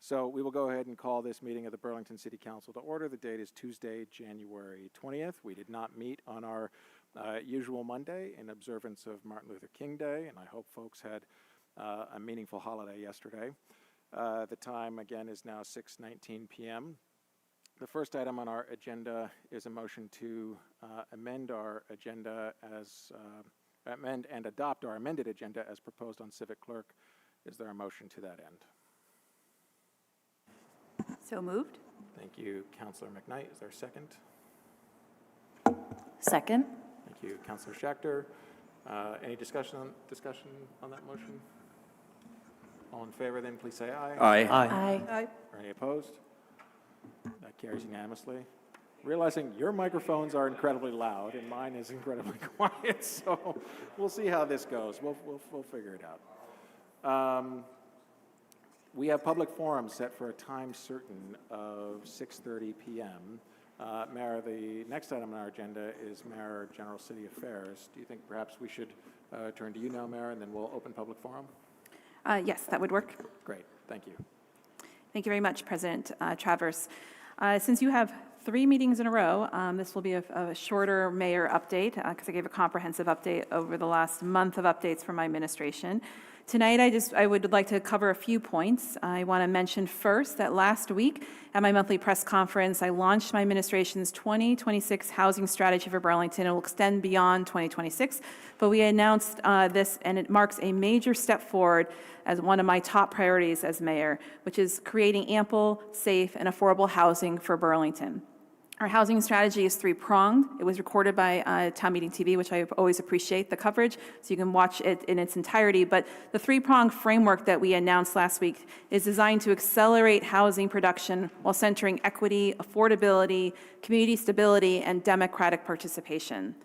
So we will go ahead and call this meeting of the Burlington City Council to order. The date is Tuesday, January 20th. We did not meet on our usual Monday in observance of Martin Luther King Day, and I hope folks had a meaningful holiday yesterday. The time, again, is now 6:19 p.m. The first item on our agenda is a motion to amend our agenda as amend and adopt our amended agenda as proposed on Civic Clerk. Is there a motion to that end? So moved. Thank you, Councilor McKnight. Is there a second? Second. Thank you, Councilor Schachter. Any discussion on that motion? All in favor, then please say aye. Aye. Aye. Aye. Or any opposed? That carries unanimously. Realizing your microphones are incredibly loud and mine is incredibly quiet, so we'll see how this goes. We'll figure it out. We have public forums set for a time certain of 6:30 p.m. Mayor, the next item on our agenda is Mayor General City Affairs. Do you think perhaps we should turn to you now, Mayor, and then we'll open public forum? Yes, that would work. Great, thank you. Thank you very much, President Travers. Since you have 3 meetings in a row, this will be a shorter mayor update because I gave a comprehensive update over the last month of updates from my administration. Tonight, I would like to cover a few points. I want to mention first that last week at my monthly press conference, I launched my administration's 2026 housing strategy for Burlington. It will extend beyond 2026, but we announced this, and it marks a major step forward as one of my top priorities as mayor, which is creating ample, safe, and affordable housing for Burlington. Our housing strategy is 3-pronged. It was recorded by PlanBTV, which I always appreciate the coverage, so you can watch it in its entirety. But the 3-pronged framework that we announced last week is designed to accelerate housing production while centering equity, affordability, community stability, and democratic participation.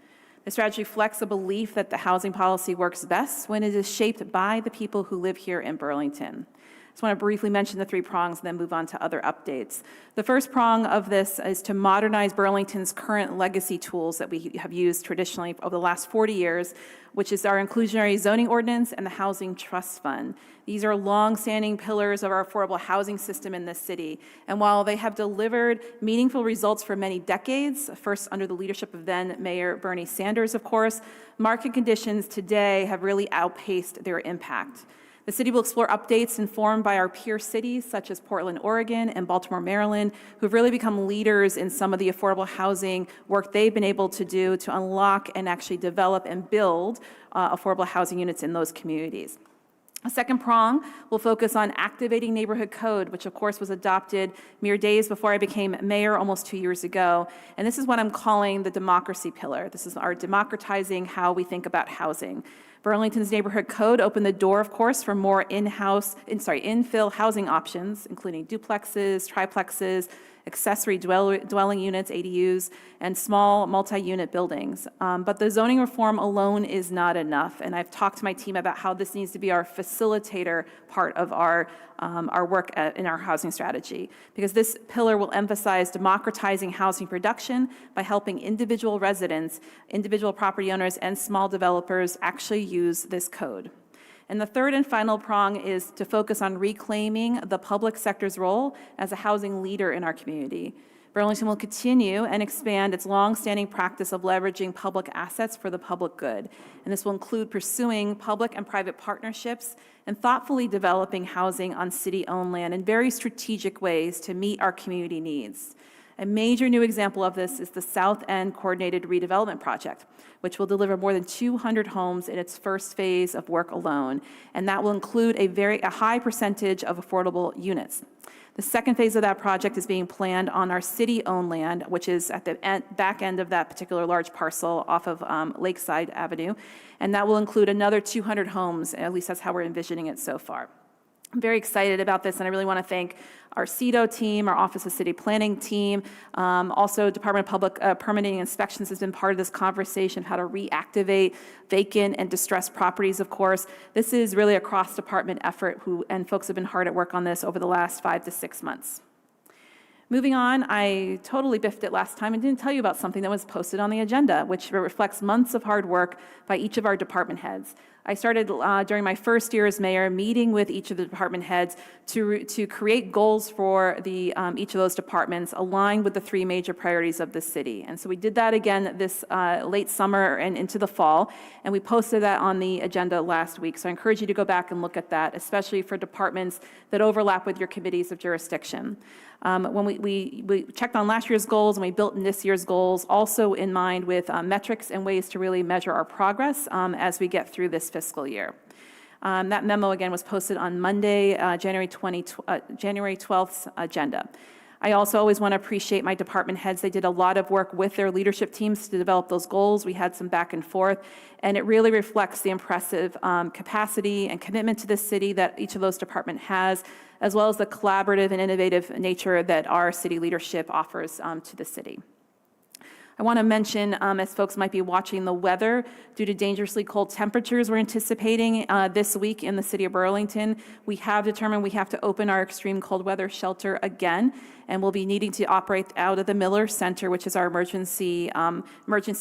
The strategy reflects a belief that the housing policy works best when it is shaped by the people who live here in Burlington. I just want to briefly mention the 3 prongs and then move on to other updates. The first prong of this is to modernize Burlington's current legacy tools that we have used traditionally over the last 40 years, which is our inclusionary zoning ordinance and the Housing Trust Fund. These are long-standing pillars of our affordable housing system in this city. And while they have delivered meaningful results for many decades, first under the leadership of then Mayor Bernie Sanders, of course, market conditions today have really outpaced their impact. The city will explore updates informed by our peer cities, such as Portland, Oregon, and Baltimore, Maryland, who've really become leaders in some of the affordable housing work they've been able to do to unlock and actually develop and build affordable housing units in those communities. A second prong will focus on activating neighborhood code, which of course was adopted mere days before I became mayor almost 2 years ago. And this is what I'm calling the democracy pillar. This is our democratizing how we think about housing. Burlington's neighborhood code opened the door, of course, for more infill housing options, including duplexes, triplexes, accessory dwelling units, ADUs, and small multi-unit buildings. But the zoning reform alone is not enough, and I've talked to my team about how this needs to be our facilitator part of our work in our housing strategy, because this pillar will emphasize democratizing housing production by helping individual residents, individual property owners, and small developers actually use this code. And the third and final prong is to focus on reclaiming the public sector's role as a housing leader in our community. Burlington will continue and expand its long-standing practice of leveraging public assets for the public good. And this will include pursuing public and private partnerships and thoughtfully developing housing on city-owned land in very strategic ways to meet our community needs. A major new example of this is the South End Coordinated Redevelopment Project, which will deliver more than 200 homes in its first phase of work alone, and that will include a high percentage of affordable units. The second phase of that project is being planned on our city-owned land, which is at the back end of that particular large parcel off of Lakeside Avenue, and that will include another 200 homes, at least that's how we're envisioning it so far. I'm very excited about this, and I really want to thank our CEDO team, our Office of City Planning team. Also, Department of Public Permitting Inspections has been part of this conversation, how to reactivate vacant and distressed properties, of course. This is really a cross-department effort, and folks have been hard at work on this over the last 5 to 6 months. Moving on, I totally biffed it last time and didn't tell you about something that was posted on the agenda, which reflects months of hard work by each of our department heads. I started during my first year as mayor meeting with each of the department heads to create goals for each of those departments aligned with the 3 major priorities of the city. And so we did that again this late summer and into the fall, and we posted that on the agenda last week. So I encourage you to go back and look at that, especially for departments that overlap with your committees of jurisdiction. When we checked on last year's goals and we built in this year's goals, also in mind with metrics and ways to really measure our progress as we get through this fiscal year. That memo, again, was posted on Monday, January 12th's agenda. I also always want to appreciate my department heads. They did a lot of work with their leadership teams to develop those goals. We had some back and forth, and it really reflects the impressive capacity and commitment to the city that each of those departments has, as well as the collaborative and innovative nature that our city leadership offers to the city. I want to mention, as folks might be watching the weather, due to dangerously cold temperatures we're anticipating this week in the city of Burlington, we have determined we have to open our extreme cold weather shelter again, and we'll be needing to operate out of the Miller Center, which is our emergency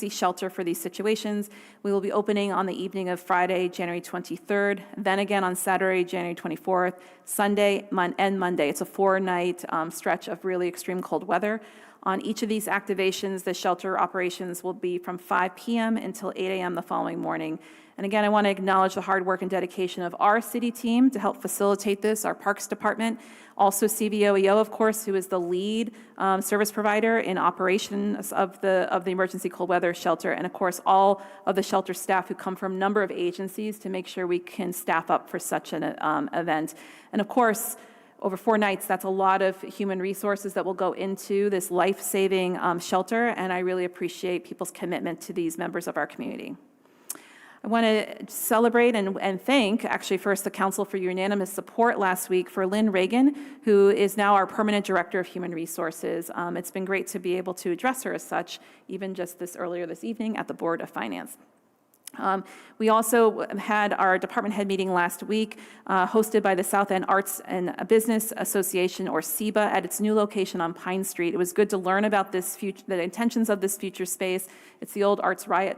shelter for these situations. We will be opening on the evening of Friday, January 23rd, then again on Saturday, January 24th, Sunday and Monday. It's a 4-night stretch of really extreme cold weather. On each of these activations, the shelter operations will be from 5 p.m. until 8 a.m. the following morning. And again, I want to acknowledge the hard work and dedication of our city team to help facilitate this, our Parks Department, also CVOEO, of course, who is the lead service provider in operations of the emergency cold weather shelter, and of course, all of the shelter staff who come from a number of agencies to make sure we can staff up for such an event. And of course, over 4 nights, that's a lot of human resources that will go into this life-saving shelter, and I really appreciate people's commitment to these members of our community. I want to celebrate and thank, actually, first the council for your unanimous support last week for Lynn Reagan, who is now our permanent director of human resources. It's been great to be able to address her as such, even just earlier this evening at the Board of Finance. We also had our department head meeting last week, hosted by the South End Arts and Business Association, or SEBA, at its new location on Pine Street. It was good to learn about the intentions of this future space. It's the old Arts Riot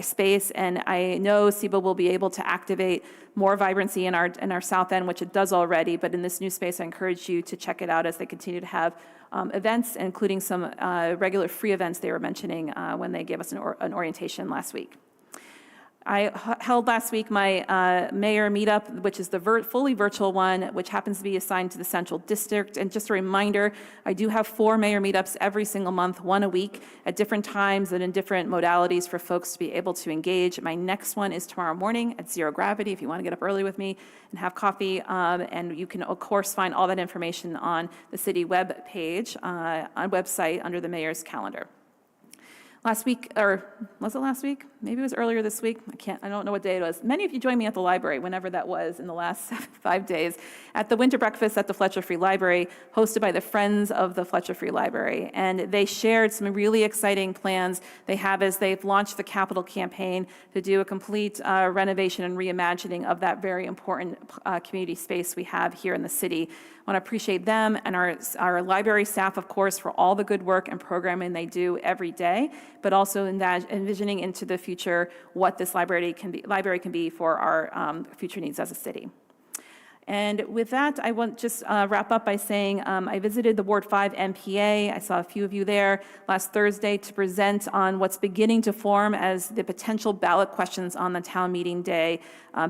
space, and I know SEBA will be able to activate more vibrancy in our South End, which it does already, but in this new space, I encourage you to check it out as they continue to have events, including some regular free events they were mentioning when they gave us an orientation last week. I held last week my mayor meetup, which is the fully virtual one, which happens to be assigned to the Central District. And just a reminder, I do have 4 mayor meetups every single month, 1 a week, at different times and in different modalities for folks to be able to engage. My next one is tomorrow morning at Zero Gravity, if you want to get up early with me and have coffee. And you can, of course, find all that information on the city web page, on website under the mayor's calendar. Last week, or was it last week? Maybe it was earlier this week. I don't know what day it was. Many of you joined me at the library, whenever that was in the last 5 days, at the winter breakfast at the Fletcher Free Library, hosted by the Friends of the Fletcher Free Library. And they shared some really exciting plans they have as they've launched the capital campaign to do a complete renovation and reimagining of that very important community space we have here in the city. I want to appreciate them and our library staff, of course, for all the good work and programming they do every day, but also envisioning into the future what this library can be for our future needs as a city. And with that, I want just wrap up by saying I visited the Ward 5 MPA. I saw a few of you there last Thursday to present on what's beginning to form as the potential ballot questions on the town meeting day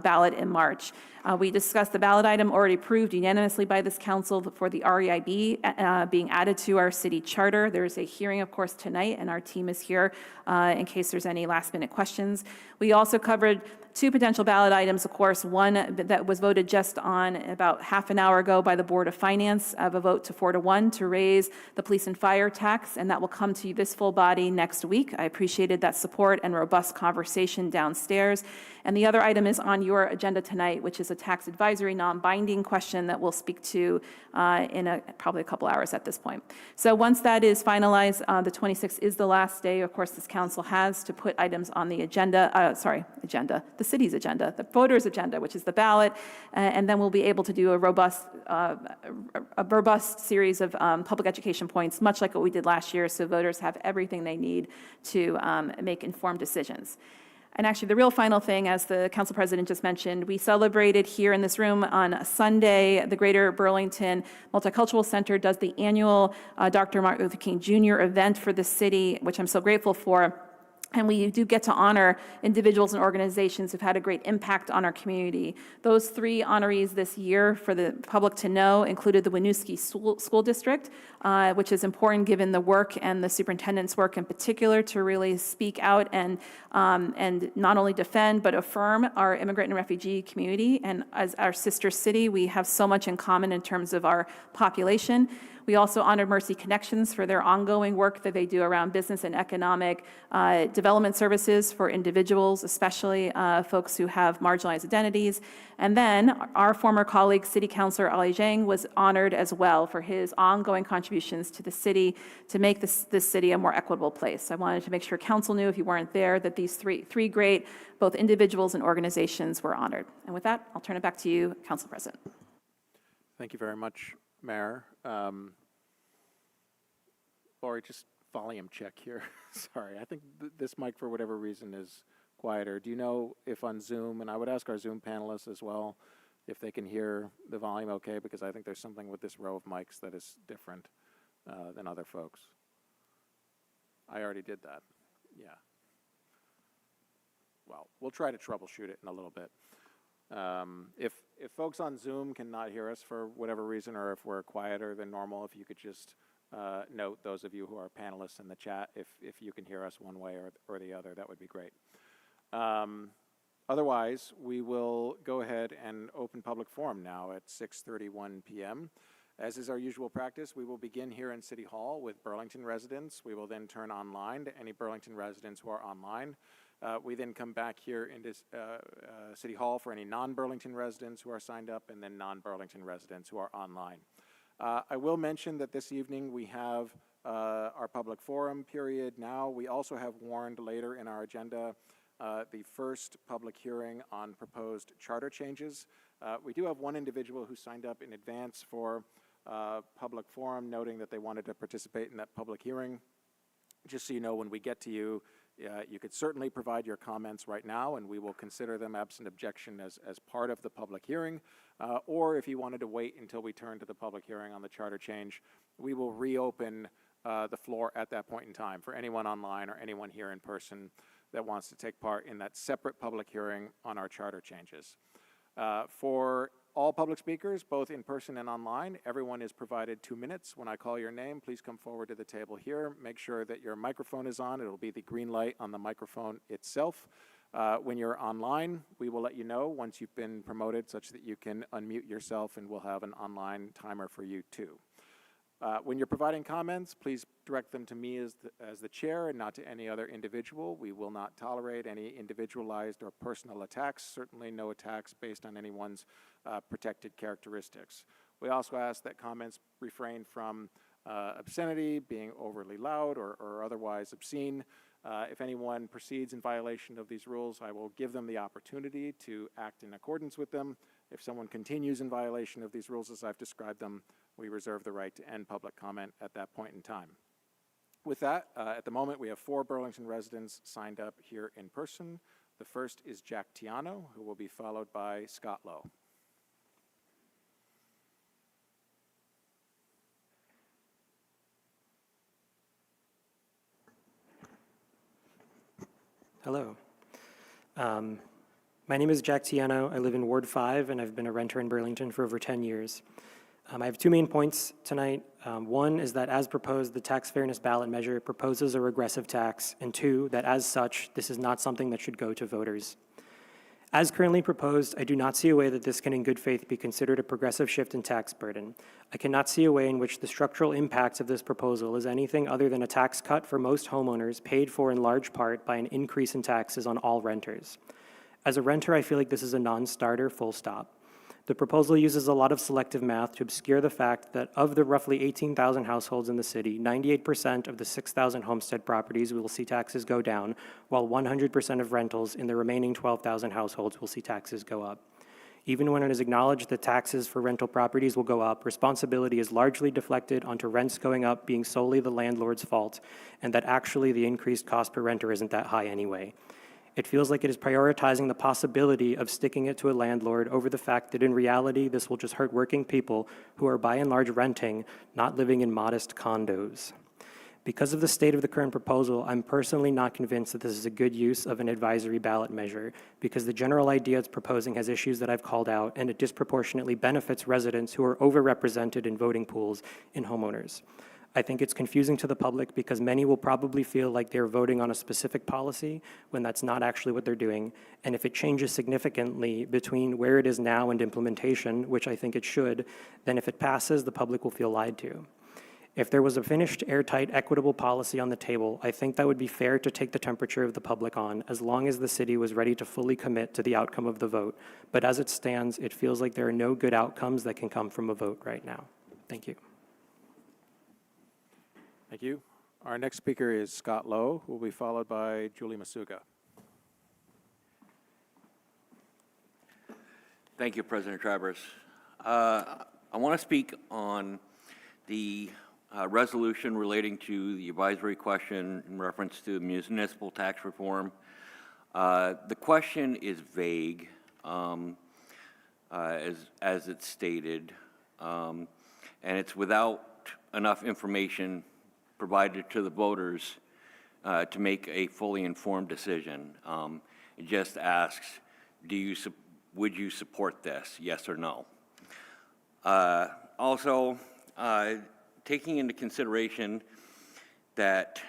ballot in March. We discussed the ballot item already approved unanimously by this council for the REIB being added to our city charter. There's a hearing, of course, tonight, and our team is here in case there's any last-minute questions. We also covered 2 potential ballot items, of course, one that was voted just on about half an hour ago by the Board of Finance of a vote to 4-1 to raise the police and fire tax, and that will come to this full body next week. I appreciated that support and robust conversation downstairs. And the other item is on your agenda tonight, which is a tax advisory non-binding question that we'll speak to in probably a couple hours at this point. So once that is finalized, the 26th is the last day, of course, this council has to put items on the the city's agenda, the voters' agenda, which is the ballot, and then we'll be able to do a robust series of public education points, much like what we did last year, so voters have everything they need to make informed decisions. And actually, the real final thing, as the council president just mentioned, we celebrated here in this room on Sunday. The Greater Burlington Multicultural Center does the annual Dr. Martin Luther King Jr. event for the city, which I'm so grateful for. And we do get to honor individuals and organizations who've had a great impact on our community. Those 3 honorees this year, for the public to know, included the Winooski School District, which is important given the work and the superintendent's work in particular to really speak out and not only defend but affirm our immigrant and refugee community. And as our sister city, we have so much in common in terms of our population. We also honored Mercy Connections for their ongoing work that they do around business and economic development services for individuals, especially folks who have marginalized identities. And then our former colleague, City Councilor Ali Zhang, was honored as well for his ongoing contributions to the city to make this city a more equitable place. I wanted to make sure council knew, if you weren't there, that these three great, both individuals and organizations, were honored. And with that, I'll turn it back to you, Council President. Thank you very much, Mayor. Lori, just volume check here. Sorry, I think this mic, for whatever reason, is quieter. Do you know if on Zoom, and I would ask our Zoom panelists as well, if they can hear the volume okay, because I think there's something with this row of mics that is different than other folks. I already did that, yeah. Well, we'll try to troubleshoot it in a little bit. If folks on Zoom cannot hear us for whatever reason, or if we're quieter than normal, if you could just note, those of you who are panelists in the chat, if you can hear us one way or the other, that would be great. Otherwise, we will go ahead and open public forum now at 6:31 p.m. As is our usual practice, we will begin here in City Hall with Burlington residents. We will then turn online to any Burlington residents who are online. We then come back here into City Hall for any non-Burlington residents who are signed up, and then non-Burlington residents who are online. I will mention that this evening we have our public forum period now. We also have warned later in our agenda the first public hearing on proposed charter changes. We do have one individual who signed up in advance for public forum, noting that they wanted to participate in that public hearing. Just so you know, when we get to you, you could certainly provide your comments right now, and we will consider them absent objection as part of the public hearing. Or if you wanted to wait until we turn to the public hearing on the charter change, we will reopen the floor at that point in time for anyone online or anyone here in person that wants to take part in that separate public hearing on our charter changes. For all public speakers, both in person and online, everyone is provided 2 minutes. When I call your name, please come forward to the table here. Make sure that your microphone is on. It'll be the green light on the microphone itself. When you're online, we will let you know once you've been promoted such that you can unmute yourself, and we'll have an online timer for you too. When you're providing comments, please direct them to me as the chair and not to any other individual. We will not tolerate any individualized or personal attacks, certainly no attacks based on anyone's protected characteristics. We also ask that comments refrain from obscenity, being overly loud or otherwise obscene. If anyone proceeds in violation of these rules, I will give them the opportunity to act in accordance with them. If someone continues in violation of these rules as I've described them, we reserve the right to end public comment at that point in time. With that, at the moment, we have 4 Burlington residents signed up here in person. The first is Jack Tiano, who will be followed by Scott Lowe. Hello. My name is Jack Tiano. I live in Ward 5, and I've been a renter in Burlington for over 10 years. I have 2 main points tonight. One is that as proposed, the tax fairness ballot measure proposes a regressive tax, and 2, that as such, this is not something that should go to voters. As currently proposed, I do not see a way that this can in good faith be considered a progressive shift in tax burden. I cannot see a way in which the structural impacts of this proposal is anything other than a tax cut for most homeowners paid for in large part by an increase in taxes on all renters. As a renter, I feel like this is a non-starter, full stop. The proposal uses a lot of selective math to obscure the fact that of the roughly 18,000 households in the city, 98% of the 6,000 homestead properties will see taxes go down, while 100% of rentals in the remaining 12,000 households will see taxes go up. Even when it is acknowledged that taxes for rental properties will go up, responsibility is largely deflected onto rents going up being solely the landlord's fault, and that actually the increased cost per renter isn't that high anyway. It feels like it is prioritizing the possibility of sticking it to a landlord over the fact that in reality, this will just hurt working people who are by and large renting, not living in modest condos. Because of the state of the current proposal, I'm personally not convinced that this is a good use of an advisory ballot measure, because the general idea it's proposing has issues that I've called out, and it disproportionately benefits residents who are overrepresented in voting pools in homeowners. I think it's confusing to the public because many will probably feel like they're voting on a specific policy when that's not actually what they're doing. And if it changes significantly between where it is now and implementation, which I think it should, then if it passes, the public will feel lied to. If there was a finished, airtight, equitable policy on the table, I think that would be fair to take the temperature of the public on, as long as the city was ready to fully commit to the outcome of the vote. But as it stands, it feels like there are no good outcomes that can come from a vote right now. Thank you. Thank you. Our next speaker is Scott Lowe, who will be followed by Julie Masuga. Thank you, President Travers. I want to speak on the resolution relating to the advisory question in reference to municipal tax reform. The question is vague, as it's stated, and it's without enough information provided to the voters to make a fully informed decision. It just asks, would you support this, yes or no? Also, taking into consideration that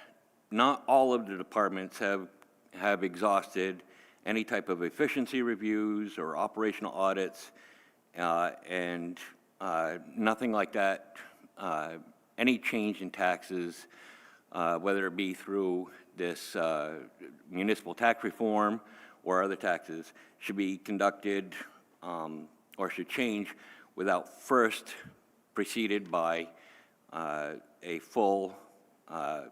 not all of the departments have exhausted any type of efficiency reviews or operational audits, and nothing like that. Any change in taxes, whether it be through this municipal tax reform or other taxes, should be conducted or should change without first preceded by a full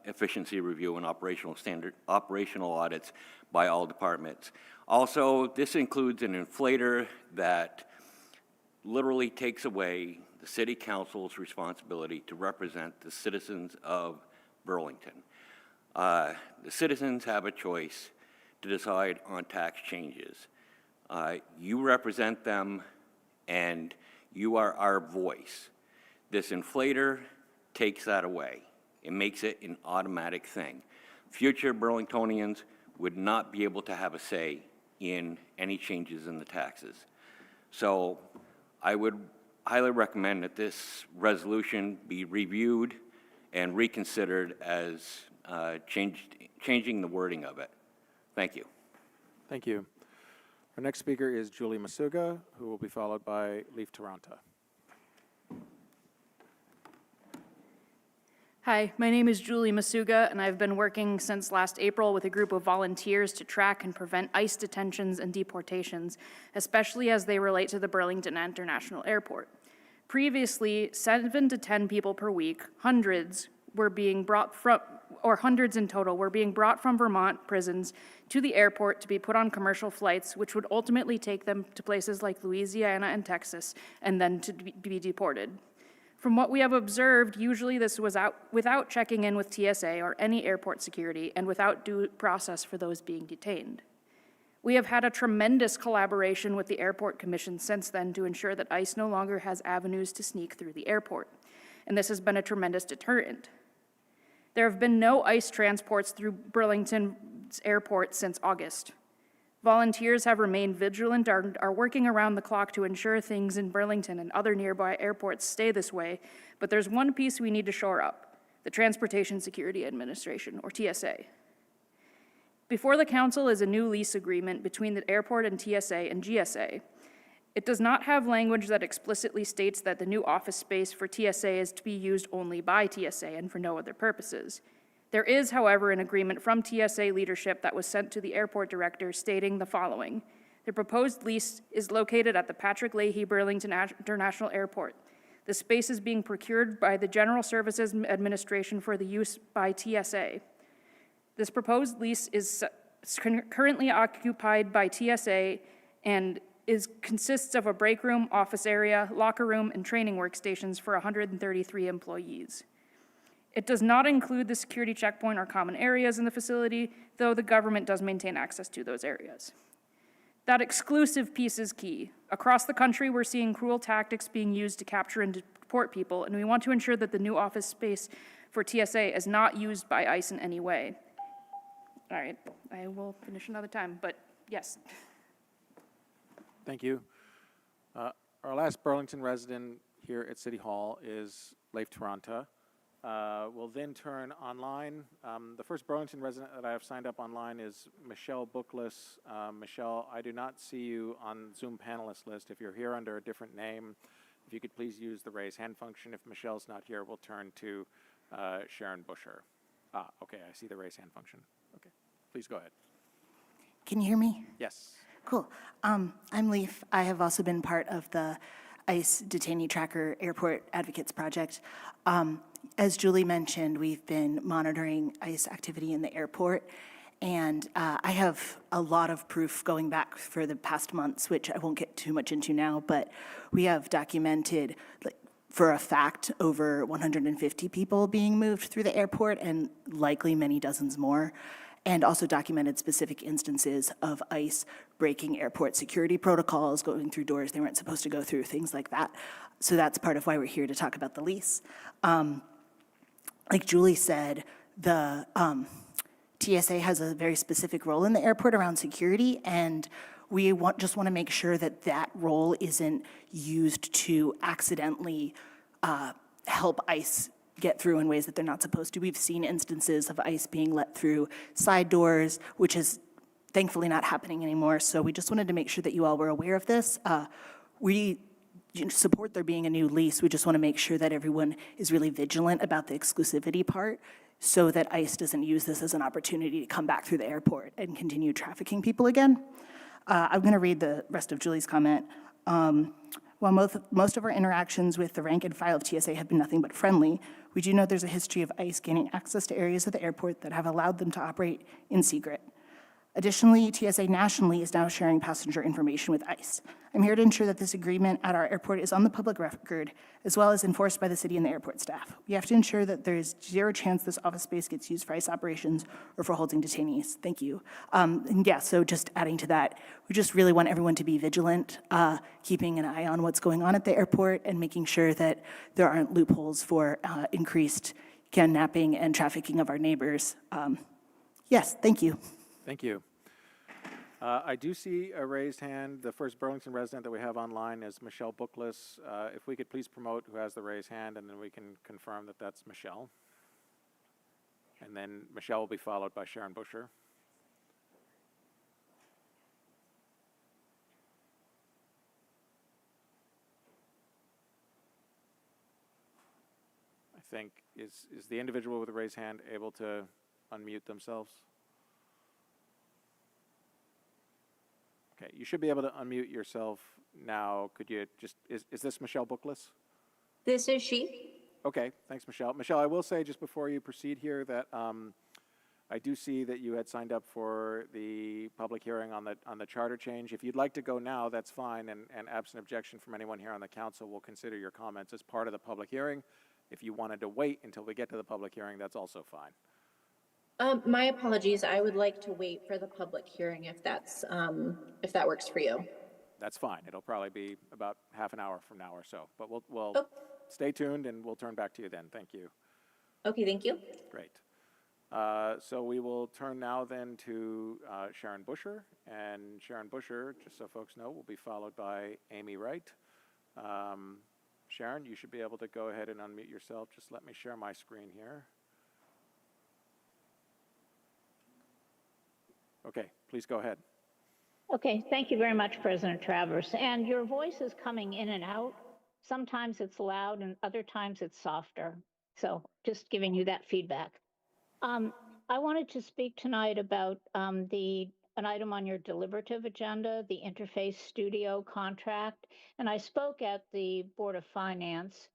efficiency review and operational audits by all departments. Also, this includes an inflator that literally takes away the City Council's responsibility to represent the citizens of Burlington. The citizens have a choice to decide on tax changes. You represent them, and you are our voice. This inflator takes that away. It makes it an automatic thing. Future Burlingtonians would not be able to have a say in any changes in the taxes. So I would highly recommend that this resolution be reviewed and reconsidered as changing the wording of it. Thank you. Thank you. Our next speaker is Julie Masuga, who will be followed by Leaf Taranta. Hi, my name is Julie Masuga, and I've been working since last April with a group of volunteers to track and prevent ICE detentions and deportations, especially as they relate to the Burlington International Airport. Previously, 7 to 10 people per week, hundreds in total, were being brought from Vermont prisons to the airport to be put on commercial flights, which would ultimately take them to places like Louisiana and Texas, and then to be deported. From what we have observed, usually this was without checking in with TSA or any airport security, and without due process for those being detained. We have had a tremendous collaboration with the Airport Commission since then to ensure that ICE no longer has avenues to sneak through the airport, and this has been a tremendous deterrent. There have been no ICE transports through Burlington's airport since August. Volunteers have remained vigilant and are working around the clock to ensure things in Burlington and other nearby airports stay this way, but there's one piece we need to shore up: the Transportation Security Administration, or TSA. Before the council is a new lease agreement between the airport and TSA and GSA. It does not have language that explicitly states that the new office space for TSA is to be used only by TSA and for no other purposes. There is, however, an agreement from TSA leadership that was sent to the airport director stating the following: the proposed lease is located at the Patrick Leahy Burlington International Airport. The space is being procured by the General Services Administration for the use by TSA. This proposed lease is currently occupied by TSA and consists of a break room, office area, locker room, and training workstations for 133 employees. It does not include the security checkpoint or common areas in the facility, though the government does maintain access to those areas. That exclusive piece is key. Across the country, we're seeing cruel tactics being used to capture and deport people, and we want to ensure that the new office space for TSA is not used by ICE in any way. All right, I will finish another time, but yes. Thank you. Our last Burlington resident here at City Hall is Leif Taranta. We'll then turn online. The first Burlington resident that I have signed up online is Michelle Bookless. Michelle, I do not see you on Zoom panelist list. If you're here under a different name, if you could please use the raise hand function. If Michelle's not here, we'll turn to Sharon Busher. Okay, I see the raise hand function. Okay, please go ahead. Can you hear me? Yes. Cool. I'm Leaf. I have also been part of the ICE Detainee Tracker Airport Advocates Project. As Julie mentioned, we've been monitoring ICE activity in the airport, and I have a lot of proof going back for the past months, which I won't get too much into now, but we have documented, for a fact, over 150 people being moved through the airport and likely many dozens more, and also documented specific instances of ICE breaking airport security protocols, going through doors they weren't supposed to go through, things like that. So that's part of why we're here to talk about the lease. Like Julie said, the TSA has a very specific role in the airport around security, and we just want to make sure that that role isn't used to accidentally help ICE get through in ways that they're not supposed to. We've seen instances of ICE being let through side doors, which is thankfully not happening anymore. So we just wanted to make sure that you all were aware of this. We support there being a new lease. We just want to make sure that everyone is really vigilant about the exclusivity part so that ICE doesn't use this as an opportunity to come back through the airport and continue trafficking people again. I'm going to read the rest of Julie's comment. While most of our interactions with the rank and file of TSA have been nothing but friendly, we do know there's a history of ICE gaining access to areas of the airport that have allowed them to operate in secret. Additionally, TSA nationally is now sharing passenger information with ICE. I'm here to ensure that this agreement at our airport is on the public record, as well as enforced by the city and the airport staff. We have to ensure that there is zero chance this office space gets used for ICE operations or for holding detainees. Thank you. And yeah, so just adding to that, we just really want everyone to be vigilant, keeping an eye on what's going on at the airport and making sure that there aren't loopholes for increased kidnapping and trafficking of our neighbors. Yes, thank you. Thank you. I do see a raised hand. The first Burlington resident that we have online is Michelle Bookless. If we could please promote who has the raised hand, and then we can confirm that that's Michelle. And then Michelle will be followed by Sharon Busher. I think, is the individual with the raised hand able to unmute themselves? Okay, you should be able to unmute yourself now. Could you just, is this Michelle Bookless? This is she. Okay, thanks, Michelle. Michelle, I will say just before you proceed here that I do see that you had signed up for the public hearing on the charter change. If you'd like to go now, that's fine, and absent objection from anyone here on the council, we'll consider your comments as part of the public hearing. If you wanted to wait until we get to the public hearing, that's also fine. My apologies. I would like to wait for the public hearing if if that works for you. That's fine. It'll probably be about half an hour from now or so, but we'll stay tuned and we'll turn back to you then. Thank you. Okay, thank you. Great. So we will turn now then to Sharon Busher, and Sharon Busher, just so folks know, will be followed by Amy Wright. Sharon, you should be able to go ahead and unmute yourself. Just let me share my screen here. Okay, please go ahead. Okay, thank you very much, President Travers. And your voice is coming in and out. Sometimes it's loud and other times it's softer. So just giving you that feedback. I wanted to speak tonight about an item on your deliberative agenda, the Interface Studio contract. And I spoke at the Board of Finance,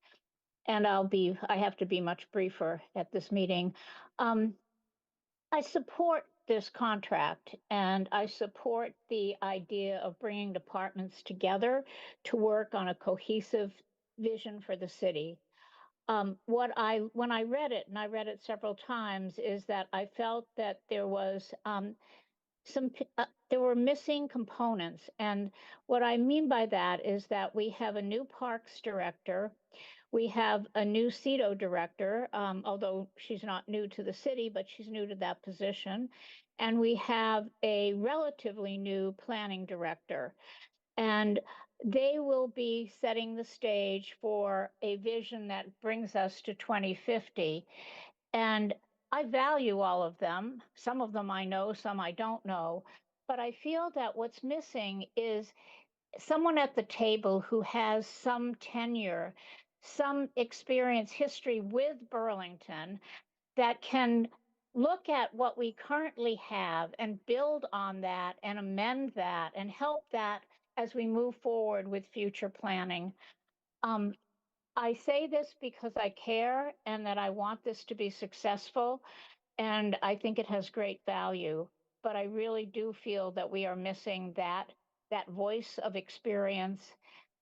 and I have to be much briefer at this meeting. I support this contract, and I support the idea of bringing departments together to work on a cohesive vision for the city. When I read it, and I read it several times, is that I felt that there was there were missing components. And what I mean by that is that we have a new parks director. We have a new CETO director, although she's not new to the city, but she's new to that position. And we have a relatively new planning director. And they will be setting the stage for a vision that brings us to 2050. And I value all of them. Some of them I know, some I don't know. But I feel that what's missing is someone at the table who has some tenure, some experience, history with Burlington that can look at what we currently have and build on that and amend that and help that as we move forward with future planning. Um, I say this because I care and that I want this to be successful, and I think it has great value. But I really do feel that we are missing that voice of experience,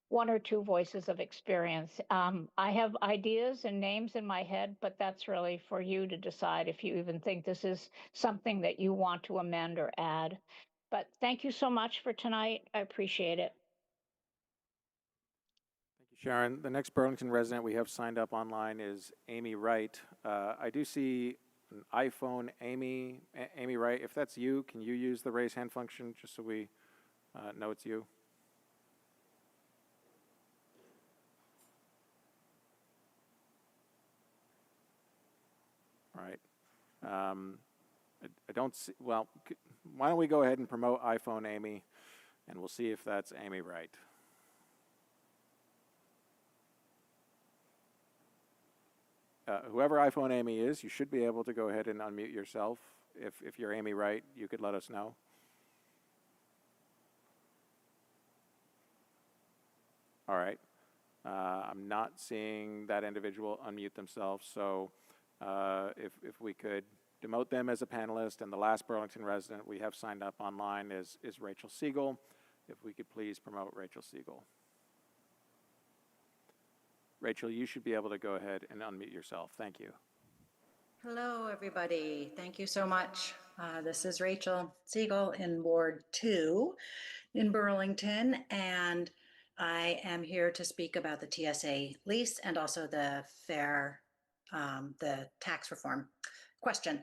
one or two voices of experience. I have ideas and names in my head, but that's really for you to decide if you even think this is something that you want to amend or add. But thank you so much for tonight. I appreciate it. Thank you, Sharon. The next Burlington resident we have signed up online is Amy Wright. I do see an iPhone, Amy. Amy Wright, if that's you, can you use the raise hand function just so we know it's you? All right. I don't see, well, why don't we go ahead and promote iPhone Amy, and we'll see if that's Amy Wright. Whoever iPhone Amy is, you should be able to go ahead and unmute yourself. If you're Amy Wright, you could let us know. All right. I'm not seeing that individual unmute themselves, so if we could demote them as a panelist, and the last Burlington resident we have signed up online is Rachel Siegel. If we could please promote Rachel Siegel. Rachel, you should be able to go ahead and unmute yourself. Thank you. Hello, everybody. Thank you so much. This is Rachel Siegel in Ward 2 in Burlington, and I am here to speak about the TSA lease and also the the tax reform question.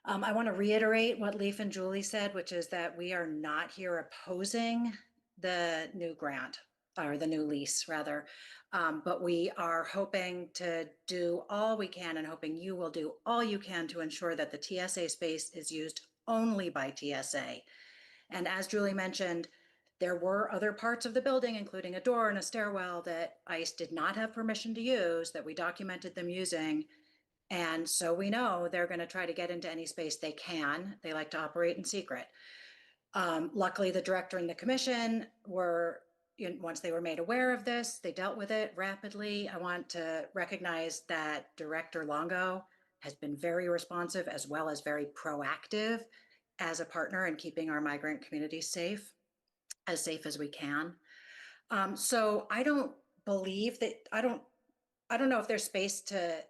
I want to reiterate what Leaf and Julie said, which is that we are not here opposing the new grant, or the new lease rather, but we are hoping to do all we can and hoping you will do all you can to ensure that the TSA space is used only by TSA. And as Julie mentioned, there were other parts of the building, including a door and a stairwell, that ICE did not have permission to use, that we documented them using. And so we know they're going to try to get into any space they can. They like to operate in secret. Luckily, the director and the commission were, once they were made aware of this, they dealt with it rapidly. I want to recognize that Director Longo has been very responsive as well as very proactive as a partner in keeping our migrant community safe as we can. So I don't believe that, I don't know if there's space to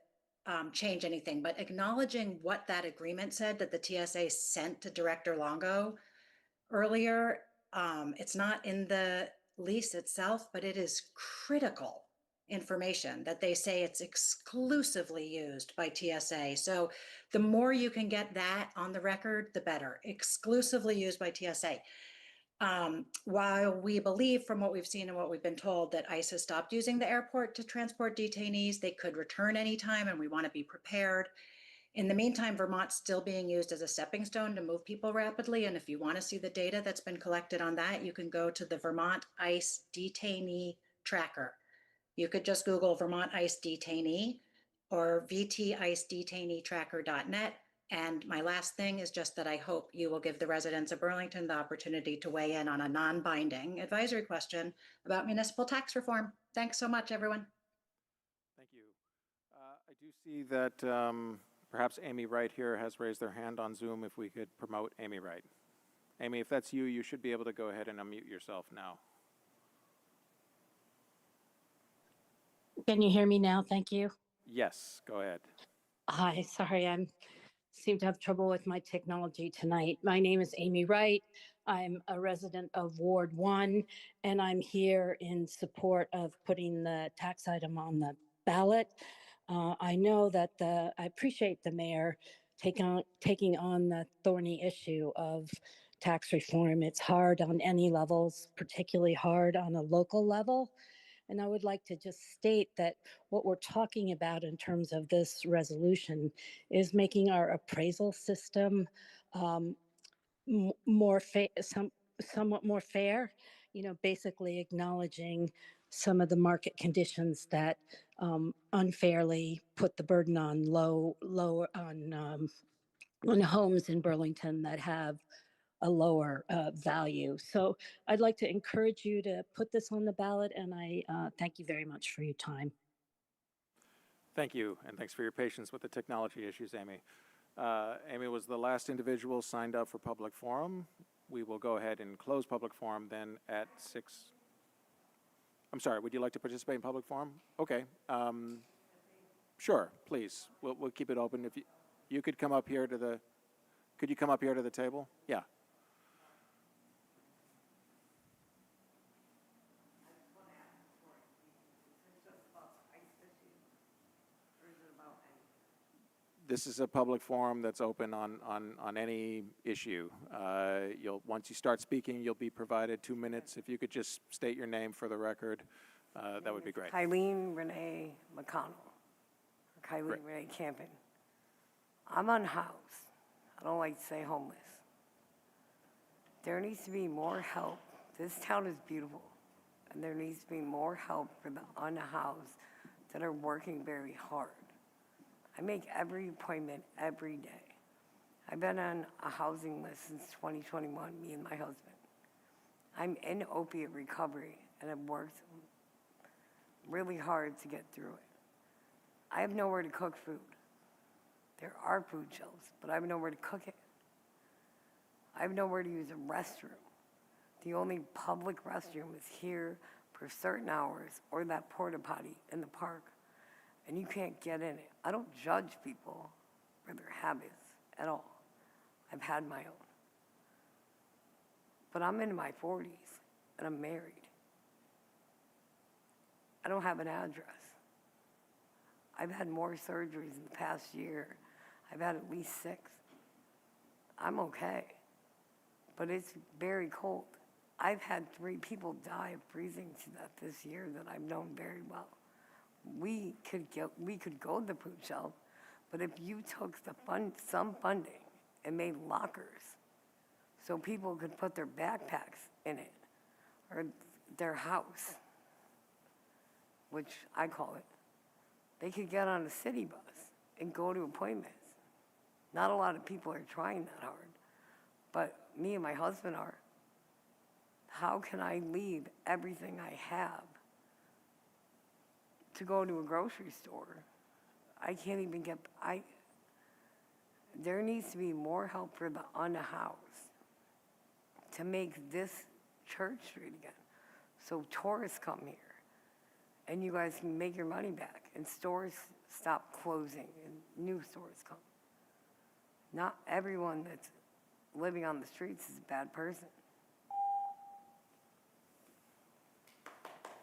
change anything, but acknowledging what that agreement said that the TSA sent to Director Longo earlier, it's not in the lease itself, but it is critical information that they say it's exclusively used by TSA. So the more you can get that on the record, the better. Exclusively used by TSA. While we believe from what we've seen and what we've been told that ICE has stopped using the airport to transport detainees, they could return anytime and we want to be prepared. In the meantime, Vermont's still being used as a stepping stone to move people rapidly. And if you want to see the data that's been collected on that, you can go to the Vermont ICE Detainee Tracker. You could just Google Vermont ICE Detainee or vticedetaineetracker.net. And my last thing is just that I hope you will give the residents of Burlington the opportunity to weigh in on a non-binding advisory question about municipal tax reform. Thanks so much, everyone. Thank you. I do see that perhaps Amy Wright here has raised their hand on Zoom. If we could promote Amy Wright. Amy, if that's you, you should be able to go ahead and unmute yourself now. Can you hear me now? Thank you. Yes, go ahead. Hi, sorry, seem to have trouble with my technology tonight. My name is Amy Wright. I'm a resident of Ward 1, and I'm here in support of putting the tax item on the ballot. I know that I appreciate the mayor taking on the thorny issue of tax reform. It's hard on any levels, particularly hard on a local level. And I would like to just state that what we're talking about in terms of this resolution is making our appraisal system somewhat more fair, basically acknowledging some of the market conditions that unfairly put the burden on on homes in Burlington that have a lower value. So I'd like to encourage you to put this on the ballot, and I thank you very much for your time. Thank you, and thanks for your patience with the technology issues, Amy. Amy was the last individual signed up for public forum. We will go ahead and close public forum then at 6. I'm sorry, would you like to participate in public forum? Okay. Sure, please. We'll keep it open. If you could come up here to the, could you come up here to the table? Yeah. This is a public forum that's open on any issue. Once you start speaking, you'll be provided 2 minutes. If you could just state your name for the record, that would be great. Kylene Renee McConnell, or Kylene Great. Renee Campin. I'm unhoused. I don't like to say homeless. There needs to be more help. This town is beautiful, and there needs to be more help for the unhoused that are working very hard. I make every appointment every day. I've been on a housing list since 2021, me and my husband. I'm in opiate recovery, and I've worked really hard to get through it. I have nowhere to cook food. There are food shelves, but I have nowhere to cook it. I have nowhere to use a restroom. The only public restroom is here for certain hours or that porta potty in the park, and you can't get in it. I don't judge people for their habits at all. I've had my own. But I'm in my 40s, and I'm married. I don't have an address. I've had more surgeries in the past year. I've had at least 6. I'm okay, but it's very cold. I've had 3 people die of freezing to death this year that I've known very well. We could go to the food shelf, but if you took some funding and made lockers so people could put their backpacks in it, or their house, which I call it, they could get on a city bus and go to appointments. Not a lot of people are trying that hard, but me and my husband are. How can I leave everything I have to go to a grocery store? I can't even get, there needs to be more help for the unhoused to make this Church Street again. So tourists come here and you guys can make your money back and stores stop closing and new stores come. Not everyone that's living on the streets is a bad person.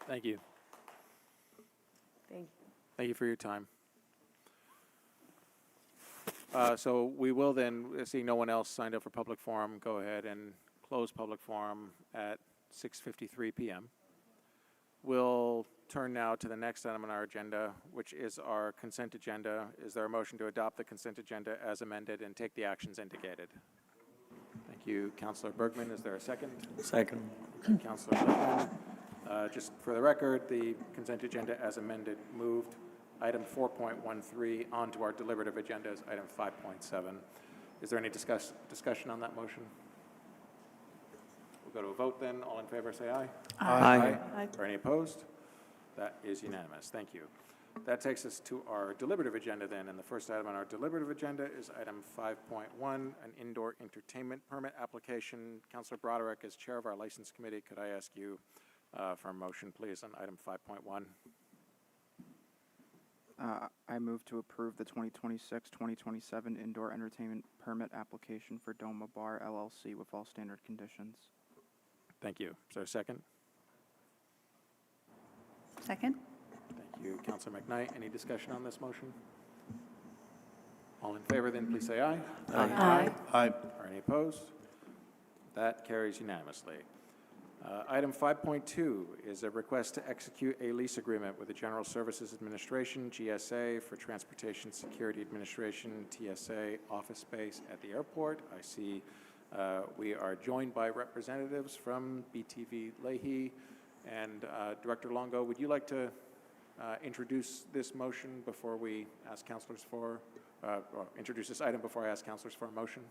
Thank you. Thank you. Thank you for your time. So we will then, seeing no one else signed up for public forum, go ahead and close public forum at 6:53 p.m. We'll turn now to the next item on our agenda, which is our consent agenda. Is there a motion to adopt the consent agenda as amended and take the actions indicated? Thank you, Councilor Bergman. Is there a second? Second. Councilor Bergman. Just for the record, the consent agenda as amended moved item 4.13 onto our deliberative agenda as item 5.7. Is there any discussion on that motion? We'll go to a vote then. All in favor, say aye. Aye. Aye. Or any opposed? That is unanimous. Thank you. That takes us to our deliberative agenda then, and the first item on our deliberative agenda is item 5.1, an indoor entertainment permit application. Councilor Broderick, as chair of our license committee, could I ask you for a motion, please, on item 5.1? I move to approve the 2026-2027 indoor entertainment permit application for Doma Bar LLC with all standard conditions. Thank you. Is there a second? Second? Thank you, Councilor McKnight. Any discussion on this motion? All in favor, then please say aye. Aye. Aye. Are any opposed? That carries unanimously. Item 5.2 is a request to execute a lease agreement with the General Services Administration, GSA, for Transportation Security Administration, TSA, office space at the airport. I see we are joined by representatives from BTV Leahy. And Director Longo, would you like to introduce this motion before we ask councilors for, or introduce this item before I ask councilors for a motion?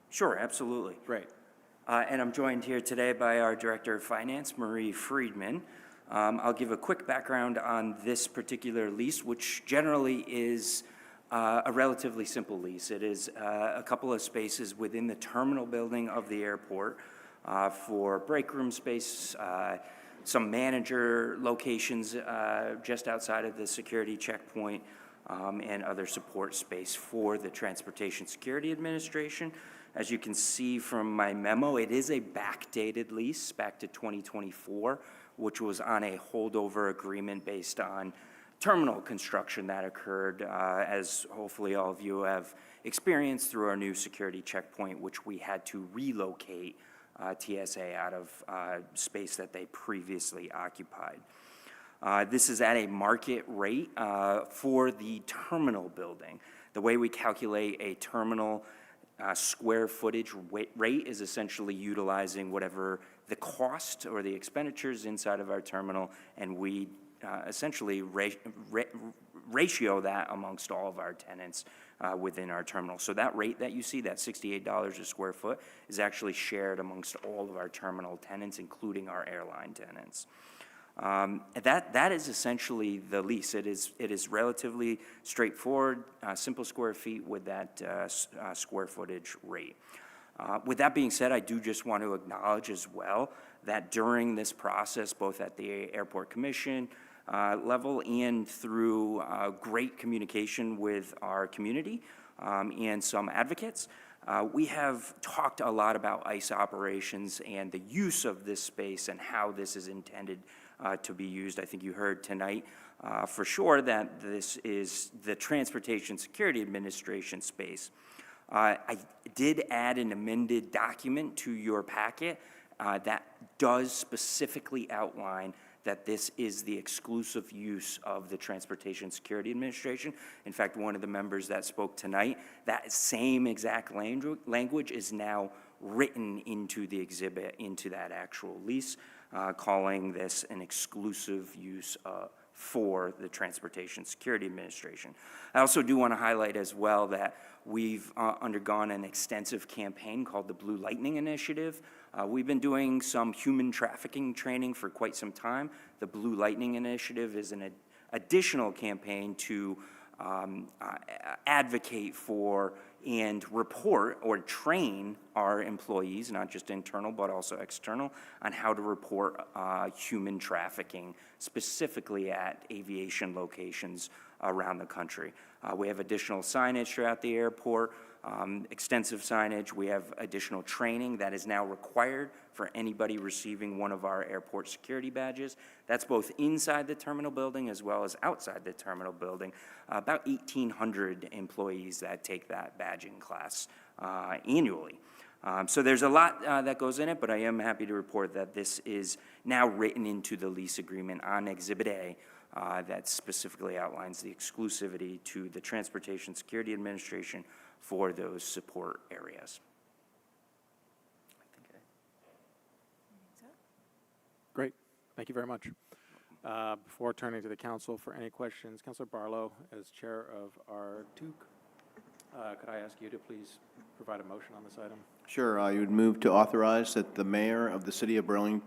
Sure, absolutely. Great. And I'm joined here today by our Director of Finance, Marie Friedman. I'll give a quick background on this particular lease, which generally is a relatively simple lease. It is a couple of spaces within the terminal building of the airport for break room space, some manager locations just outside of the security checkpoint, and other support space for the Transportation Security Administration. As you can see from my memo, it is a backdated lease back to 2024, which was on a holdover agreement based on terminal construction that occurred, as hopefully all of you have experienced through our new security checkpoint, which we had to relocate TSA out of space that they previously occupied. This is at a market rate for the terminal building. The way we calculate a terminal square footage rate is essentially utilizing whatever the cost or the expenditures inside of our terminal, and we essentially ratio that amongst all of our tenants within our terminal. So that rate that you see, that $68 a square foot, is actually shared amongst all of our terminal tenants, including our airline tenants. That is essentially the lease. It is relatively straightforward, simple square feet with that square footage rate. With that being said, I do just want to acknowledge as well that during this process, both at the Airport Commission level and through great communication with our community and some advocates, we have talked a lot about ICE operations and the use of this space and how this is intended to be used. I think you heard tonight for sure that this is the Transportation Security Administration space. I did add an amended document to your packet that does specifically outline that this is the exclusive use of the Transportation Security Administration. In fact, one of the members that spoke tonight, that same exact language is now written into the exhibit, into that actual lease, calling this an exclusive use for the Transportation Security Administration. I also do want to highlight as well that we've undergone an extensive campaign called the Blue Lightning Initiative. We've been doing some human trafficking training for quite some time. The Blue Lightning Initiative is an additional campaign to advocate for and report or train our employees, not just internal but also external, on how to report human trafficking, specifically at aviation locations around the country. We have additional signage throughout the airport, extensive signage. We have additional training that is now required for anybody receiving one of our airport security badges. That's both inside the terminal building as well as outside the terminal building. About 1,800 employees that take that badging class annually. So there's a lot that goes in it, but I am happy to report that this is now written into the lease agreement on Exhibit A that specifically outlines the exclusivity to the Transportation Security Administration for those support areas. Great. Thank you very much. Before turning to the council for any questions, Councilor Barlow, as chair of our TUC, could I ask you to please provide a motion on this item? Sure. I would move to authorize that the mayor of the city of Burlington,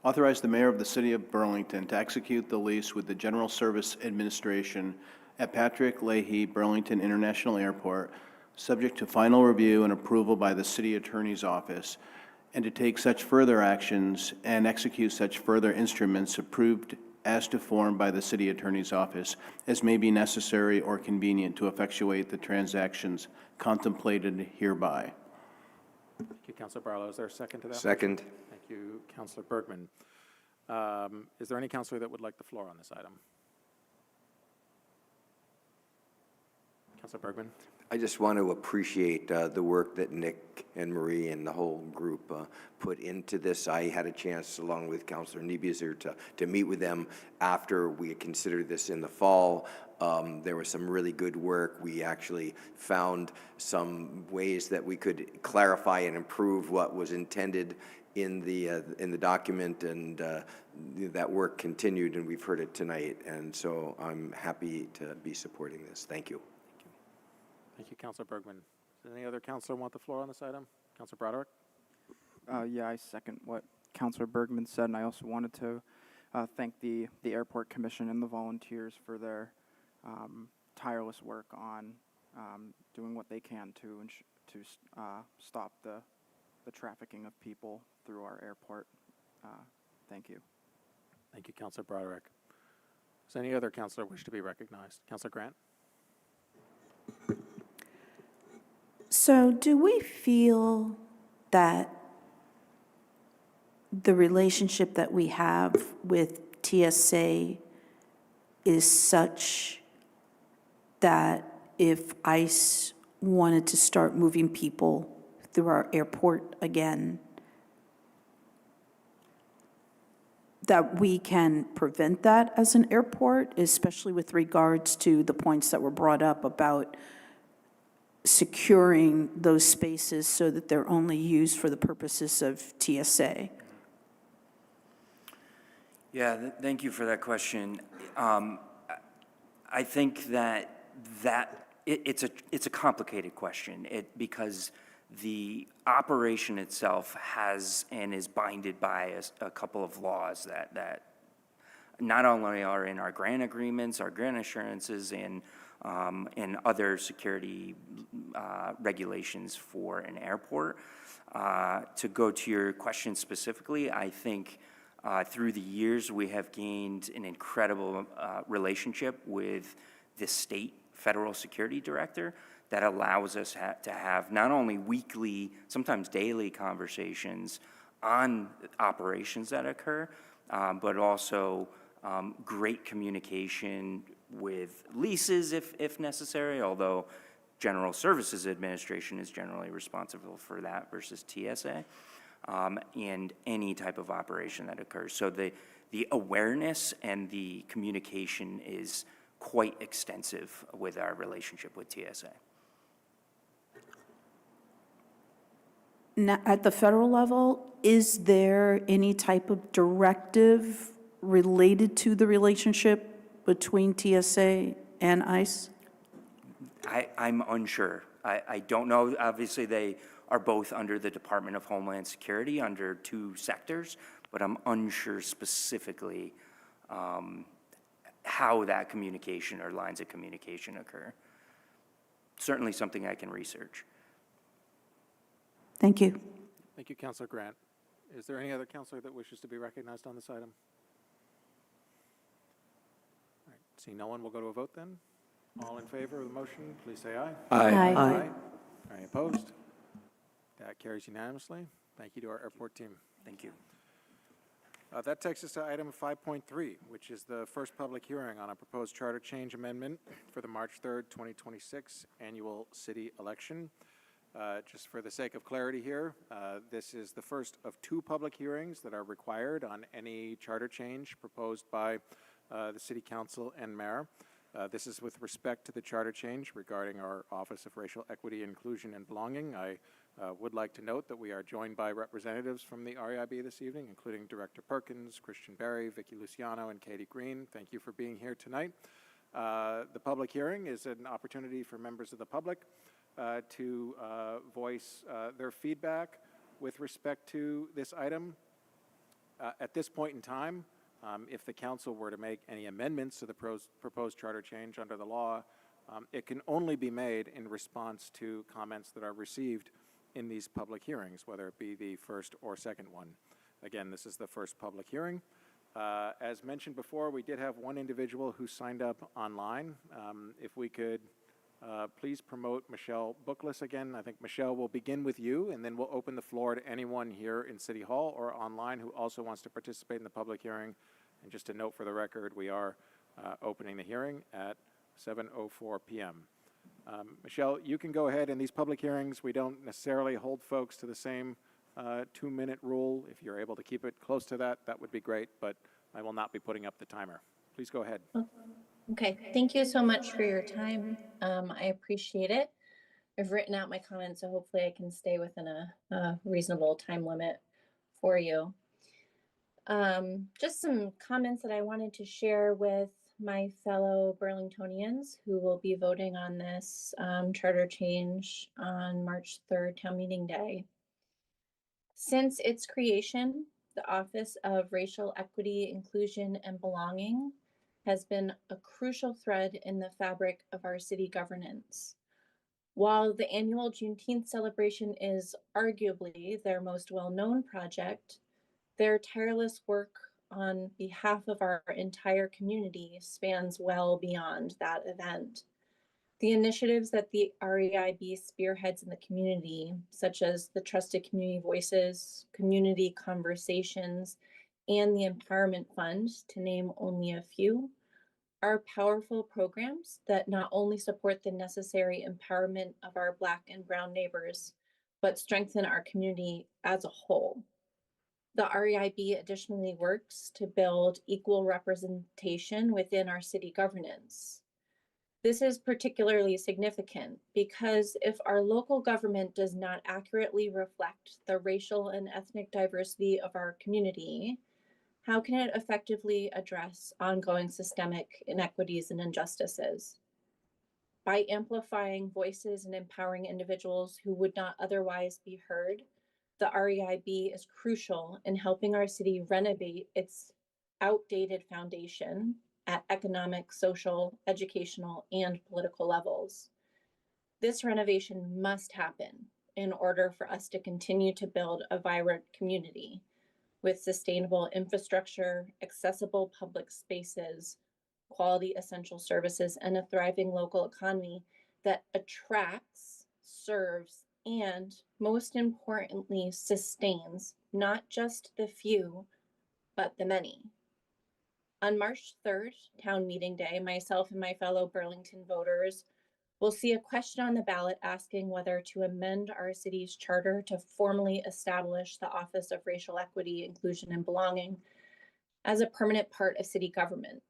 authorize the mayor of the city of Burlington to execute the lease with the General Service Administration at Patrick Leahy Burlington International Airport, subject to final review and approval by the city attorney's office, and to take such further actions and execute such further instruments approved as to form by the city attorney's office, as may be necessary or convenient to effectuate the transactions contemplated hereby. Thank you, Councilor Barlow. Is there a second to that? Second. Motion? Thank you, Councilor Bergman. Is there any councilor that would like the floor on this item? Councilor Bergman. I just want to appreciate the work that Nick and Marie and the whole group put into this. I had a chance, along with Councilor Niebuhr, to meet with them after we had considered this in the fall. There was some really good work. We actually found some ways that we could clarify and improve what was intended in the document, and that work continued, and we've heard it tonight. And so I'm happy to be supporting this. Thank you. Thank you, Councilor Bergman. Does any other councilor want the floor on this item? Councilor Broderick? Yeah, I second what Councilor Bergman said, and I also wanted to thank the Airport Commission and the volunteers for their tireless work on doing what they can to stop the trafficking of people through our airport. Thank you. Thank you, Councilor Broderick. Does any other councilor wish to be recognized? Councilor Grant? So do we feel that the relationship that we have with TSA is such that if ICE wanted to start moving people through our airport again, that we can prevent that as an airport, especially with regards to the points that were brought up about securing those spaces so that they're only used for the purposes of TSA? Yeah, thank you for that question. I think that it's a complicated question because the operation itself has and is binded by a couple of laws that not only are in our grant agreements, our grant assurances, and other security regulations for an airport. To go to your question specifically, I think through the years we have gained an incredible relationship with the state federal security director that allows us to have not only weekly, sometimes daily conversations on operations that occur, but also great communication with leases if necessary, although General Services Administration is generally responsible for that versus TSA, and any type of operation that occurs. So the awareness and the communication is quite extensive with our relationship with TSA. Now, at the federal level, is there any type of directive related to the relationship between TSA and ICE? I'm unsure. I don't know. Obviously, they are both under the Department of Homeland Security under two sectors, but I'm unsure specifically how that communication or lines of communication occur. Certainly something I can research. Thank you. Thank you, Councilor Grant. Is there any other councilor that wishes to be recognized on this item? All right, seeing no one, we'll go to a vote then. All in favor of the motion, please say aye. Aye. Aye. Any opposed? That carries unanimously. Thank you to our airport team. Thank you. That takes us to item 5.3, which is the first public hearing on a proposed charter change amendment for the March 3rd, 2026 annual city election. Just for the sake of clarity here, this is the first of two public hearings that are required on any charter change proposed by the City Council and Mayor. This is with respect to the charter change regarding our Office of Racial Equity, Inclusion, and Belonging. I would like to note that we are joined by representatives from the REIB this evening, including Director Perkins, Christian Berry, Vicki Luciano, and Katie Green. Thank you for being here tonight. The public hearing is an opportunity for members of the public to voice their feedback with respect to this item. At this point in time, if the council were to make any amendments to the proposed charter change under the law, it can only be made in response to comments that are received in these public hearings, whether it be the first or second one. Again, this is the first public hearing. As mentioned before, we did have one individual who signed up online. If we could please promote Michelle Bookless again. I think, Michelle, we'll begin with you, and then we'll open the floor to anyone here in City Hall or online who also wants to participate in the public hearing. And just a note for the record, we are opening the hearing at 7:04 p.m. Michelle, you can go ahead. In these public hearings, we don't necessarily hold folks to the same 2-minute rule. If you're able to keep it close to that, that would be great, but I will not be putting up the timer. Please go ahead. Okay, thank you so much for your time. I appreciate it. I've written out my comments, so hopefully I can stay within a reasonable time limit for you. Just some comments that I wanted to share with my fellow Burlingtonians who will be voting on this charter change on March 3rd, town meeting day. Since its creation, the Office of Racial Equity, Inclusion, and Belonging has been a crucial thread in the fabric of our city governance. While the annual Juneteenth celebration is arguably their most well-known project, their tireless work on behalf of our entire community spans well beyond that event. The initiatives that the REIB spearheads in the community, such as the Trusted Community Voices, Community Conversations, and the Empowerment Fund, to name only a few, are powerful programs that not only support the necessary empowerment of our Black and Brown neighbors, but strengthen our community as a whole. The REIB additionally works to build equal representation within our city governance. This is particularly significant because if our local government does not accurately reflect the racial and ethnic diversity of our community, how can it effectively address ongoing systemic inequities and injustices? By amplifying voices and empowering individuals who would not otherwise be heard, the REIB is crucial in helping our city renovate its outdated foundation at economic, social, educational, and political levels. This renovation must happen in order for us to continue to build a vibrant community with sustainable infrastructure, accessible public spaces, quality essential services, and a thriving local economy that attracts, serves, and most importantly, sustains not just the few, but the many. On March 3rd, town meeting day, myself and my fellow Burlington voters will see a question on the ballot asking whether to amend our city's charter to formally establish the Office of Racial Equity, Inclusion, and Belonging as a permanent part of city government.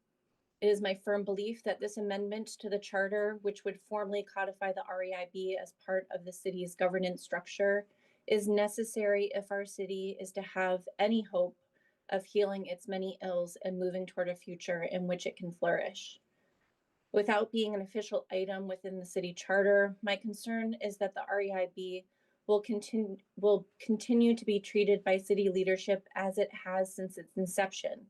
It is my firm belief that this amendment to the charter, which would formally codify the REIB as part of the city's governance structure, is necessary if our city is to have any hope of healing its many ills and moving toward a future in which it can flourish. Without being an official item within the city charter, my concern is that the REIB will continue to be treated by city leadership as it has since its inception,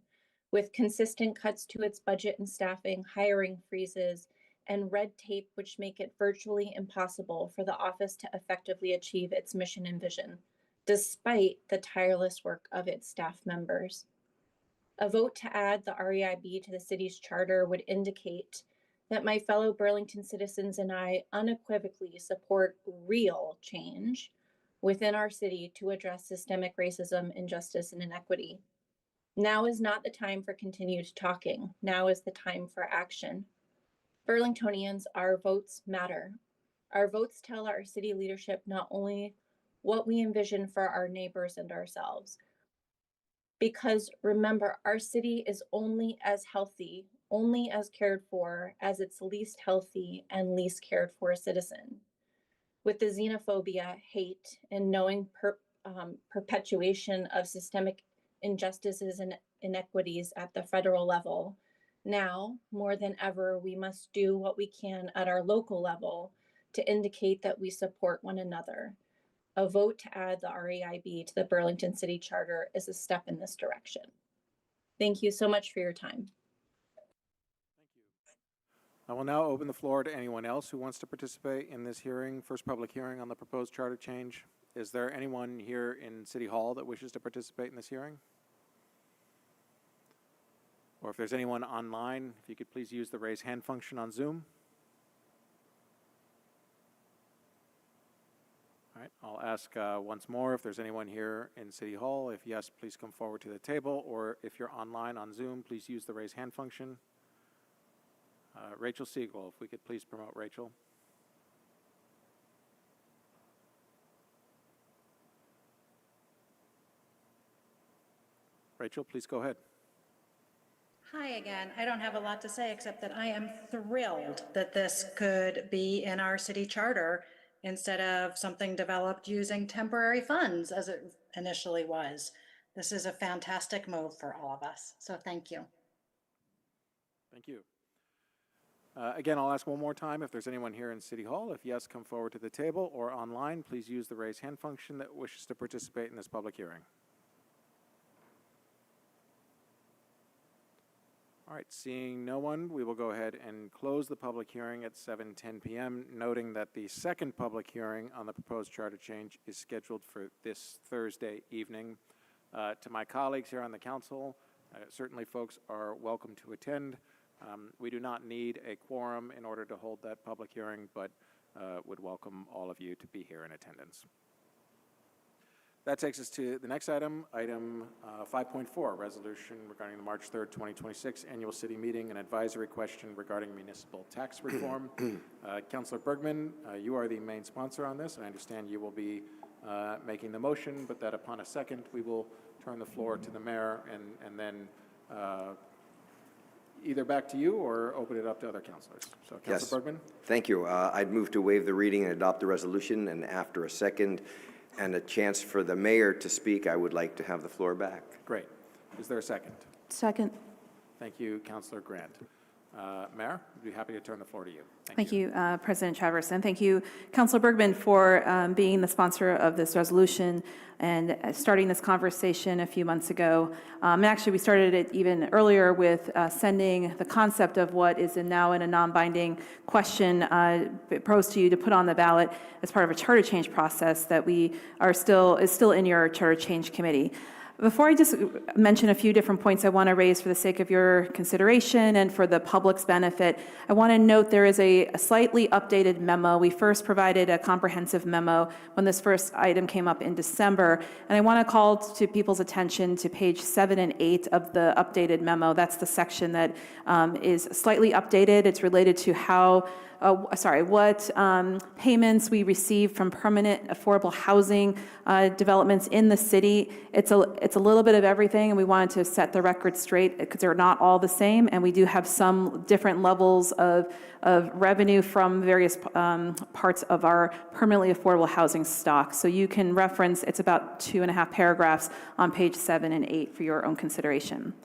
with consistent cuts to its budget and staffing, hiring freezes, and red tape which make it virtually impossible for the office to effectively achieve its mission and vision, despite the tireless work of its staff members. A vote to add the REIB to the city's charter would indicate that my fellow Burlington citizens and I unequivocally support real change within our city to address systemic racism, injustice, and inequity. Now is not the time for continued talking. Now is the time for action. Burlingtonians, our votes matter. Our votes tell our city leadership not only what we envision for our neighbors and ourselves, because remember, our city is only as healthy, only as cared for as its least healthy and least cared for citizen. With the xenophobia, hate, and knowing perpetuation of systemic injustices and inequities at the federal level, now more than ever, we must do what we can at our local level to indicate that we support one another. A vote to add the REIB to the Burlington City Charter is a step in this direction. Thank you so much for your time. I will now open the floor to anyone else who wants to participate in this hearing, first public hearing on the proposed charter change. Is there anyone here in City Hall that wishes to participate in this hearing? Or if there's anyone online, if you could please use the raise hand function on Zoom. All right, I'll ask once more if there's anyone here in City Hall. If yes, please come forward to the table, or if you're online on Zoom, please use the raise hand function. Rachel Siegel, if we could please promote Rachel. Rachel, please go ahead. Hi again. I don't have a lot to say except that I am thrilled that this could be in our city charter instead of something developed using temporary funds as it initially was. This is a fantastic move for all of us. So thank you. Thank you. Again, I'll ask one more time if there's anyone here in City Hall. If yes, come forward to the table, or online, please use the raise hand function that wishes to participate in this public hearing. All right, seeing no one, we will go ahead and close the public hearing at 7:10 p.m., noting that the second public hearing on the proposed charter change is scheduled for this Thursday evening. To my colleagues here on the council, certainly folks are welcome to attend. We do not need a quorum in order to hold that public hearing, but would welcome all of you to be here in attendance. That takes us to the next item, item 5.4, resolution regarding the March 3rd, 2026 annual city meeting, an advisory question regarding municipal tax reform. Councilor Bergman, you are the main sponsor on this. I understand you will be making the motion, but that upon a second, we will turn the floor to the mayor and then either back to you or open it up to other councilors. So, Councilor Bergman. Thank you. I'd move to waive the reading and adopt the resolution, and after a second and a chance for the mayor to speak, I would like to have the floor back. Great. Is there a second? Second. Thank you, Councilor Grant. Mayor, I'd be happy to turn the floor to you. Thank you, President Travers, and thank you, Councilor Bergman, for being the sponsor of this resolution and starting this conversation a few months ago. And actually, we started it even earlier with sending the concept of what is now in a non-binding question posed to you to put on the ballot as part of a charter change process that is still in your charter change committee. Before I just mention a few different points I want to raise for the sake of your consideration and for the public's benefit, I want to note there is a slightly updated memo. We first provided a comprehensive memo when this first item came up in December, and I want to call to people's attention to page 7 and 8 of the updated memo. That's the section that is slightly updated. It's related to what payments we receive from permanent affordable housing developments in the city. It's a little bit of everything, and we wanted to set the record straight because they're not all the same, and we do have some different levels of revenue from various parts of our permanently affordable housing stock. So you can reference, it's about 2.5 paragraphs on page 7 and 8 for your own consideration.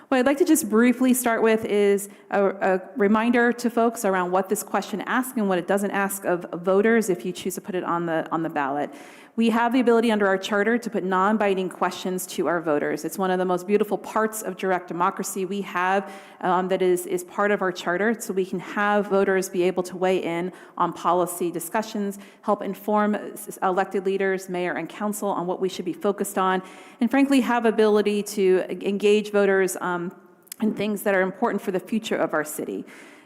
What I'd like to just briefly start with is a reminder to folks around what this question asks and what it doesn't ask of voters if you choose to put it on the ballot. We have the ability under our charter to put non-binding questions to our voters. It's one of the most beautiful parts of direct democracy we have that is part of our charter, so we can have voters be able to weigh in on policy discussions, help inform elected leaders, mayor, and council on what we should be focused on, and frankly have ability to engage voters in things that are important for the future of our city.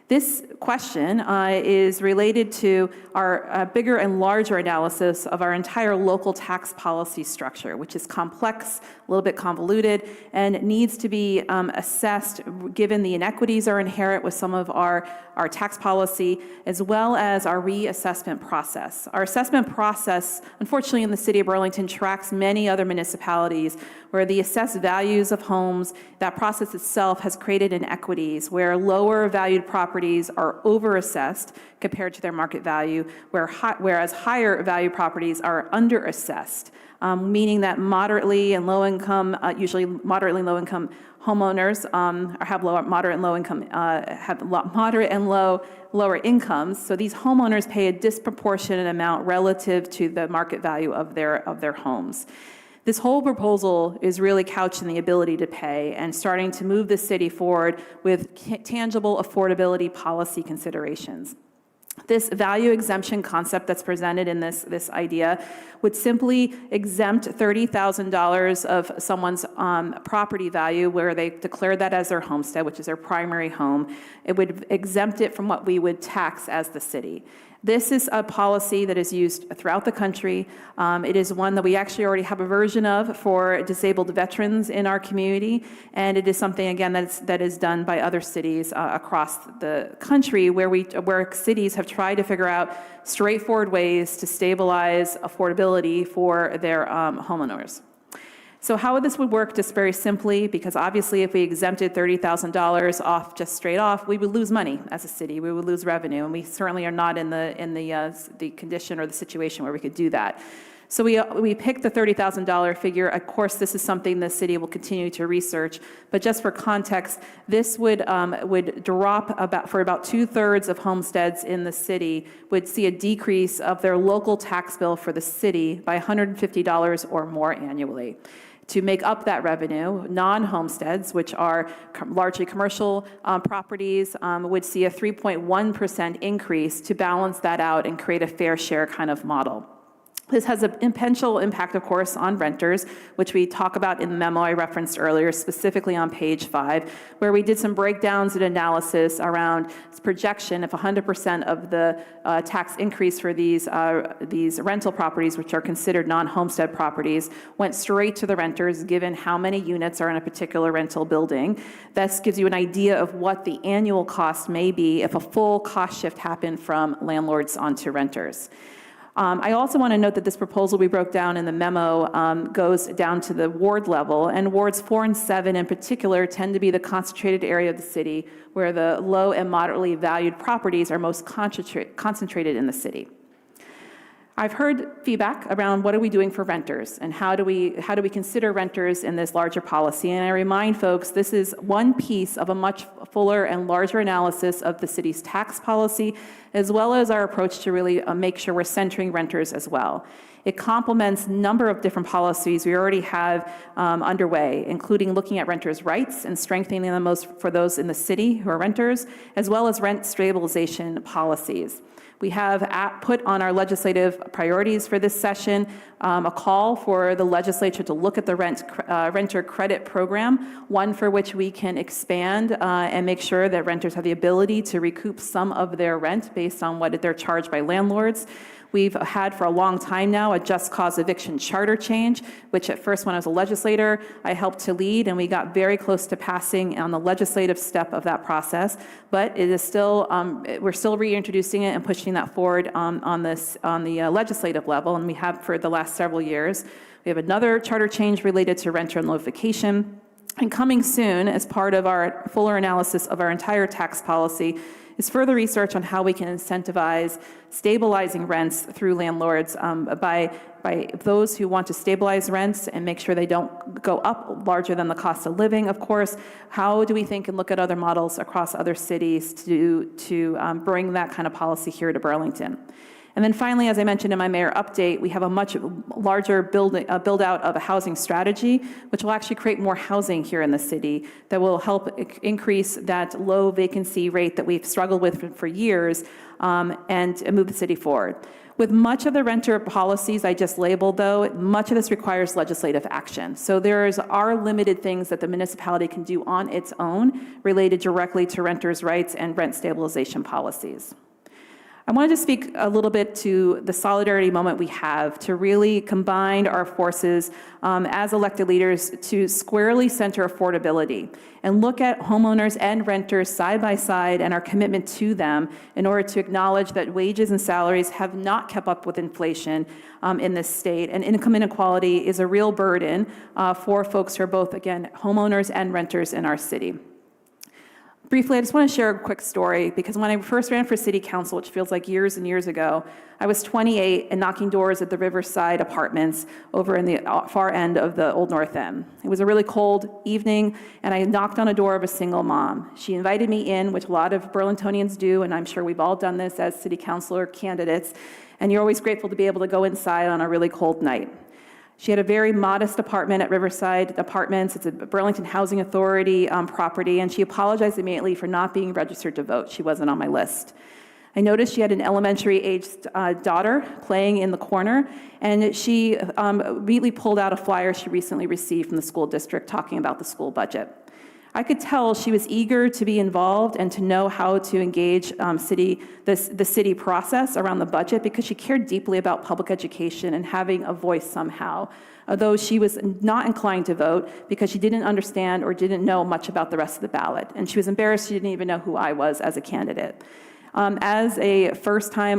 This question is related to our bigger and larger analysis of our entire local tax policy structure, which is complex, a little bit convoluted, and needs to be assessed given the inequities are inherent with some of our tax policy, as well as our reassessment process. Our assessment process, unfortunately in the city of Burlington, tracks many other municipalities where the assessed values of homes, that process itself has created inequities where lower valued properties are overassessed compared to their market value, whereas higher value properties are underassessed, meaning that moderately and low income, usually moderately low income homeowners have moderate and lower incomes. So these homeowners pay a disproportionate amount relative to the market value of their homes. This whole proposal is really couched in the ability to pay and starting to move the city forward with tangible affordability policy considerations. This value exemption concept that's presented in this idea would simply exempt $30,000 of someone's property value where they declared that as their homestead, which is their primary home. It would exempt it from what we would tax as the city. This is a policy that is used throughout the country. It is one that we actually already have a version of for disabled veterans in our community, and it is something, again, that is done by other cities across the country where cities have tried to figure out straightforward ways to stabilize affordability for their homeowners. So how this would work, just very simply, because obviously if we exempted $30,000 off just straight off, we would lose money as a city, we would lose revenue, and we certainly are not in the condition or the situation where we could do that. So we picked the $30,000 figure. Of course, this is something the city will continue to research, but just for context, this would drop for about 2/3 of homesteads in the city would see a decrease of their local tax bill for the city by $150 or more annually. To make up that revenue, non-homesteads, which are largely commercial properties, would see a 3.1% increase to balance that out and create a fair share kind of model. This has a potential impact, of course, on renters, which we talk about in the memo I referenced earlier, specifically on page 5, where we did some breakdowns and analysis around projection if 100% of the tax increase for these rental properties, which are considered non-homestead properties, went straight to the renters, given how many units are in a particular rental building. This gives you an idea of what the annual cost may be if a full cost shift happened from landlords onto renters. I also want to note that this proposal we broke down in the memo goes down to the ward level, and wards 4 and 7 in particular tend to be the concentrated area of the city where the low and moderately valued properties are most concentrated in the city. I've heard feedback around what are we doing for renters and how do we consider renters in this larger policy. And I remind folks, this is one piece of a much fuller and larger analysis of the city's tax policy, as well as our approach to really make sure we're centering renters as well. It complements a number of different policies we already have underway, including looking at renters' rights and strengthening them most for those in the city who are renters, as well as rent stabilization policies. We have put on our legislative priorities for this session a call for the legislature to look at the renter credit program, one for which we can expand and make sure that renters have the ability to recoup some of their rent based on what they're charged by landlords. We've had for a long time now a just cause eviction charter change, which at first when I was a legislator, I helped to lead, and we got very close to passing on the legislative step of that process. But it is still, we're still reintroducing it and pushing that forward on the legislative level, and we have for the last several years. We have another charter change related to renter notification. And coming soon, as part of our fuller analysis of our entire tax policy, is further research on how we can incentivize stabilizing rents through landlords by those who want to stabilize rents and make sure they don't go up larger than the cost of living. Of course, how do we think and look at other models across other cities to bring that kind of policy here to Burlington? And then finally, as I mentioned in my mayor update, we have a much larger build out of a housing strategy, which will actually create more housing here in the city that will help increase that low vacancy rate that we've struggled with for years and move the city forward. With much of the renter policies I just labeled, though, much of this requires legislative action. So are limited things that the municipality can do on its own related directly to renters' rights and rent stabilization policies. I wanted to speak a little bit to the solidarity moment we have to really combine our forces as elected leaders to squarely center affordability and look at homeowners and renters side by side and our commitment to them in order to acknowledge that wages and salaries have not kept up with inflation in this state, and income inequality is a real burden for folks who are both, again, homeowners and renters in our city. Briefly, I just want to share a quick story, because when I first ran for city council, which feels like years and years ago, I was 28 and knocking doors at the Riverside Apartments over in the far end of the Old North End. It was a really cold evening, and I knocked on a door of a single mom. She invited me in, which a lot of Burlingtonians do, and I'm sure we've all done this as city councilor candidates, and you're always grateful to be able to go inside on a really cold night. She had a very modest apartment at Riverside Apartments. It's a Burlington Housing Authority property, and she apologized immediately for not being registered to vote. She wasn't on my list. I noticed she had an elementary-aged daughter playing in the corner, and she immediately pulled out a flyer she recently received from the school district talking about the school budget. I could tell she was eager to be involved and to know how to engage the city process around the budget because she cared deeply about public education and having a voice somehow, although she was not inclined to vote because she didn't understand or didn't know much about the rest of the ballot. And she was embarrassed she didn't even know who I was as a candidate. As a first-time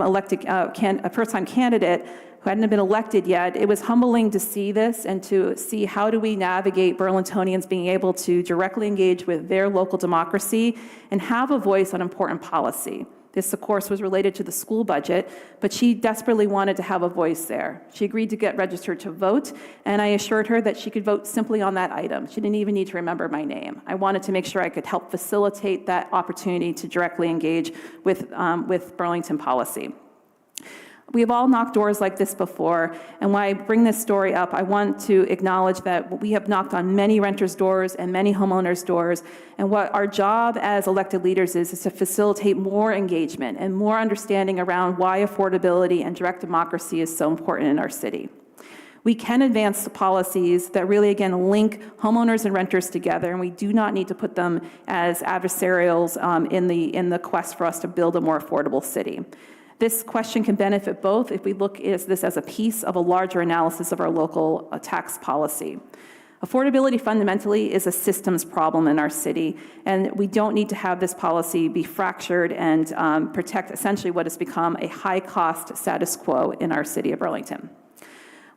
candidate who hadn't been elected yet, it was humbling to see this and to see how do we navigate Burlingtonians being able to directly engage with their local democracy and have a voice on important policy. This, of course, was related to the school budget, but she desperately wanted to have a voice there. She agreed to get registered to vote, and I assured her that she could vote simply on that item. She didn't even need to remember my name. I wanted to make sure I could help facilitate that opportunity to directly engage with Burlington policy. We have all knocked doors like this before, and when I bring this story up, I want to acknowledge that we have knocked on many renters' doors and many homeowners' doors, and what our job as elected leaders is to facilitate more engagement and more understanding around why affordability and direct democracy is so important in our city. We can advance the policies that really, again, link homeowners and renters together, and we do not need to put them as adversarials in the quest for us to build a more affordable city. This question can benefit both if we look at this as a piece of a larger analysis of our local tax policy. Affordability fundamentally is a systems problem in our city, and we don't need to have this policy be fractured and protect essentially what has become a high-cost status quo in our city of Burlington.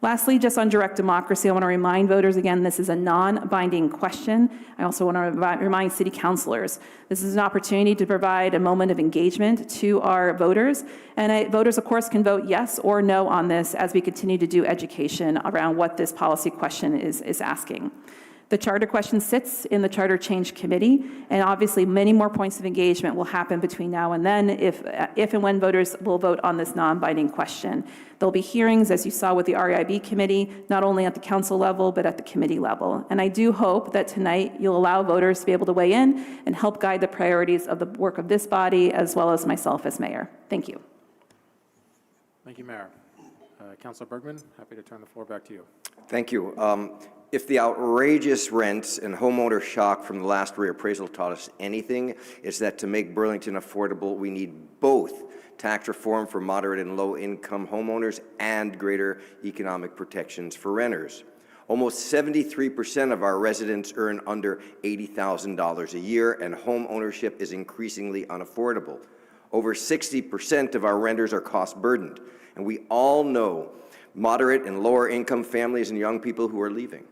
Lastly, just on direct democracy, I want to remind voters again, this is a non-binding question. I also want to remind city councilors, this is an opportunity to provide a moment of engagement to our voters. And voters, of course, can vote yes or no on this as we continue to do education around what this policy question is asking. The charter question sits in the Charter Change Committee, and obviously many more points of engagement will happen between now and then if and when voters will vote on this non-binding question. There'll be hearings, as you saw with the REIB committee, not only at the council level, but at the committee level. And I do hope that tonight you'll allow voters to be able to weigh in and help guide the priorities of the work of this body, as well as myself as mayor. Thank you. Thank you, Mayor. Councilor Bergman, happy to turn the floor back to you. Thank you. If the outrageous rents and homeowner shock from the last reappraisal taught us anything, it's that to make Burlington affordable, we need both tax reform for moderate and low-income homeowners and greater economic protections for renters. Almost 73% of our residents earn under $80,000 a year, and home ownership is increasingly unaffordable. Over 60% of our renters are cost-burdened, and we all know moderate and lower-income families and young people who are leaving.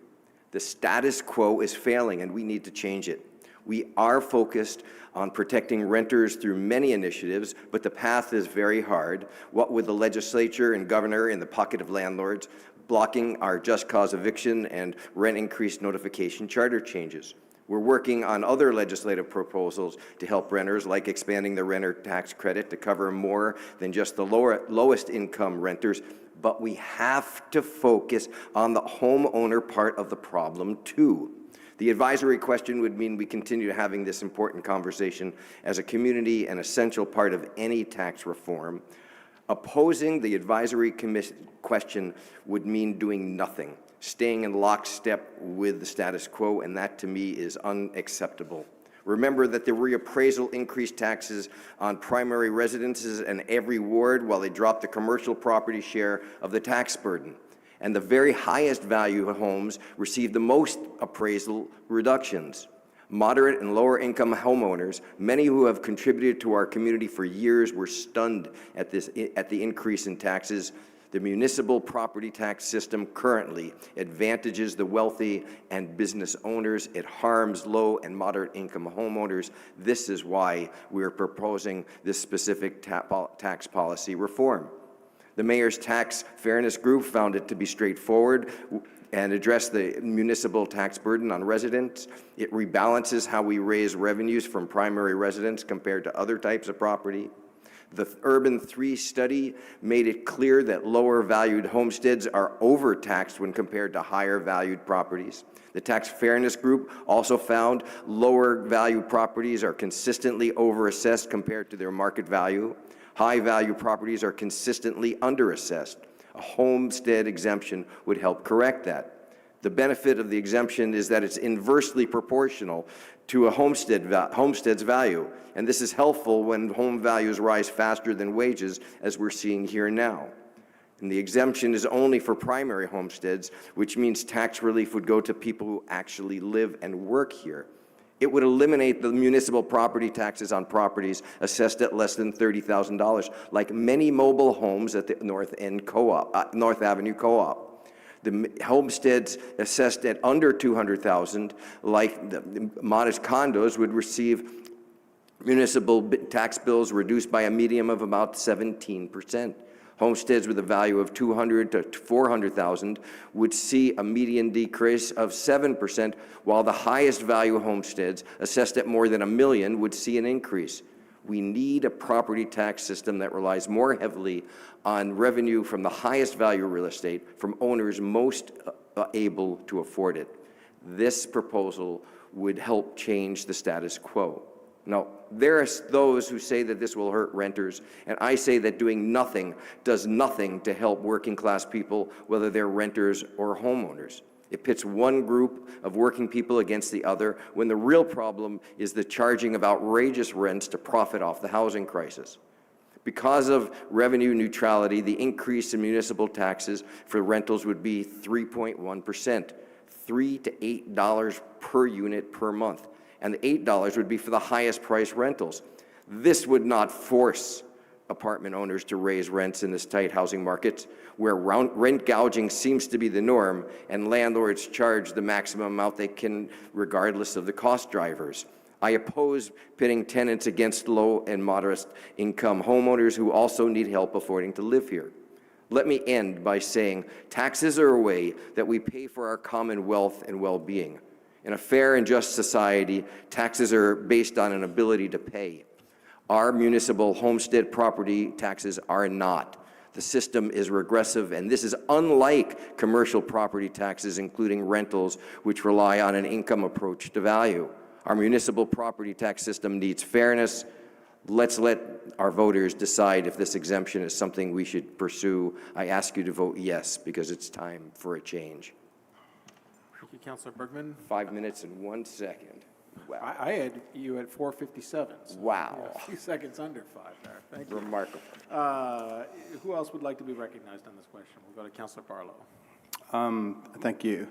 The status quo is failing, and we need to change it. We are focused on protecting renters through many initiatives, but the path is very hard. What with the legislature and governor in the pocket of landlords, blocking our just cause eviction and rent increase notification charter changes. We're working on other legislative proposals to help renters, like expanding the renter tax credit to cover more than just the lowest income renters, but we have to focus on the homeowner part of the problem too. The advisory question would mean we continue having this important conversation as a community, an essential part of any tax reform. Opposing the advisory question would mean doing nothing, staying in lockstep with the status quo, and that to me is unacceptable. Remember that the reappraisal increased taxes on primary residences in every ward while they dropped the commercial property share of the tax burden. And the very highest value homes received the most appraisal reductions. Moderate and lower income homeowners, many who have contributed to our community for years, were stunned at the increase in taxes. The municipal property tax system currently advantages the wealthy and business owners. It harms low and moderate income homeowners. This is why we are proposing this specific tax policy reform. The mayor's tax fairness group found it to be straightforward and address the municipal tax burden on residents. It rebalances how we raise revenues from primary residents compared to other types of property. The Urban 3 study made it clear that lower valued homesteads are overtaxed when compared to higher valued properties. The Tax Fairness Group also found lower valued properties are consistently overassessed compared to their market value. High-value properties are consistently underassessed. A homestead exemption would help correct that. The benefit of the exemption is that it's inversely proportional to a homestead's value, and this is helpful when home values rise faster than wages, as we're seeing here now. And the exemption is only for primary homesteads, which means tax relief would go to people who actually live and work here. It would eliminate the municipal property taxes on properties assessed at less than $30,000, like many mobile homes at the North Avenue Co-op. The homesteads assessed at under $200,000, like the modest condos, would receive municipal tax bills reduced by a median of about 17%. Homesteads with a value of $200,000 to $400,000 would see a median decrease of 7%, while the highest value homesteads assessed at more than $1 million would see an increase. We need a property tax system that relies more heavily on revenue from the highest value real estate from owners most able to afford it. This proposal would help change the status quo. Now, there are those who say that this will hurt renters, and I say that doing nothing does nothing to help working class people, whether they're renters or homeowners. It pits one group of working people against the other, when the real problem is the charging of outrageous rents to profit off the housing crisis. Because of revenue neutrality, the increase in municipal taxes for rentals would be 3.1%, $3 to $8 per unit per month. And the $8 would be for the highest price rentals. This would not force apartment owners to raise rents in this tight housing market, where rent gouging seems to be the norm, and landlords charge the maximum amount they can, regardless of the cost drivers. I oppose pitting tenants against low and moderate income homeowners who also need help affording to live here. Let me end by saying taxes are a way that we pay for our common wealth and well-being. In a fair and just society, taxes are based on an ability to pay. Our municipal homestead property taxes are not. The system is regressive, and this is unlike commercial property taxes, including rentals, which rely on an income approach to value. Our municipal property tax system needs fairness. Let's let our voters decide if this exemption is something we should pursue. I ask you to vote yes, because it's time for a change. Thank you, Councilor Bergman. 5 minutes and 1 second. Wow. I had you at 4:57. So wow. A few seconds under 5 there. Thank you. Remarkable. Who else would like to be recognized on this question? We'll go to Councilor Barlow. Thank you.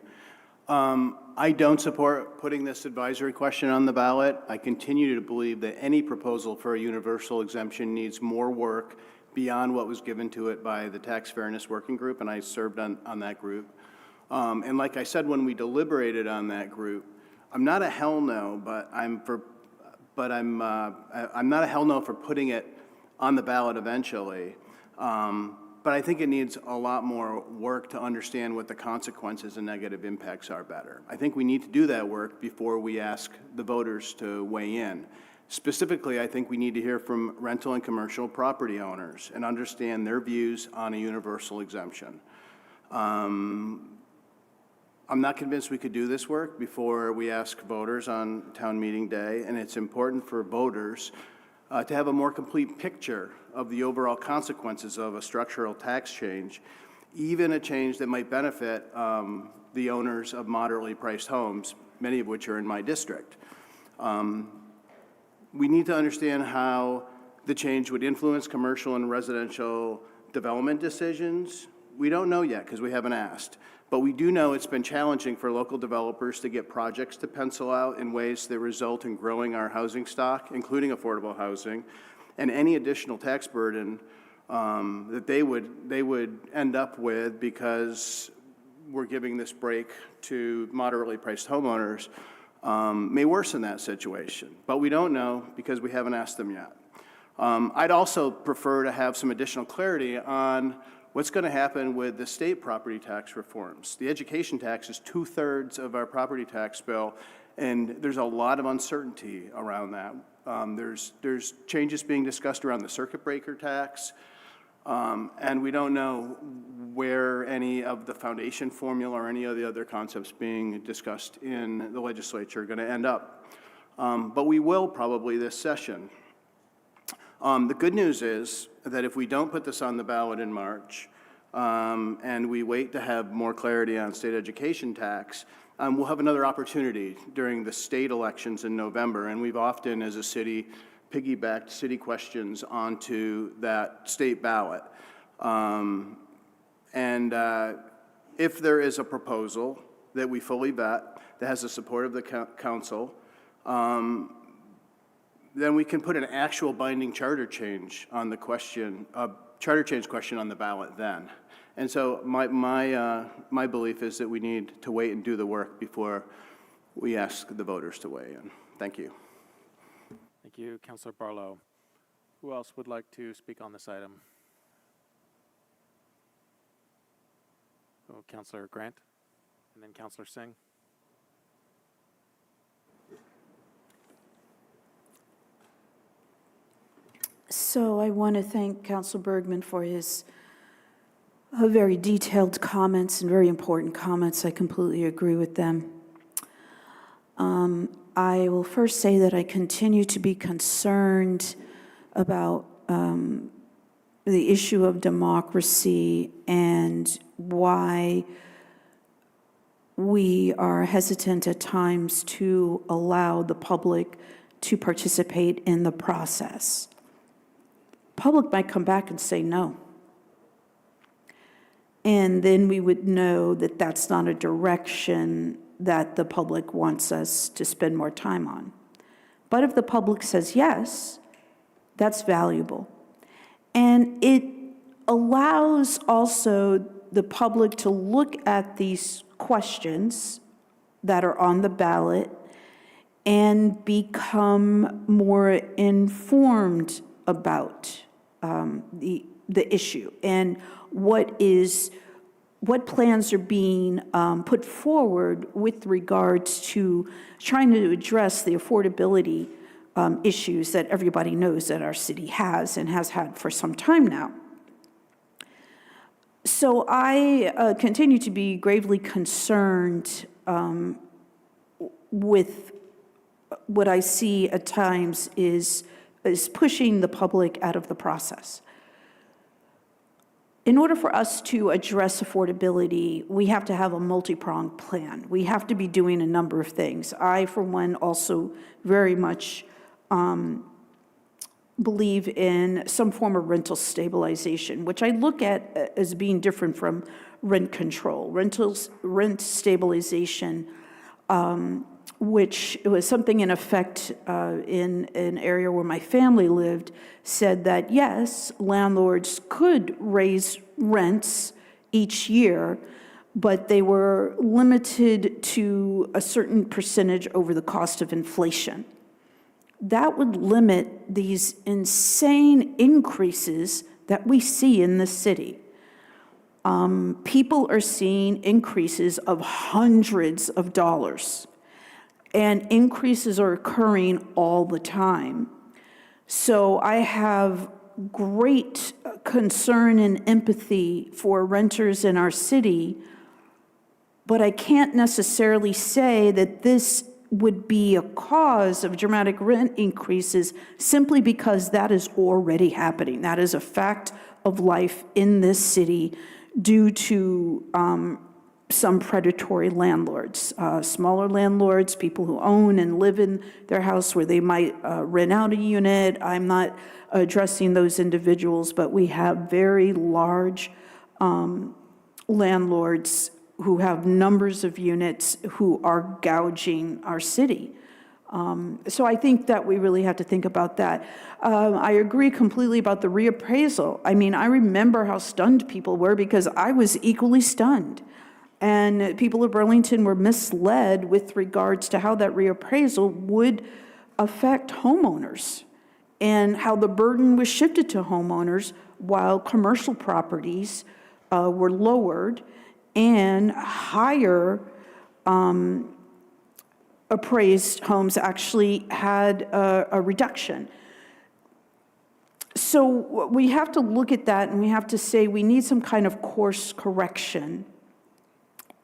I don't support putting this advisory question on the ballot. I continue to believe that any proposal for a universal exemption needs more work beyond what was given to it by the Tax Fairness Working Group, and I served on that group. And like I said when we deliberated on that group, I'm not a hell no, but I'm not a hell no for putting it on the ballot eventually. But I think it needs a lot more work to understand what the consequences and negative impacts are better. I think we need to do that work before we ask the voters to weigh in. Specifically, I think we need to hear from rental and commercial property owners and understand their views on a universal exemption. I'm not convinced we could do this work before we ask voters on town meeting day, and it's important for voters to have a more complete picture of the overall consequences of a structural tax change, even a change that might benefit the owners of moderately priced homes, many of which are in my district. We need to understand how the change would influence commercial and residential development decisions. We don't know yet because we haven't asked. But we do know it's been challenging for local developers to get projects to pencil out in ways that result in growing our housing stock, including affordable housing, and any additional tax burden that they would end up with because we're giving this break to moderately priced homeowners may worsen that situation. But we don't know because we haven't asked them yet. I'd also prefer to have some additional clarity on what's going to happen with the state property tax reforms. The education tax is 2/3 of our property tax bill, and there's a lot of uncertainty around that. There's changes being discussed around the circuit breaker tax, and we don't know where any of the foundation formula or any of the other concepts being discussed in the legislature are going to end up. But we will probably this session. The good news is that if we don't put this on the ballot in March, and we wait to have more clarity on state education tax, we'll have another opportunity during the state elections in November. And we've often, as a city, piggybacked city questions onto that state ballot. If there is a proposal that we fully vet, that has the support of the council, then we can put an actual binding charter change on the question, charter change question on the ballot then. And so my belief is that we need to wait and do the work before we ask the voters to weigh in. Thank you. Thank you, Councilor Barlow. Who else would like to speak on this item? Oh, Councilor Grant, and then Councilor Singh. So I want to thank Councilor Bergman for his very detailed comments and very important comments. I completely agree with them. I will first say that I continue to be concerned about the issue of democracy and why we are hesitant at times to allow the public to participate in the process. Public might come back and say no. And then we would know that that's not a direction that the public wants us to spend more time on. But if the public says yes, that's valuable. And it allows also the public to look at these questions that are on the ballot and become more informed about the issue and what plans are being put forward with regards to trying to address the affordability issues that everybody knows that our city has and has had for some time now. So I continue to be gravely concerned with what I see at times is pushing the public out of the process. In order for us to address affordability, we have to have a multi-pronged plan. We have to be doing a number of things. I, for one, also very much believe in some form of rental stabilization, which I look at as being different from rent control. Rent stabilization, which was something in effect in an area where my family lived, said that yes, landlords could raise rents each year, but they were limited to a certain percentage over the cost of inflation. That would limit these insane increases that we see in the city. People are seeing increases of hundreds of dollars, and increases are occurring all the time. So I have great concern and empathy for renters in our city, but I can't necessarily say that this would be a cause of dramatic rent increases simply because that is already happening. That is a fact of life in this city due to some predatory landlords, smaller landlords, people who own and live in their house where they might rent out a unit. I'm not addressing those individuals, but we have very large landlords who have numbers of units who are gouging our city. So I think that we really have to think about that. I agree completely about the reappraisal. I mean, I remember how stunned people were because I was equally stunned. And people of Burlington were misled with regards to how that reappraisal would affect homeowners and how the burden was shifted to homeowners while commercial properties were lowered and higher appraised homes actually had a reduction. So we have to look at that and we have to say we need some kind of course correction.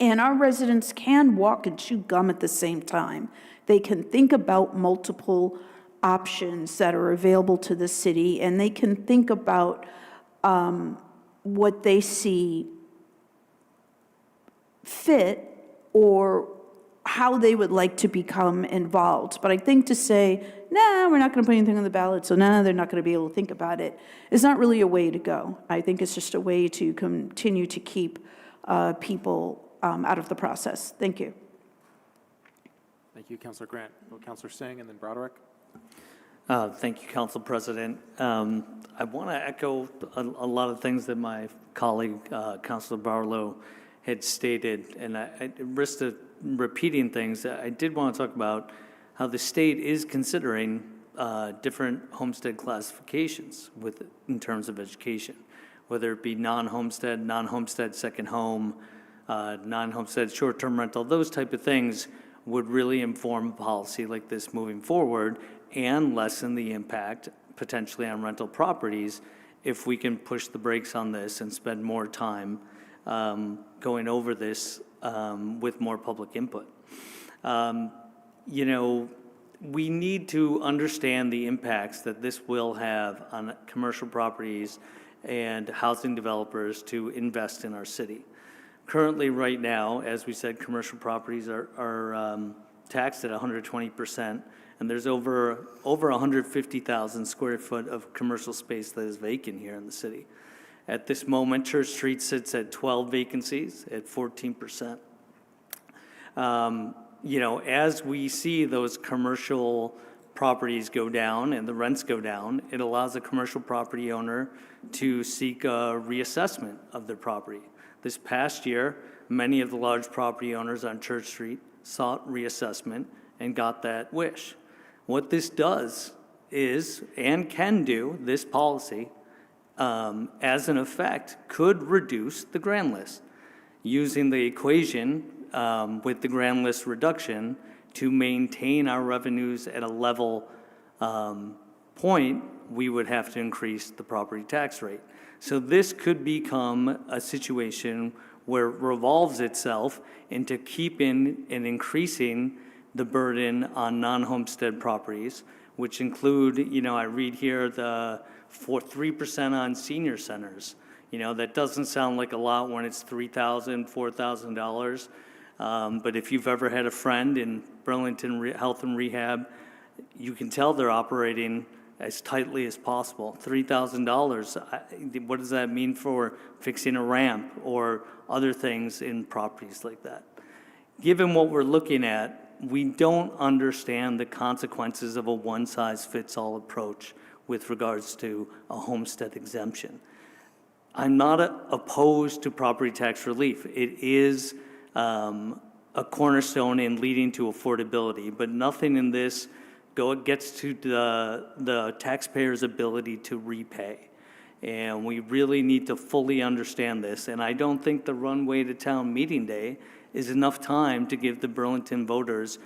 And our residents can walk and chew gum at the same time. They can think about multiple options that are available to the city, and they can think about what they see fit or how they would like to become involved. But I think to say, nah, we're not going to put anything on the ballot, so nah, they're not going to be able to think about it, is not really a way to go. I think it's just a way to continue to keep people out of the process. Thank you. Thank you, Councilor Grant. Councilor Singh and then Broderick. Thank you, Council President. I want to echo a lot of things that my colleague, Councilor Barlow, had stated, and I risk of repeating things. I did want to talk about how the state is considering different homestead classifications in terms of education, whether it be non-homestead second home, non-homestead short-term rental, those type of things would really inform a policy like this moving forward and lessen the impact potentially on rental properties if we can push the brakes on this and spend more time going over this with more public input. You know, we need to understand the impacts that this will have on commercial properties and housing developers to invest in our city. Currently, right now, as we said, commercial properties are taxed at 120%, and there's over 150,000 square foot of commercial space that is vacant here in the city. At this moment, Church Street sits at 12 vacancies at 14%. You know, as we see those commercial properties go down and the rents go down, it allows a commercial property owner to seek a reassessment of their property. This past year, many of the large property owners on Church Street sought reassessment and got that wish. What this does is, and can do, this policy, as an effect, could reduce the grand list. Using the equation with the grand list reduction to maintain our revenues at a level point, we would have to increase the property tax rate. So this could become a situation where it revolves itself into keeping and increasing the burden on non-homestead properties, which include, you know, I read here for 3% on senior centers. You know, that doesn't sound like a lot when it's $3,000, $4,000. But if you've ever had a friend in Burlington Health and Rehab, you can tell they're operating as tightly as possible. $3,000, what does that mean for fixing a ramp or other things in properties like that? Given what we're looking at, we don't understand the consequences of a one-size-fits-all approach with regards to a homestead exemption. I'm not opposed to property tax relief. It is a cornerstone in leading to affordability, but nothing in this gets to the taxpayer's ability to repay. And we really need to fully understand this. And I don't think the runway to town meeting day is enough time to give the Burlington voters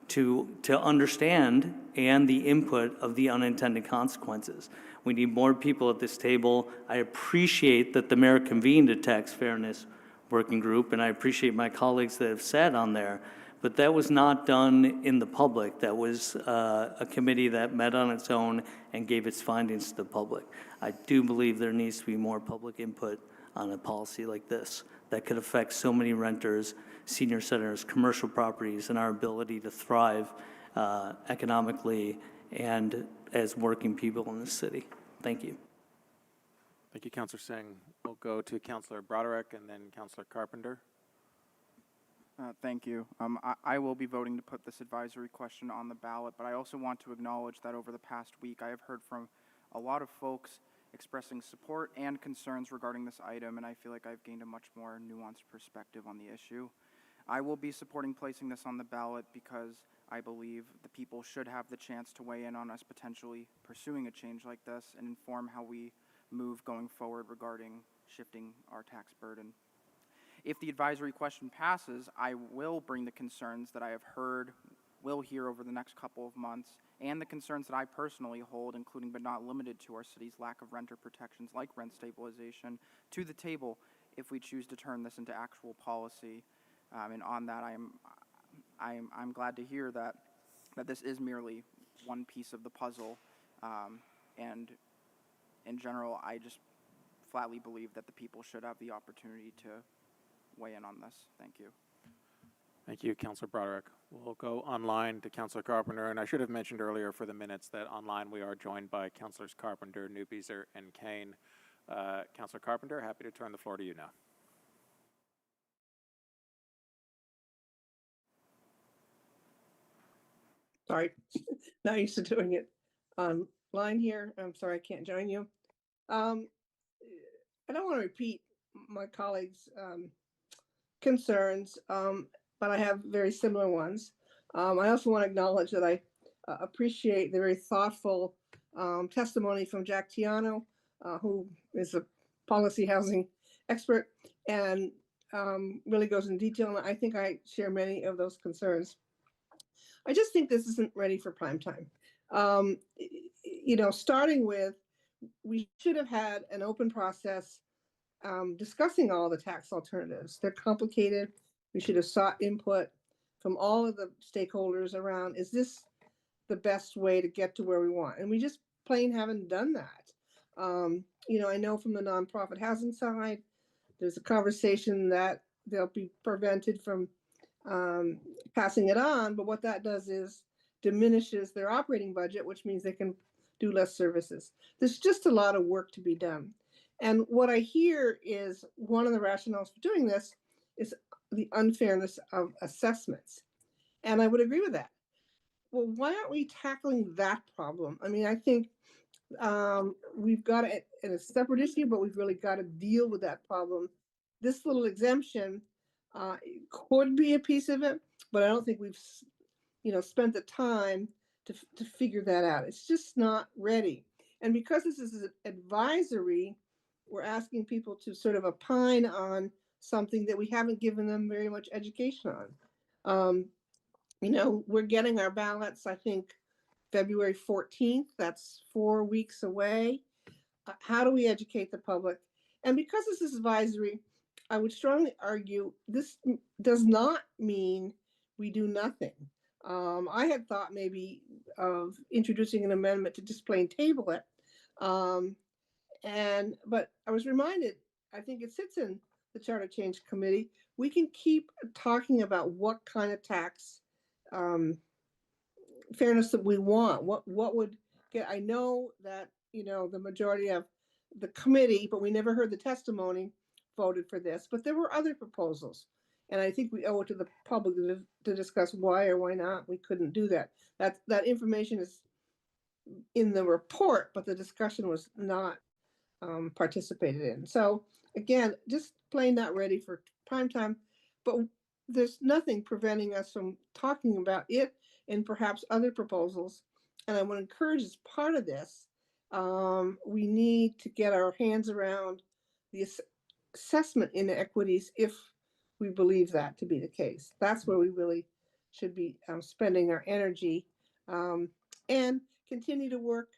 to understand and the input of the unintended consequences. We need more people at this table. I appreciate that the mayor convened a tax fairness working group, and I appreciate my colleagues that have sat on there. But that was not done in the public. That was a committee that met on its own and gave its findings to the public. I do believe there needs to be more public input on a policy like this that could affect so many renters, senior centers, commercial properties, and our ability to thrive economically and as working people in the city. Thank you. Thank you, Councilor Singh. We'll go to Councilor Broderick and then Councilor Carpenter. Thank you. I will be voting to put this advisory question on the ballot, but I also want to acknowledge that over the past week, I have heard from a lot of folks expressing support and concerns regarding this item, and I feel like I've gained a much more nuanced perspective on the issue. I will be supporting placing this on the ballot because I believe the people should have the chance to weigh in on us potentially pursuing a change like this and inform how we move going forward regarding shifting our tax burden. If the advisory question passes, I will bring the concerns that I have will hear over the next couple of months, and the concerns that I personally hold, including but not limited to our city's lack of renter protections like rent stabilization, to the table if we choose to turn this into actual policy. And on that, I'm glad to hear that this is merely one piece of the puzzle. And in general, I just flatly believe that the people should have the opportunity to weigh in on this. Thank you. Thank you, Councilor Broderick. We'll go online to Councilor Carpenter, and I should have mentioned earlier for the minutes that online we are joined by Councilors Carpenter, Newbeezer, and Kane. Councilor Carpenter, happy to turn the floor to you now. Sorry, not used to doing it online here. I'm sorry I can't join you. I don't want to repeat my colleagues' concerns, but I have very similar ones. I also want to acknowledge that I appreciate the very thoughtful testimony from Jack Tiano, who is a policy housing expert and really goes in detail. And I think I share many of those concerns. I just think this isn't ready for prime time. You know, starting with, we should have had an open process discussing all the tax alternatives. They're complicated. We should have sought input from all of the stakeholders around, is this the best way to get to where we want? And we just plain haven't done that. You know, I know from the nonprofit housing side, there's a conversation that they'll be prevented from passing it on, but what that does is diminishes their operating budget, which means they can do less services. There's just a lot of work to be done. And what I hear is one of the rationales for doing this is the unfairness of assessments. And I would agree with that. Well, why aren't we tackling that problem? I mean, I think we've got it in a separate issue, but we've really got to deal with that problem. This little exemption could be a piece of it, but I don't think we've, you know, spent the time to figure that out. It's just not ready. And because this is advisory, we're asking people to sort of opine on something that we haven't given them very much education on. You know, we're getting our ballots, I think, February 14th. That's 4 weeks away. How do we educate the public? And because this is advisory, I would strongly argue this does not mean we do nothing. I had thought maybe of introducing an amendment to just plain table it. But I was reminded, I think it sits in the Charter Change Committee. We can keep talking about what kind of tax fairness that we want. What would get, I know that, you know, the majority of the committee, but we never heard the testimony, voted for this, but there were other proposals. And I think we owe it to the public to discuss why or why not we couldn't do that. That information is in the report, but the discussion was not participated in. So again, just plain not ready for prime time, but there's nothing preventing us from talking about it and perhaps other proposals. And I want to encourage, as part of this, we need to get our hands around the assessment inequities if we believe that to be the case. That's where we really should be spending our energy, and continue to work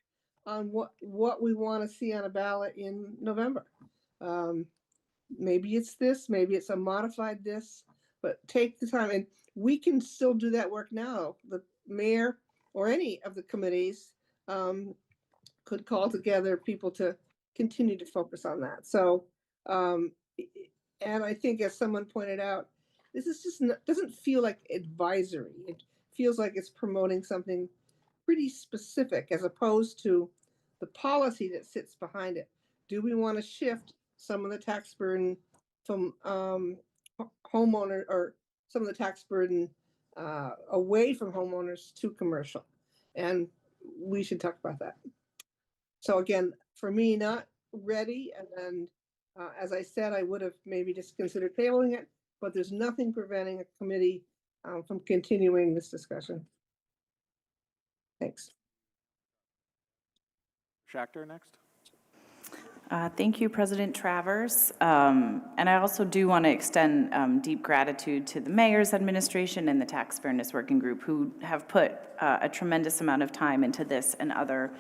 on what we want to see on a ballot in November. Maybe it's this, maybe it's a modified this, but take the time, and we can still do that work now. The mayor or any of the committees could call together people to continue to focus on that. So, and I think, as someone pointed out, this is just doesn't feel like advisory. It feels like it's promoting something pretty specific as opposed to the policy that sits behind it. Do we want to shift some of the tax burden from homeowner, or some of the tax burden away from homeowners to commercial? And we should talk about that. So again, for me, not ready. And as I said, I would have maybe just considered tabling it, but there's nothing preventing a committee from continuing this discussion. Thanks. Schachter next. Thank you, President Travers. And I also do want to extend deep gratitude to the mayor's administration and the Tax Fairness Working Group, who have put a tremendous amount of time into this and other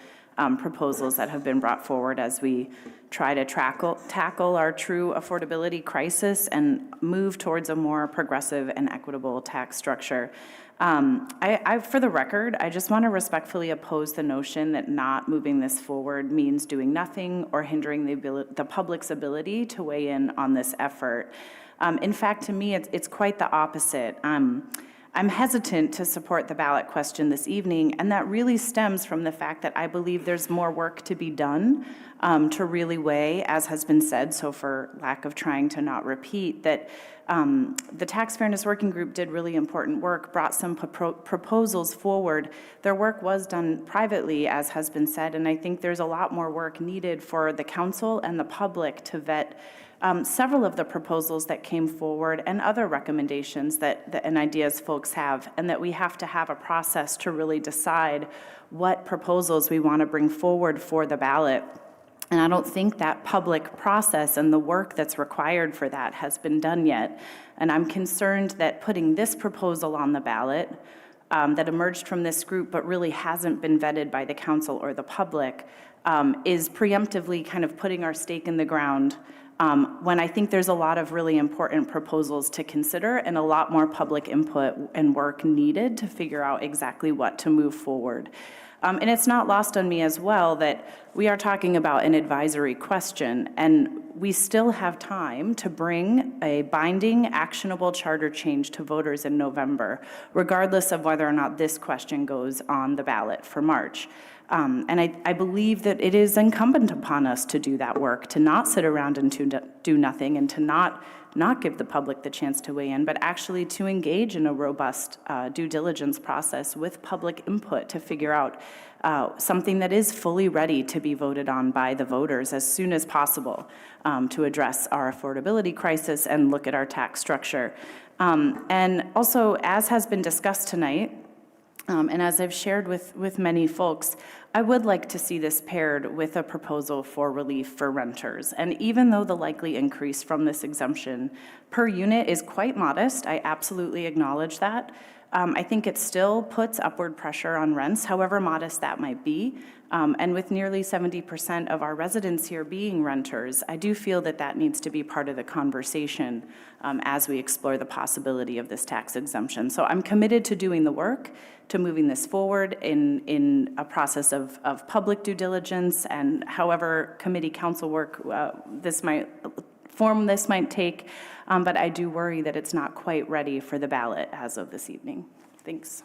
proposals that have been brought forward as we try to tackle our true affordability crisis and move towards a more progressive and equitable tax structure. For the record, I just want to respectfully oppose the notion that not moving this forward means doing nothing or hindering the public's ability to weigh in on this effort. In fact, to me, it's quite the opposite. I'm hesitant to support the ballot question this evening, and that really stems from the fact that I believe there's more work to be done to really weigh, as has been said, so for lack of trying to not repeat, that the Tax Fairness Working Group did really important work, brought some proposals forward. Their work was done privately, as has been said, and I think there's a lot more work needed for the council and the public to vet several of the proposals that came forward and other recommendations and ideas folks have, and that we have to have a process to really decide what proposals we want to bring forward for the ballot. And I don't think that public process and the work that's required for that has been done yet. And I'm concerned that putting this proposal on the ballot that emerged from this group but really hasn't been vetted by the council or the public is preemptively kind of putting our stake in the ground when I think there's a lot of really important proposals to consider and a lot more public input and work needed to figure out exactly what to move forward. And it's not lost on me as well that we are talking about an advisory question, and we still have time to bring a binding, actionable charter change to voters in November, regardless of whether or not this question goes on the ballot for March. And I believe that it is incumbent upon us to do that work, to not sit around and to do nothing, and to not give the public the chance to weigh in, but actually to engage in a robust due diligence process with public input to figure out something that is fully ready to be voted on by the voters as soon as possible to address our affordability crisis and look at our tax structure. And also, as has been discussed tonight, and as I've shared with many folks, I would like to see this paired with a proposal for relief for renters. And even though the likely increase from this exemption per unit is quite modest, I absolutely acknowledge that. I think it still puts upward pressure on rents, however modest that might be. And with nearly 70% of our residents here being renters, I do feel that that needs to be part of the conversation as we explore the possibility of this tax exemption. So I'm committed to doing the work, to moving this forward in a process of public due diligence and however committee council work this might take. But I do worry that it's not quite ready for the ballot as of this evening. Thanks.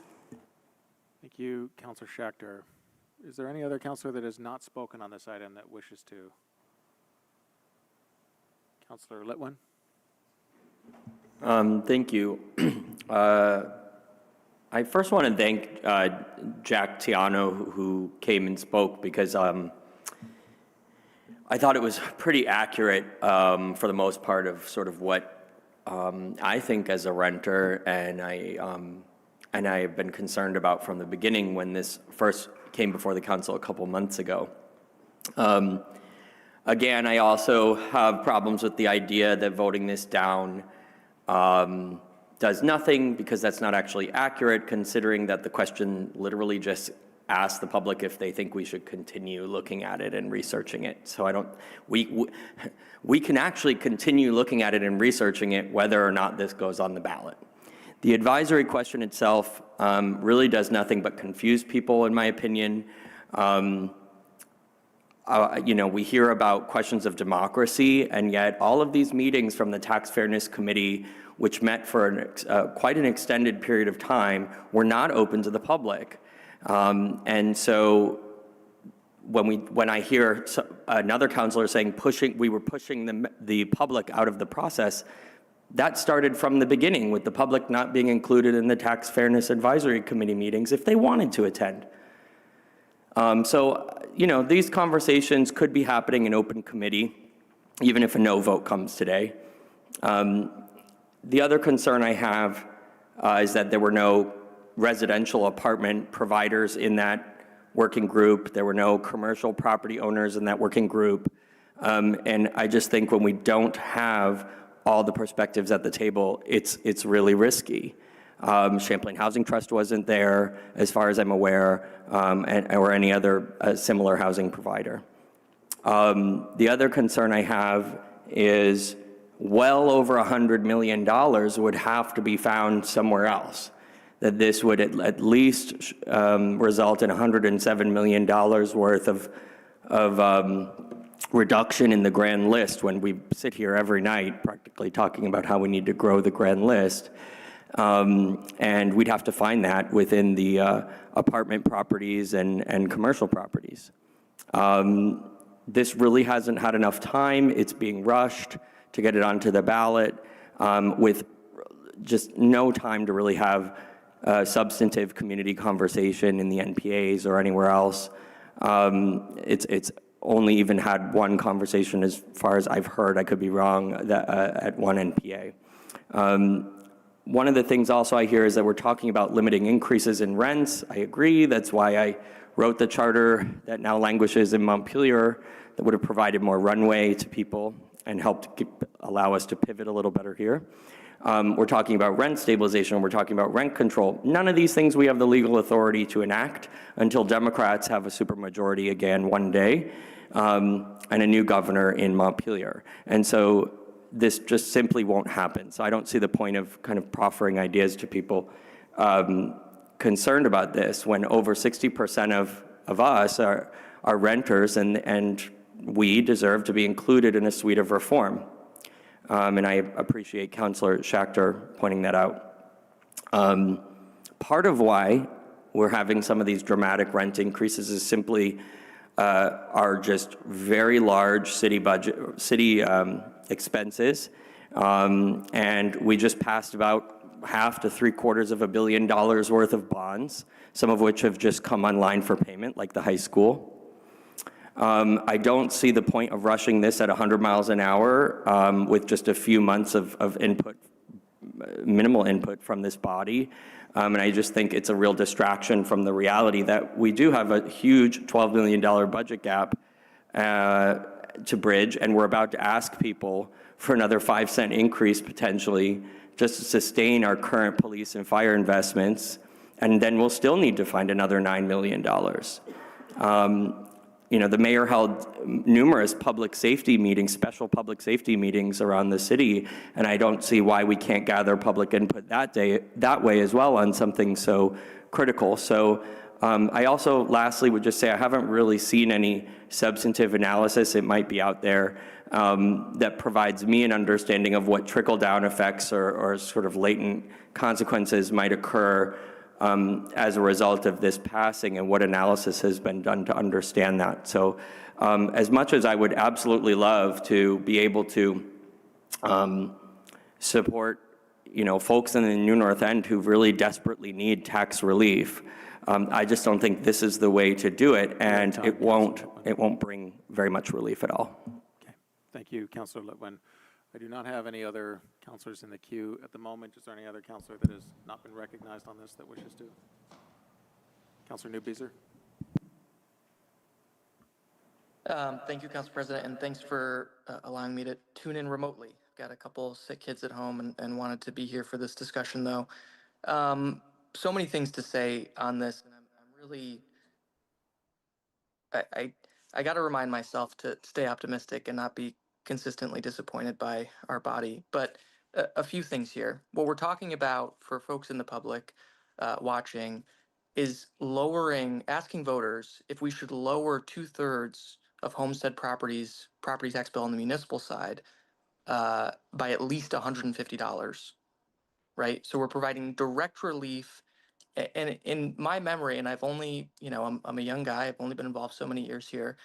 Thank you, Councilor Schachter. Is there any other councilor that has not spoken on this item that wishes to? Councilor Litwin? Thank you. I first want to thank Jack Tiano, who came and spoke, because I thought it was pretty accurate for the most part of sort of what I think as a renter, and I have been concerned about from the beginning when this first came before the council a couple months ago. Again, I also have problems with the idea that voting this down does nothing, because that's not actually accurate, considering that the question literally just asked the public if they think we should continue looking at it and researching it. So we can actually continue looking at it and researching it whether or not this goes on the ballot. The advisory question itself really does nothing but confuse people, in my opinion. We hear about questions of democracy, and yet all of these meetings from the Tax Fairness Committee, which met for quite an extended period of time, were not open to the public. And so when I hear another councilor saying we were pushing the public out of the process, that started from the beginning, with the public not being included in the Tax Fairness Advisory Committee meetings if they wanted to attend. These conversations could be happening in open committee, even if a no vote comes today. The other concern I have is that there were no residential apartment providers in that working group. There were no commercial property owners in that working group. And I just think when we don't have all the perspectives at the table, it's really risky. Champlain Housing Trust wasn't there, as far as I'm aware, or any other similar housing provider. The other concern I have is well over $100 million would have to be found somewhere else. that this would at least result in $107 million worth of reduction in the grand list when we sit here every night practically talking about how we need to grow the grand list. And we'd have to find that within the apartment properties and commercial properties. This really hasn't had enough time. It's being rushed to get it onto the ballot with just no time to really have substantive community conversation in the NPAs or anywhere else. It's only even had one conversation as far as I've heard, I could be wrong, at one NPA. One of the things also I hear is that we're talking about limiting increases in rents. I agree, that's why I wrote the charter that now languishes in Montpelier that would have provided more runway to people and helped allow us to pivot a little better here. We're talking about rent stabilization, we're talking about rent control. None of these things we have the legal authority to enact until Democrats have a supermajority again one day and a new governor in Montpelier. And so this just simply won't happen. So I don't see the point of kind of proffering ideas to people concerned about this when over 60% of us are renters and we deserve to be included in a suite of reform. And I appreciate Councilor Schachter pointing that out. Part of why we're having some of these dramatic rent increases is simply our just very large city budget, city expenses. And we just passed about $500 to $750 million worth of bonds, some of which have just come online for payment, like the high school. I don't see the point of rushing this at 100 miles an hour with just a few months of input, minimal input from this body. And I just think it's a real distraction from the reality that we do have a huge $12 million budget gap to bridge, and we're about to ask people for another 5-cent increase potentially just to sustain our current police and fire investments, and then we'll still need to find another $9 million. You know, the mayor held numerous public safety meetings, special public safety meetings around the city, and I don't see why we can't gather public input that way as well on something so critical. So I also, lastly, would just say I haven't really seen any substantive analysis, it might be out there, that provides me an understanding of what trickle-down effects or sort of latent consequences might occur as a result of this passing and what analysis has been done to understand that. So as much as I would absolutely love to be able to support, you know, folks in the New North End who really desperately need tax relief, I just don't think this is the way to do it, and it won't bring very much relief at all. Okay, thank you, Councilor Litwin. I do not have any other councilors in the queue at the moment. Is there any other councilor that has not been recognized on this that wishes to? Councilor Newbeezer. Thank you, Council President, and thanks for allowing me to tune in remotely. I've got a couple sick kids at home and wanted to be here for this discussion, though. So many things to say on this, and I'm really, I got to remind myself to stay optimistic and not be consistently disappointed by our body. But a few things here. What we're talking about for folks in the public watching is asking voters if we should lower 2/3 of homestead property tax bill on the municipal side by at least $150, right? So we're providing direct relief. And in my memory, and I've only, you know, I'm a young guy, I've only been involved so many years here,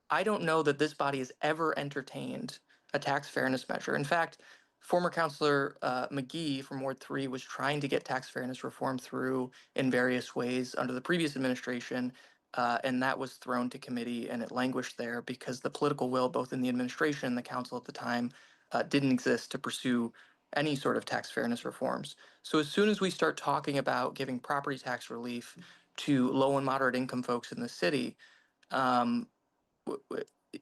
I don't know that this body has ever entertained a tax fairness measure. In fact, former Councilor McGee from Ward 3 was trying to get tax fairness reform through in various ways under the previous administration, and that was thrown to committee and it languished there because the political will, both in the administration and the council at the time, didn't exist to pursue any sort of tax fairness reforms. So as soon as we start talking about giving property tax relief to low and moderate income folks in the city,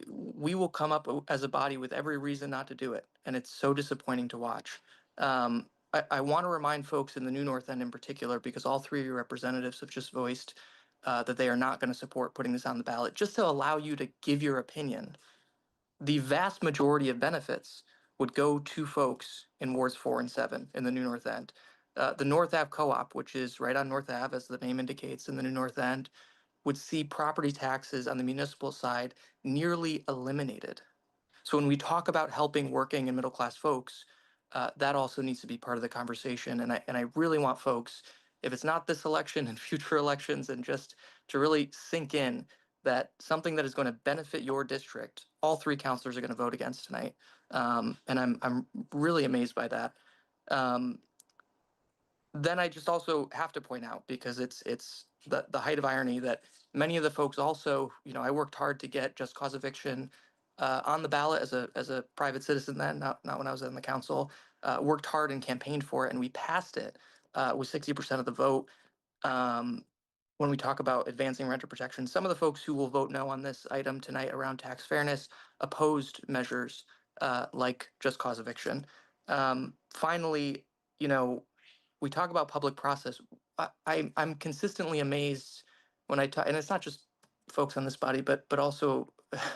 we will come up as a body with every reason not to do it. And it's so disappointing to watch. I want to remind folks in the New North End in particular, because all three of your representatives have just voiced that they are not going to support putting this on the ballot, just to allow you to give your opinion. The vast majority of benefits would go to folks in wards 4 and 7 in the New North End. The North Ave Co-op, which is right on North Ave, as the name indicates, in the new North End, would see property taxes on the municipal side nearly eliminated. So when we talk about helping working and middle-class folks, that also needs to be part of the conversation. And I really want folks, if it's not this election and future elections, and just to really sink in that something that is going to benefit your district, all three counselors are going to vote against tonight. And I'm really amazed by that. Then I just also have to point out, because it's the height of irony, that many of the folks also, I worked hard to get just cause eviction on the ballot as a private citizen then, not when I was in the council, worked hard and campaigned for it, and we passed it with 60% of the vote. When we talk about advancing renter protection, some of the folks who will vote no on this item tonight around tax fairness opposed measures like just cause eviction. Finally, we talk about public process. I'm consistently amazed when I talk, and it's not just folks on this body, but also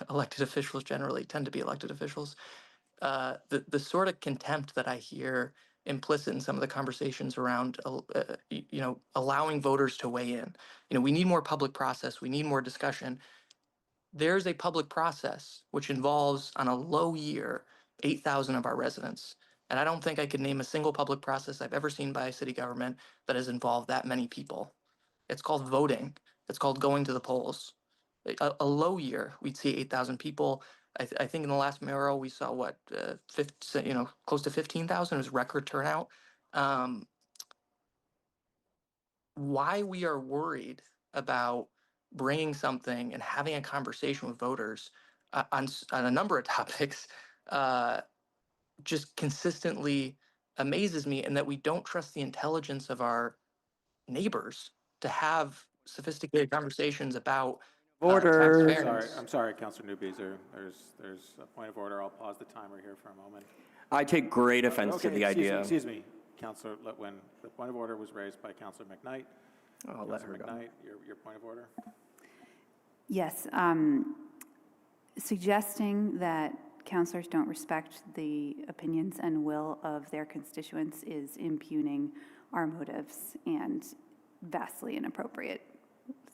elected officials generally tend to be elected officials. The sort of contempt that I hear implicit in some of the conversations around, allowing voters to weigh in. We need more public process. We need more discussion. There's a public process which involves, on a low year, 8,000 of our residents. And I don't think I could name a single public process I've ever seen by a city government that has involved that many people. It's called voting. It's called going to the polls. A low year, we'd see 8,000 people. I think in the last mayoral, we saw close to 15,000. It was record turnout. Why we are worried about bringing something and having a conversation with voters on a number of topics just consistently amazes me, and that we don't trust the intelligence of our neighbors to have sophisticated conversations about tax fairness. I'm sorry, Councilor Newbeezer. There's a point of order. I'll pause the timer here for a moment. I take great offense to the idea. Excuse me, Councilor Litwin. The point of order was raised by Councilor McKnight. I'll let her go. McKnight, your point of order. Yes, suggesting that councilors don't respect the opinions and will of their constituents is impugning our motives and vastly inappropriate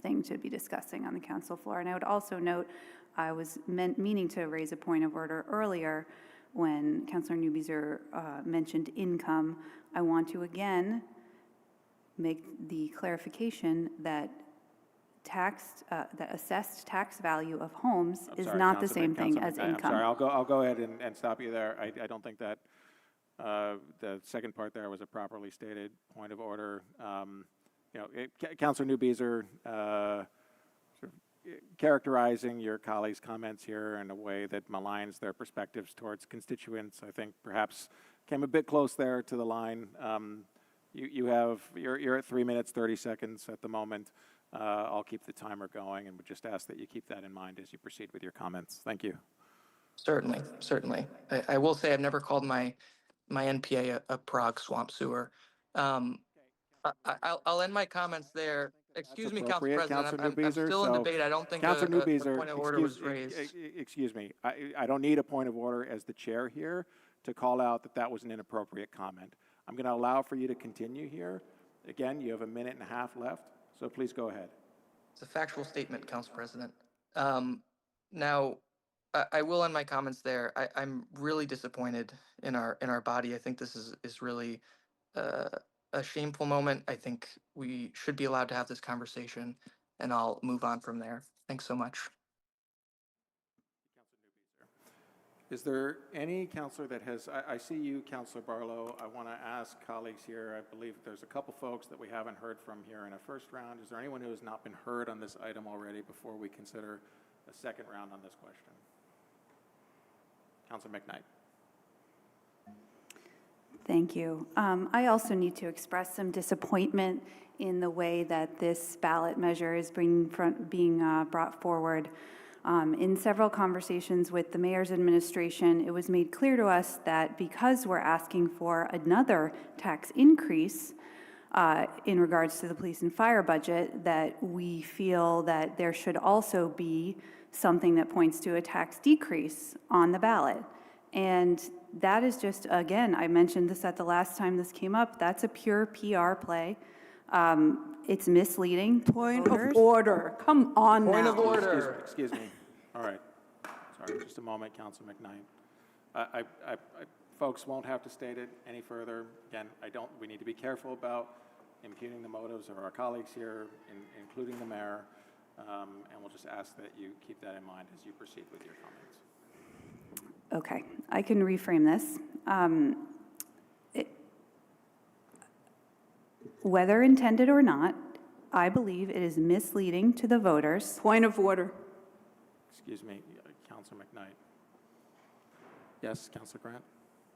thing to be discussing on the council floor. And I would also note, I was meaning to raise a point of order earlier when Councilor Newbeezer mentioned income. I want to again make the clarification that assessed tax value of homes is not the same thing as income. I'm sorry, I'll go ahead and stop you there. I don't think that the second part there was a properly stated point of order. Councilor Newbeezer sort of characterizing your colleagues' comments here in a way that maligns their perspectives towards constituents, I think perhaps came a bit close there to the line. You're at 3 minutes, 30 seconds at the moment. I'll keep the timer going and would just ask that you keep that in mind as you proceed with your comments. Thank you. Certainly. I will say I've never called my NPA a Prague swamp sewer. I'll end my comments there. Excuse me, Council President. I'm still in debate. I don't think a point of order was raised. Excuse me. I don't need a point of order as the chair here to call out that was an inappropriate comment. I'm going to allow for you to continue here. Again, you have 1.5 minutes left, so please go ahead. It's a factual statement, Council President. Now, I will end my comments there. I'm really disappointed in our body. I think this is really a shameful moment. I think we should be allowed to have this conversation, and I'll move on from there. Thanks so much. Is there any counselor that has, I see you, Councilor Barlow. I want to ask colleagues here, I believe there's a couple folks that we haven't heard from here in a first round. Is there anyone who has not been heard on this item already before we consider a second round on this question? Councilor McKnight. Thank you. I also need to express some disappointment in the way that this ballot measure is being brought forward. In several conversations with the mayor's administration, it was made clear to us that because we're asking for another tax increase in regards to the police and fire budget, that we feel that there should also be something that points to a tax decrease on the ballot. And that is just, again, I mentioned this at the last time this came up, that's a pure PR play. It's misleading. Point of order. Come on now. Point of order. Excuse me. All right. Sorry, just a moment, Councilor McKnight. Folks won't have to state it any further. Again, we need to be careful about impugning the motives of our colleagues here, including the mayor, and we'll just ask that you keep that in mind as you proceed with your comments. Okay, I can reframe this. Whether intended or not, I believe it is misleading to the voters. Point of order. Excuse me, Councilor McKnight. Yes, Councilor Grant?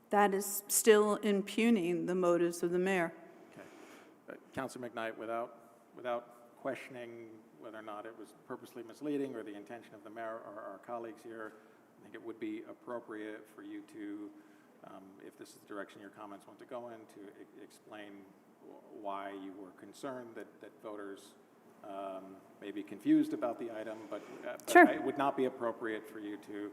That is still impugning the motives of the mayor. Okay. Councilor McKnight, without questioning whether or not it was purposely misleading or the intention of the mayor or our colleagues here, I think it would be appropriate for you to, if this is the direction your comments want to go in, to explain why you were concerned that voters may be confused about the item, but Sure. It would not be appropriate for you to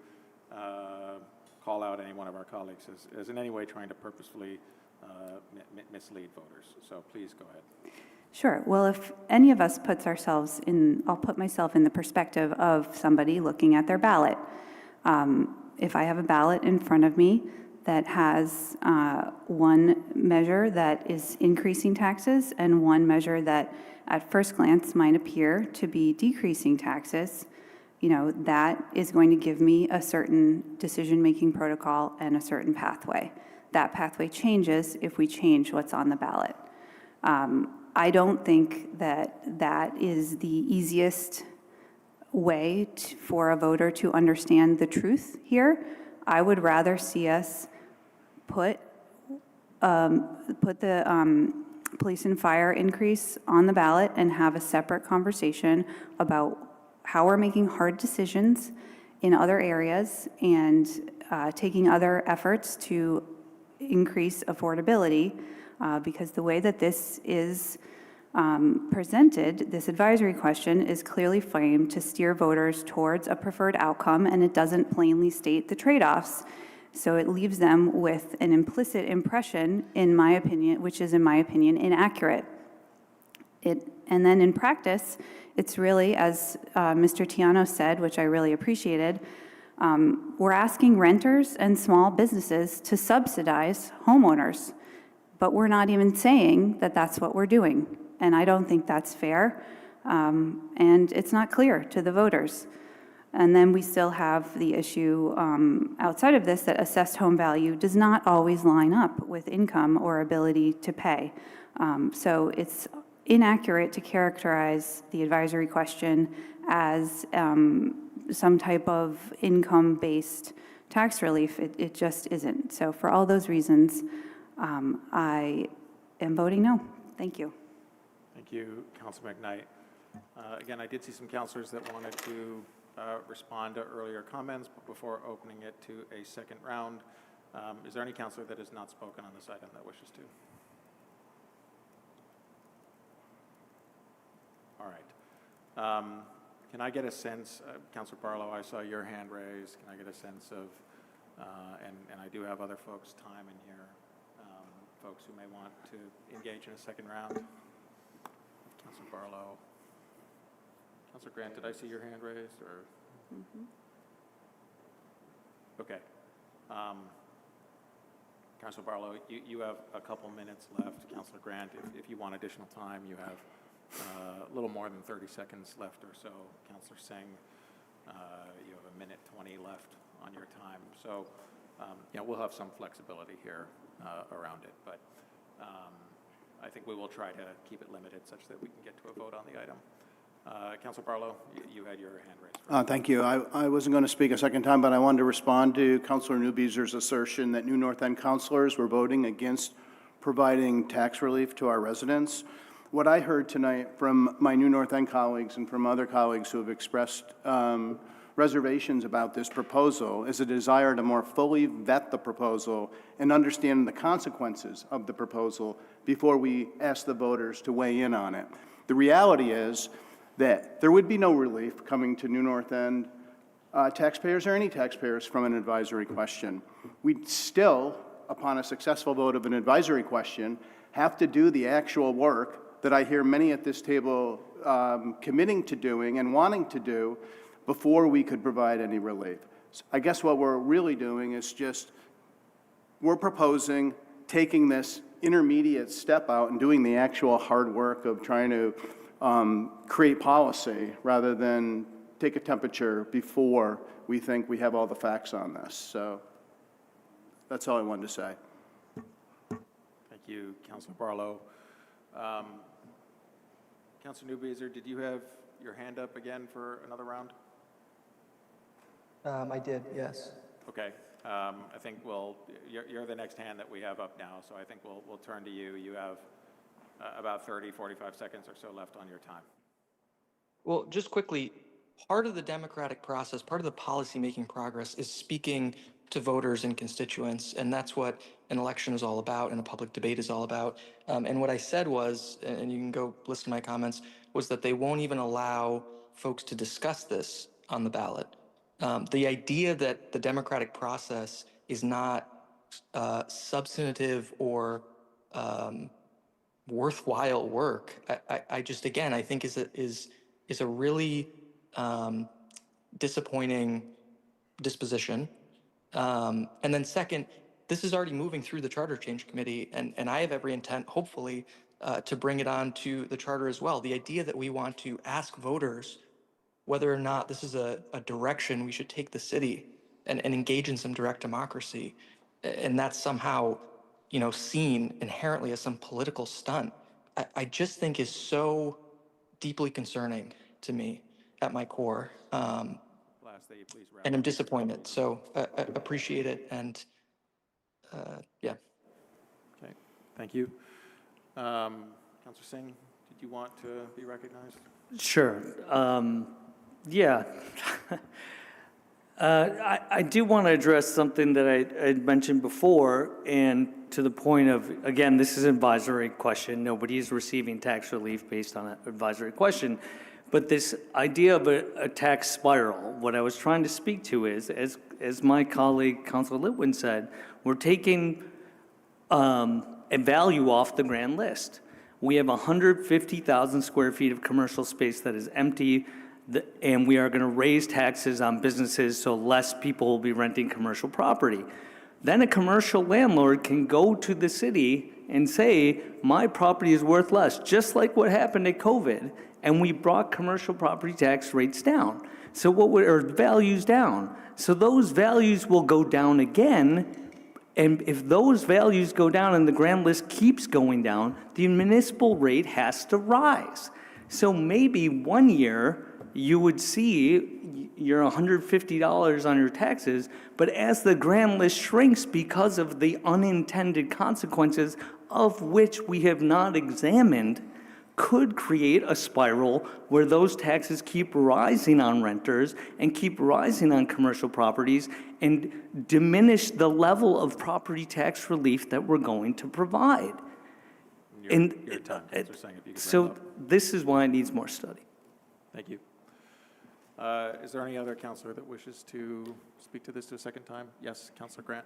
call out any one of our colleagues as in any way trying to purposefully mislead voters. So please go ahead. Sure. Well, if any of us puts ourselves in, I'll put myself in the perspective of somebody looking at their ballot. If I have a ballot in front of me that has one measure that is increasing taxes and one measure that at first glance might appear to be decreasing taxes, that is going to give me a certain decision-making protocol and a certain pathway. That pathway changes if we change what's on the ballot. I don't think that is the easiest way for a voter to understand the truth here. I would rather see us put the police and fire increase on the ballot and have a separate conversation about how we're making hard decisions in other areas and taking other efforts to increase affordability, because the way that this is presented, this advisory question is clearly framed to steer voters towards a preferred outcome, and it doesn't plainly state the trade-offs. So it leaves them with an implicit impression, in my opinion, which is, in my opinion, inaccurate. And then in practice, it's really, as Mr. Tiano said, which I really appreciated, we're asking renters and small businesses to subsidize homeowners, but we're not even saying that that's what we're doing. And I don't think that's fair, and it's not clear to the voters. And then we still have the issue outside of this that assessed home value does not always line up with income or ability to pay. So it's inaccurate to characterize the advisory question as some type of income-based tax relief. It just isn't. So for all those reasons, I am voting no. Thank you. Thank you, Councilor McKnight. Again, I did see some councilors that wanted to respond to earlier comments, but before opening it to a second round, is there any councilor that has not spoken on this item that wishes to? All right. Can I get a sense, Councilor Barlow, I saw your hand raised. Can I get a sense of, and I do have other folks' time in here, folks who may want to engage in a second round? Councilor Barlow. Councilor Grant, did I see your hand raised, or? Okay. Councilor Barlow, you have a couple minutes left. Councilor Grant, if you want additional time, you have a little more than 30 seconds left or so. Councilor Singh, you have 1:20 left on your time. So, we'll have some flexibility here around it, but I think we will try to keep it limited such that we can get to a vote on the item. Councilor Barlow, you had your hand raised. Thank you. I wasn't going to speak a second time, but I wanted to respond to Councilor Newbieser's assertion that New North End councilors were voting against providing tax relief to our residents. What I heard tonight from my New North End colleagues and from other colleagues who have expressed reservations about this proposal is a desire to more fully vet the proposal and understand the consequences of the proposal before we ask the voters to weigh in on it. The reality is that there would be no relief coming to New North End taxpayers or any taxpayers from an advisory question. We'd still, upon a successful vote of an advisory question, have to do the actual work that I hear many at this table committing to doing and wanting to do before we could provide any relief. So I guess what we're really doing is just, we're proposing taking this intermediate step out and doing the actual hard work of trying to create policy rather than take a temperature before we think we have all the facts on this. So that's all I wanted to say. Thank you, Councilor Barlow. Councilor Newbeezer, did you have your hand up again for another round? I did, yes. Okay. I think you're the next hand that we have up now, so I think we'll turn to you. You have about 30, 45 seconds or so left on your time. Well, just quickly, part of the democratic process, part of the policymaking progress is speaking to voters and constituents, and that's what an election is all about and a public debate is all about. And what I said was, and you can go listen to my comments, was that they won't even allow folks to discuss this on the ballot. The idea that the democratic process is not substantive or worthwhile work, I just, again, I think is a really disappointing disposition. And then second, this is already moving through the Charter Change Committee, and I have every intent, hopefully, to bring it on to the charter as well. The idea that we want to ask voters whether or not this is a direction we should take the city and engage in some direct democracy, and that's somehow, seen inherently as some political stunt, I just think is so deeply concerning to me at my core. And I'm disappointed. So I appreciate it. And yeah. Okay. Thank you. Councilor Singh, did you want to be recognized? Sure. Yeah. I do want to address something that I mentioned before, and to the point of, again, this is an advisory question. Nobody is receiving tax relief based on an advisory question. But this idea of a tax spiral, what I was trying to speak to is, as my colleague, Councilor Litwin said, we're taking a value off the grand list. We have 150,000 square feet of commercial space that is empty, and we are going to raise taxes on businesses so less people will be renting commercial property. Then a commercial landlord can go to the city and say, my property is worth less, just like what happened at COVID, and we brought commercial property tax rates down. So or values down. So those values will go down again, and if those values go down and the grand list keeps going down, the municipal rate has to rise. So maybe one year you would see your $150 on your taxes, but as the grand list shrinks because of the unintended consequences of which we have not examined, could create a spiral where those taxes keep rising on renters and keep rising on commercial properties and diminish the level of property tax relief that we're going to provide. Your time, Councilor Singh, if you could so wrap up. this is why it needs more study. Thank you. Is there any other councilor that wishes to speak to this a second time? Yes, Councilor Grant.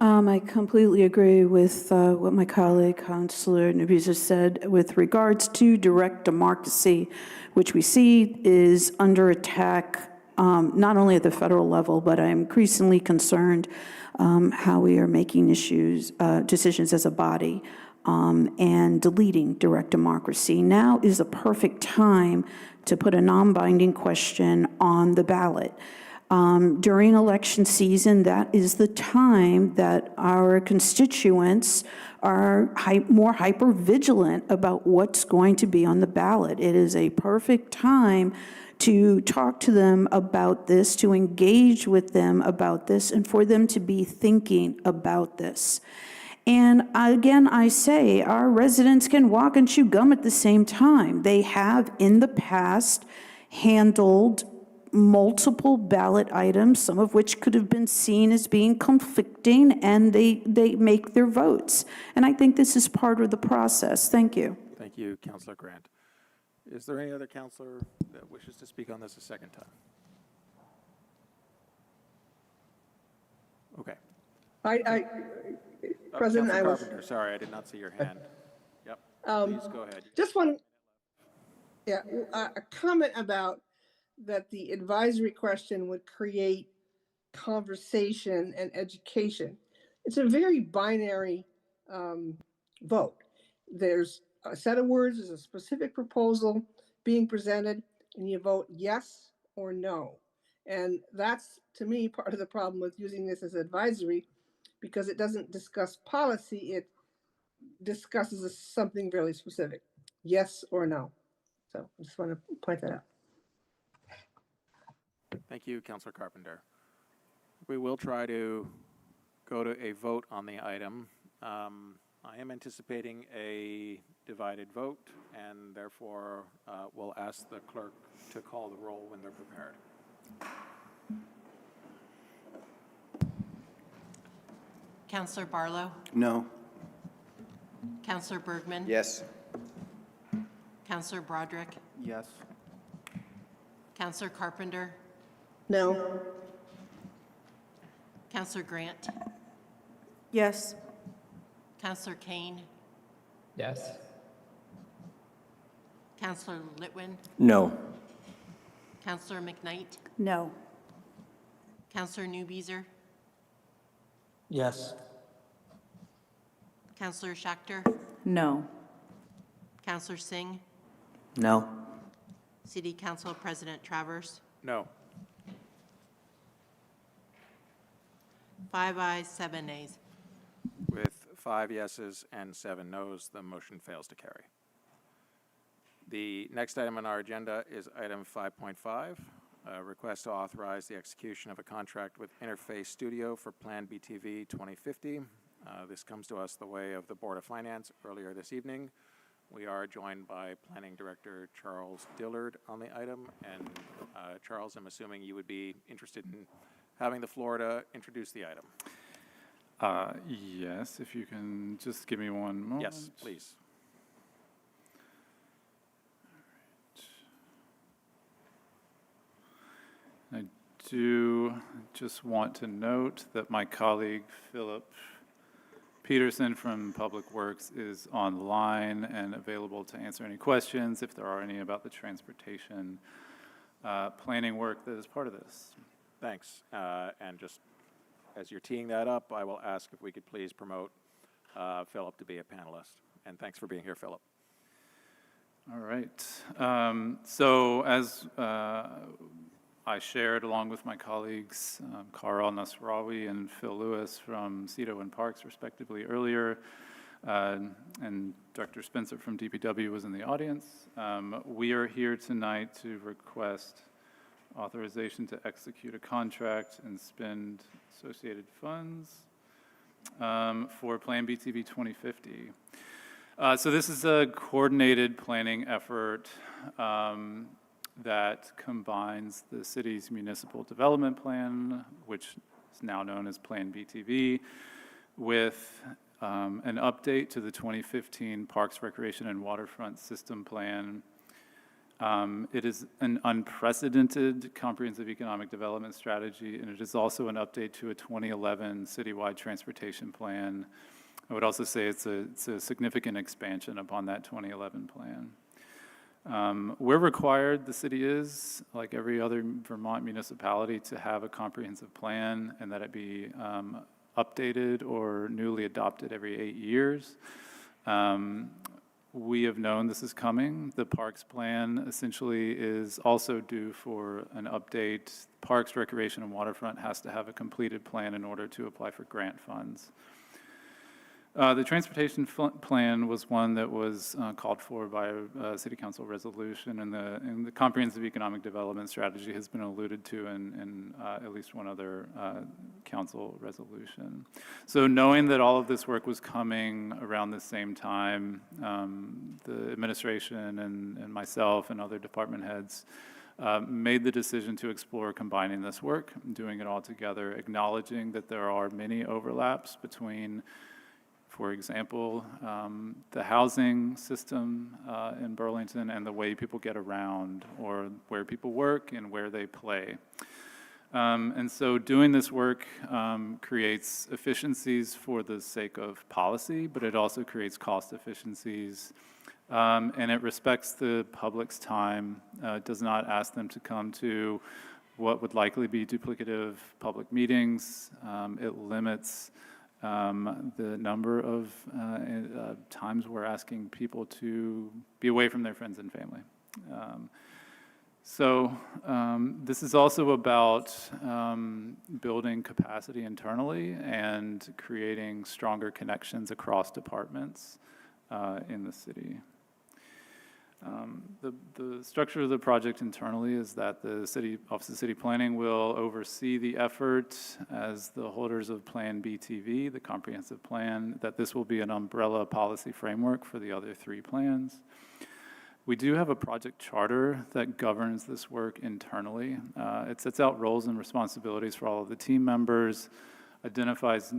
I completely agree with what my colleague, Councilor Newbeezer, said with regards to direct democracy, which we see is under attack, not only at the federal level, but I'm increasingly concerned how we are making decisions as a body and deleting direct democracy. Now is a perfect time to put a non-binding question on the ballot. During election season, that is the time that our constituents are more hyper-vigilant about what's going to be on the ballot. It is a perfect time to talk to them about this, to engage with them about this, and for them to be thinking about this. And again, I say, our residents can walk and chew gum at the same time. They have, in the past, handled multiple ballot items, some of which could have been seen as being conflicting, and they make their votes. And I think this is part of the process. Thank you. Thank you, Councilor Grant. Is there any other counselor that wishes to speak on this a second time? Okay. President, Counselor I was. Carpenter, sorry, I did not see your hand. Yep, please go ahead. Just one, yeah, a comment about that the advisory question would create conversation and education. It's a very binary vote. There's a set of words, there's a specific proposal being presented, and you vote yes or no. And that's, to me, part of the problem with using this as advisory, because it doesn't discuss policy, it discusses something really specific, yes or no. So I just want to point that out. Thank you, Counselor Carpenter. We will try to go to a vote on the item. I am anticipating a divided vote, and therefore will ask the clerk to call the roll when they're prepared. Counselor Barlow? No. Counselor Bergman? Yes. Counselor Broderick? Yes. Counselor Carpenter? No. Counselor Grant? Yes. Counselor Kane? Yes. Counselor Litwin? No. Counselor McKnight? No. Counselor Newbeezer? Yes. Counselor Schachter? No. Counselor Singh? No. City Council President Travers? No. 5 ayes, 7 nays. With 5 yeses and 7 noes, the motion fails to carry. The next item on our agenda is item 5.5, a request to authorize the execution of a contract with Interface Studio for PlanBTV 2050. This comes to us the way of the Board of Finance earlier this evening. We are joined by Planning Director Charles Dillard on the item. And Charles, I'm assuming you would be interested in having the floor to introduce the item. Yes, if you can just give me one moment. Yes, please. I do just want to note that my colleague Philip Peterson from Public Works is online and available to answer any questions, if there are any, about the transportation planning work that is part of this. Thanks. And just as you're teeing that up, I will ask if we could please promote Philip to be a panelist. And thanks for being here, Philip. All right. So as I shared along with my colleagues, Carl Nasrawi and Phil Lewis from CETO and Parks, respectively, earlier, and Director Spencer from DPW was in the audience. We are here tonight to request authorization to execute a contract and spend associated funds for PlanBTV 2050. So this is a coordinated planning effort that combines the city's municipal development plan, which is now known as PlanBTV, with an update to the 2015 Parks, Recreation, and Waterfront System Plan. It is an unprecedented comprehensive economic development strategy, and it is also an update to a 2011 citywide transportation plan. I would also say it's a significant expansion upon that 2011 plan. We're required, the city is, like every other Vermont municipality, to have a comprehensive plan and that it be updated or newly adopted every 8 years. We have known this is coming. The Parks Plan essentially is also due for an update. Parks, Recreation, and Waterfront has to have a completed plan in order to apply for grant funds. The transportation plan was one that was called for by a city council resolution, and the comprehensive economic development strategy has been alluded to in at least one other council resolution. So knowing that all of this work was coming around the same time, the administration and myself and other department heads made the decision to explore combining this work, doing it all together, acknowledging that there are many overlaps between, for example, the housing system in Burlington and the way people get around, or where people work and where they play. And so doing this work creates efficiencies for the sake of policy, but it also creates cost efficiencies. And it respects the public's time. It does not ask them to come to what would likely be duplicative public meetings. It limits the number of times we're asking people to be away from their friends and family. So this is also about building capacity internally and creating stronger connections across departments in the city. The structure of the project internally is that the Office of City Planning will oversee the effort as the holders of PlanBTV, the comprehensive plan, that this will be an umbrella policy framework for the other 3 plans. We do have a project charter that governs this work internally. It sets out roles and responsibilities for all of the team members, identifies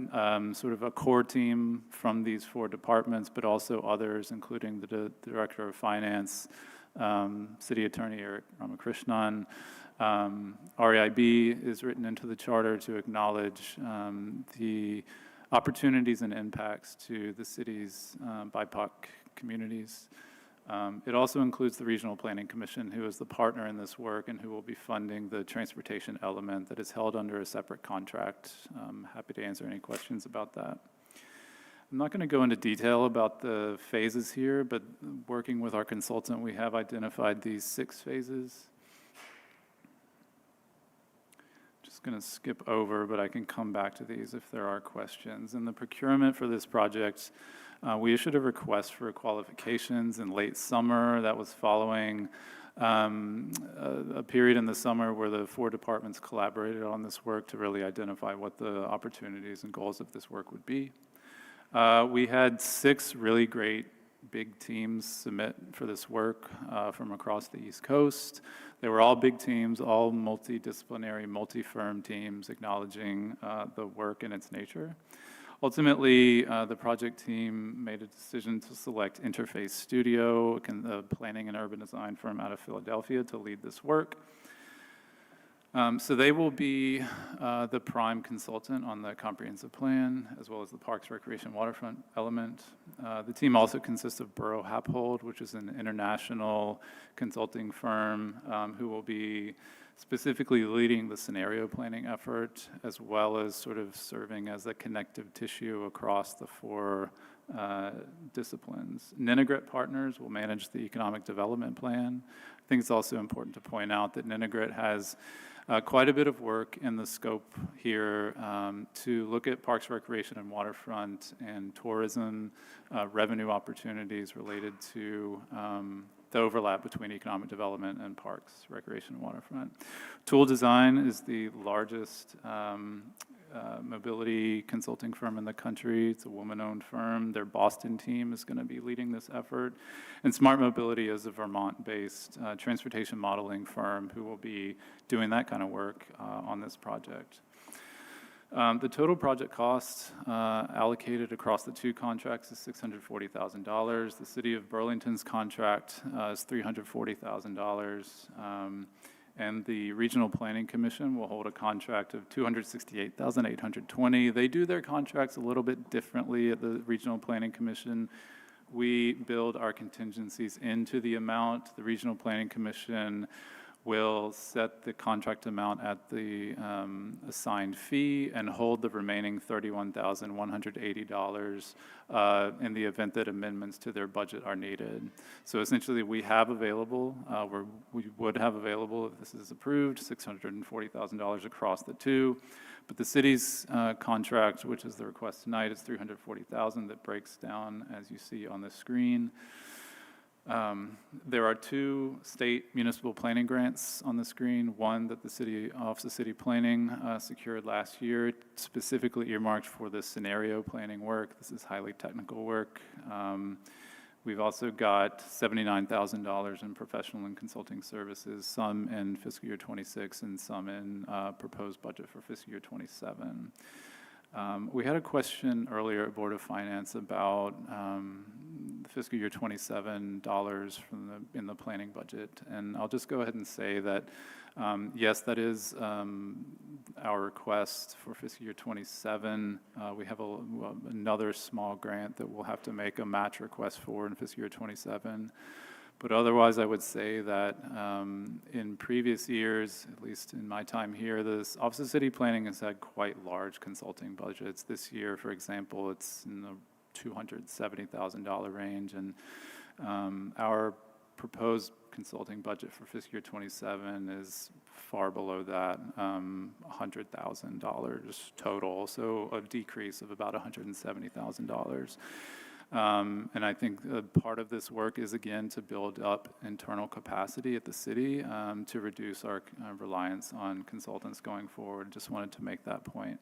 sort of a core team from these 4 departments, but also others, including the Director of Finance, City Attorney Eric Ramakrishnan. REIB is written into the charter to acknowledge the opportunities and impacts to the city's BIPOC communities. It also includes the Regional Planning Commission, who is the partner in this work and who will be funding the transportation element that is held under a separate contract. I'm happy to answer any questions about that. I'm not going to go into detail about the phases here, but working with our consultant, we have identified these 6 phases. Just going to skip over, but I can come back to these if there are questions. In the procurement for this project, we issued a request for qualifications in late summer. That was following a period in the summer where the 4 departments collaborated on this work to really identify what the opportunities and goals of this work would be. We had 6 really great big teams submit for this work from across the East Coast. They were all big teams, all multidisciplinary, multi-firm teams acknowledging the work and its nature. Ultimately, the project team made a decision to select Interface Studio, a planning and urban design firm out of Philadelphia, to lead this work. So they will be the prime consultant on the comprehensive plan, as well as the Parks, Recreation, Waterfront element. The team also consists of Burrow Happold, which is an international consulting firm who will be specifically leading the scenario planning effort, as well as sort of serving as a connective tissue across the 4 disciplines. Ninegret Partners will manage the economic development plan. I think it's also important to point out that Ninegret has quite a bit of work in the scope here to look at parks, recreation, and waterfront and tourism revenue opportunities related to the overlap between economic development and parks, recreation, and waterfront. Tool Design is the largest mobility consulting firm in the country. It's a woman-owned firm. Their Boston team is going to be leading this effort. And Smart Mobility is a Vermont-based transportation modeling firm who will be doing that kind of work on this project. The total project cost allocated across the 2 contracts is $640,000. The City of Burlington's contract is $340,000. And the Regional Planning Commission will hold a contract of $268,820. They do their contracts a little bit differently at the Regional Planning Commission. We build our contingencies into the amount. The Regional Planning Commission will set the contract amount at the assigned fee and hold the remaining $31,180 in the event that amendments to their budget are needed. So essentially, we have available, we would have available, if this is approved, $640,000 across the 2. But the city's contract, which is the request tonight, is $340,000. That breaks down, as you see on the screen. There are 2 state municipal planning grants on the screen. One that the Office of City Planning secured last year, specifically earmarked for the scenario planning work. This is highly technical work. We've also got $79,000 in professional and consulting services, some in fiscal year 26 and some in proposed budget for fiscal year 27. We had a question earlier at Board of Finance about fiscal year 27 dollars from in the planning budget, and I'll just go ahead and say that yes, that is our request for fiscal year 27. We have another small grant that we'll have to make a match request for in fiscal year 27. But otherwise, I would say that in previous years, at least in my time here, the Office of City Planning has had quite large consulting budgets. This year, for example, it's in the $270,000 range, and our proposed consulting budget for fiscal year 27 is far below that, $100,000 total, so a decrease of about $170,000. And I think part of this work is, again, to build up internal capacity at the city to reduce our reliance on consultants going forward. Just wanted to make that point.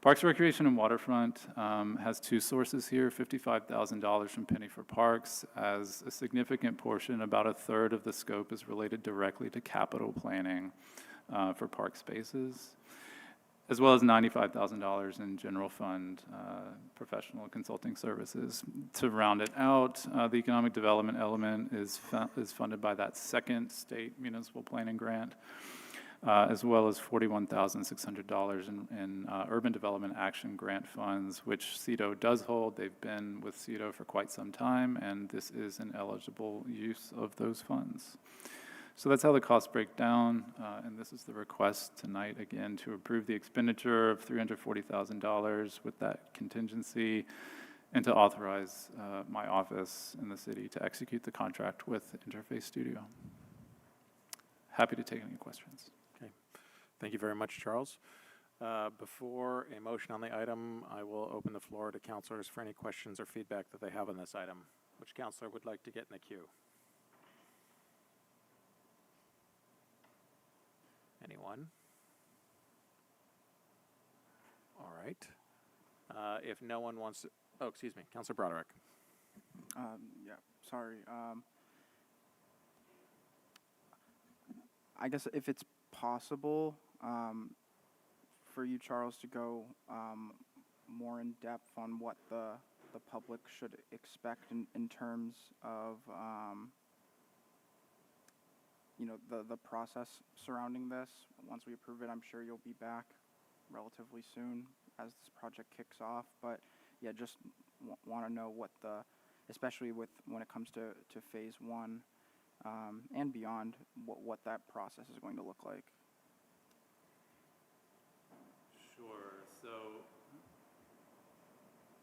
Parks, Recreation, and Waterfront has two sources here, $55,000 from Penny for Parks. As a significant portion, about a third of the scope is related directly to capital planning for park spaces, as well as $95,000 in general fund professional consulting services. To round it out, the economic development element is funded by that second state municipal planning grant, as well as $41,600 in urban development action grant funds, which CEDO does hold. They've been with CEDO for quite some time, and this is an eligible use of those funds. So that's how the costs break down, and this is the request tonight, again, to approve the expenditure of $340,000 with that contingency, and to authorize my office in the city to execute the contract with Interface Studio. Happy to take any questions. Okay. Thank you very much, Charles. Before a motion on the item, I will open the floor to councilors for any questions or feedback that they have on this item. Which councilor would like to get in the queue? Anyone? All right. If no one wants to, oh, excuse me, Councilor Broderick. Yeah, sorry. I guess if it's possible for you, Charles, to go more in depth on what the public should expect in terms of you know, the process surrounding this. Once we approve it, I'm sure you'll be back relatively soon as this project kicks off. But yeah, just want to know what especially when it comes to phase one and beyond, what that process is going to look like.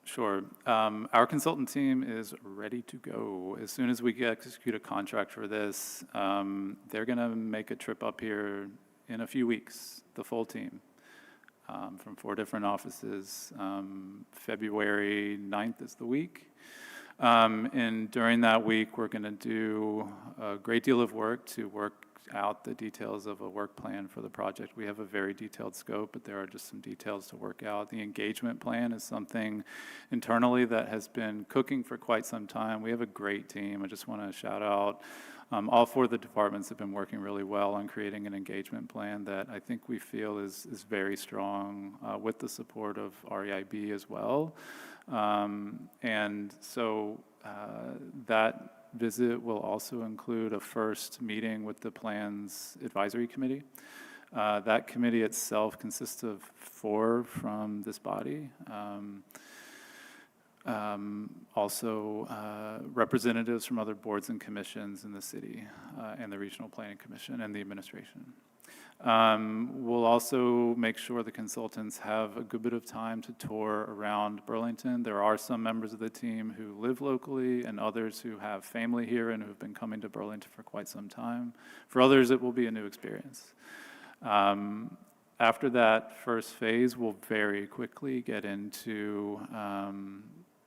Sure. Our consultant team is ready to go. As soon as we execute a contract for this, they're going to make a trip up here in a few weeks, the full team, from 4 different offices. February 9th is the week. And during that week, we're going to do a great deal of work to work out the details of a work plan for the project. We have a very detailed scope, but there are just some details to work out. The engagement plan is something internally that has been cooking for quite some time. We have a great team. I just want to shout out all 4 of the departments have been working really well on creating an engagement plan that I think we feel is very strong with the support of REIB as well. And so that visit will also include a first meeting with the Plans Advisory Committee. That committee itself consists of 4 from this body. Also representatives from other boards and commissions in the city and the Regional Planning Commission and the administration. We'll also make sure the consultants have a good bit of time to tour around Burlington. There are some members of the team who live locally and others who have family here and who've been coming to Burlington for quite some time. For others, it will be a new experience. After that first phase, we'll very quickly get into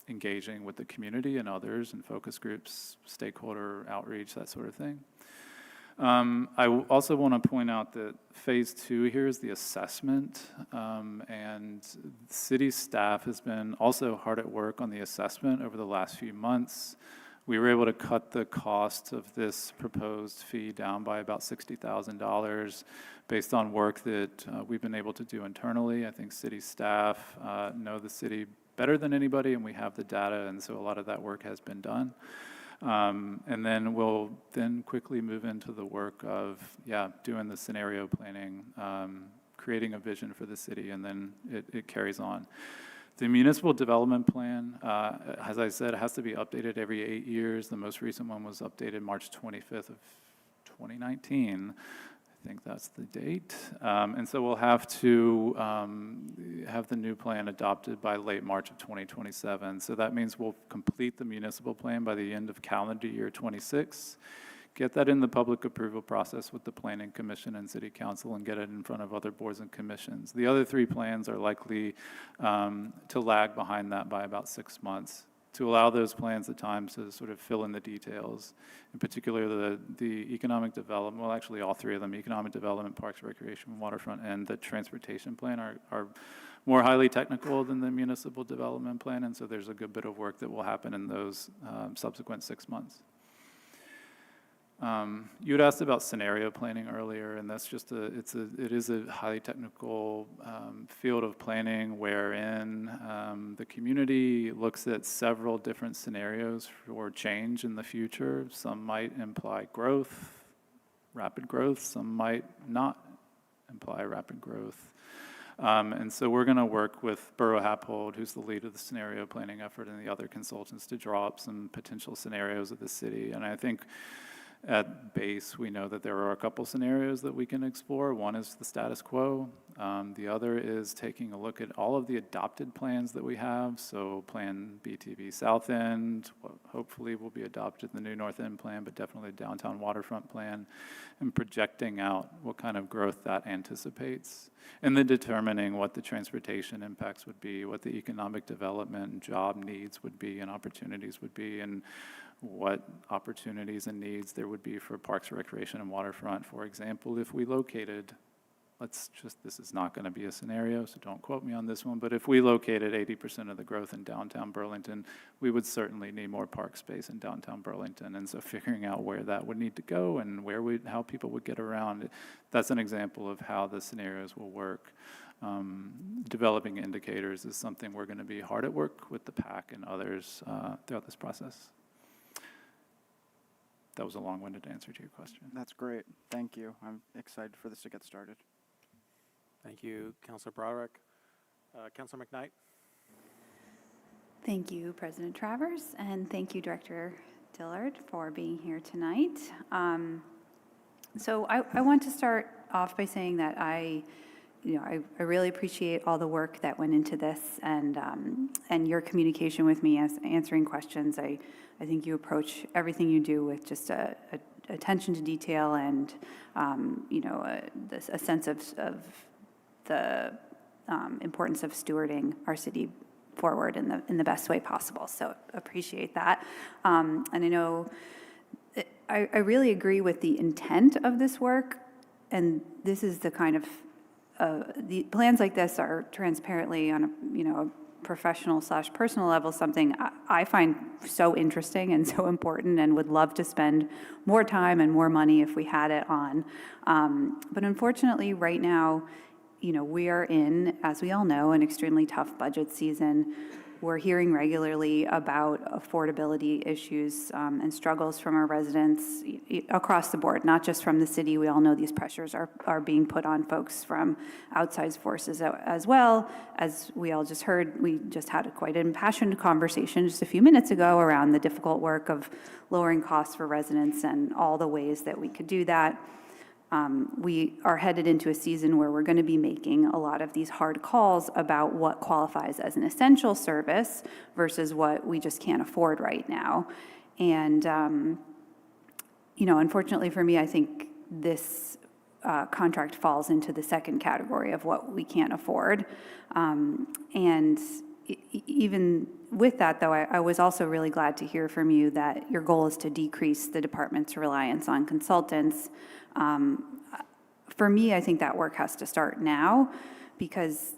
engaging with the community and others and focus groups, stakeholder outreach, that sort of thing. I also want to point out that phase 2 here is the assessment, and city staff has been also hard at work on the assessment over the last few months. We were able to cut the cost of this proposed fee down by about $60,000 based on work that we've been able to do internally. I think city staff know the city better than anybody, and we have the data, and so a lot of that work has been done. And then we'll then quickly move into the work of, doing the scenario planning, creating a vision for the city, and then it carries on. The municipal development plan, as I said, has to be updated every 8 years. The most recent one was updated March 25th of 2019. I think that's the date. And so we'll have to have the new plan adopted by late March of 2027. So that means we'll complete the municipal plan by the end of calendar year 26, get that in the public approval process with the Planning Commission and City Council, and get it in front of other boards and commissions. The other 3 plans are likely to lag behind that by about 6 months, to allow those plans the time to sort of fill in the details. In particular, the economic development, well, actually all 3 of them, economic development, parks, recreation, waterfront, and the transportation plan are more highly technical than the municipal development plan, and so there's a good bit of work that will happen in those subsequent 6 months. You had asked about scenario planning earlier, and that's just it is a highly technical field of planning wherein the community looks at several different scenarios for change in the future. Some might imply growth, rapid growth. Some might not imply rapid growth. And so we're going to work with Borough Happold, who's the lead of the scenario planning effort, and the other consultants to draw up some potential scenarios of the city. And I think at base, we know that there are a couple scenarios that we can explore. One is the status quo. The other is taking a look at all of the adopted plans that we have. So PlanBTV South End, hopefully will be adopted, the new North End plan, but definitely the downtown waterfront plan, and projecting out what kind of growth that anticipates. And then determining what the transportation impacts would be, what the economic development and job needs would be and opportunities would be, and what opportunities and needs there would be for parks, recreation, and waterfront. For example, if we located, this is not going to be a scenario, so don't quote me on this one, but if we located 80% of the growth in downtown Burlington, we would certainly need more park space in downtown Burlington. And so figuring out where that would need to go and how people would get around, that's an example of how the scenarios will work. Developing indicators is something we're going to be hard at work with the PAC and others throughout this process. That was a long-winded answer to your question. That's great. Thank you. I'm excited for this to get started. Thank you, Councilor Broderick. Councilor McKnight? Thank you, President Travers, and thank you, Director Dillard, for being here tonight. So I want to start off by saying that I really appreciate all the work that went into this and your communication with me as answering questions. I think you approach everything you do with just a attention to detail and a sense of the importance of stewarding our city forward in the best way possible. So appreciate that. And I know I really agree with the intent of this work, and this is the kind of the plans like this are transparently on a professional/personal level something I find so interesting and so important, and would love to spend more time and more money if we had it on. But unfortunately, right now, we are in, as we all know, an extremely tough budget season. We're hearing regularly about affordability issues and struggles from our residents across the board, not just from the city. We all know these pressures are being put on folks from outside forces as well. As we all just heard, we just had quite an impassioned conversation just a few minutes ago around the difficult work of lowering costs for residents and all the ways that we could do that. We are headed into a season where we're going to be making a lot of these hard calls about what qualifies as an essential service versus what we just can't afford right now. And, unfortunately for me, I think this contract falls into the second category of what we can't afford. And even with that, though, I was also really glad to hear from you that your goal is to decrease the department's reliance on consultants. For me, I think that work has to start now, because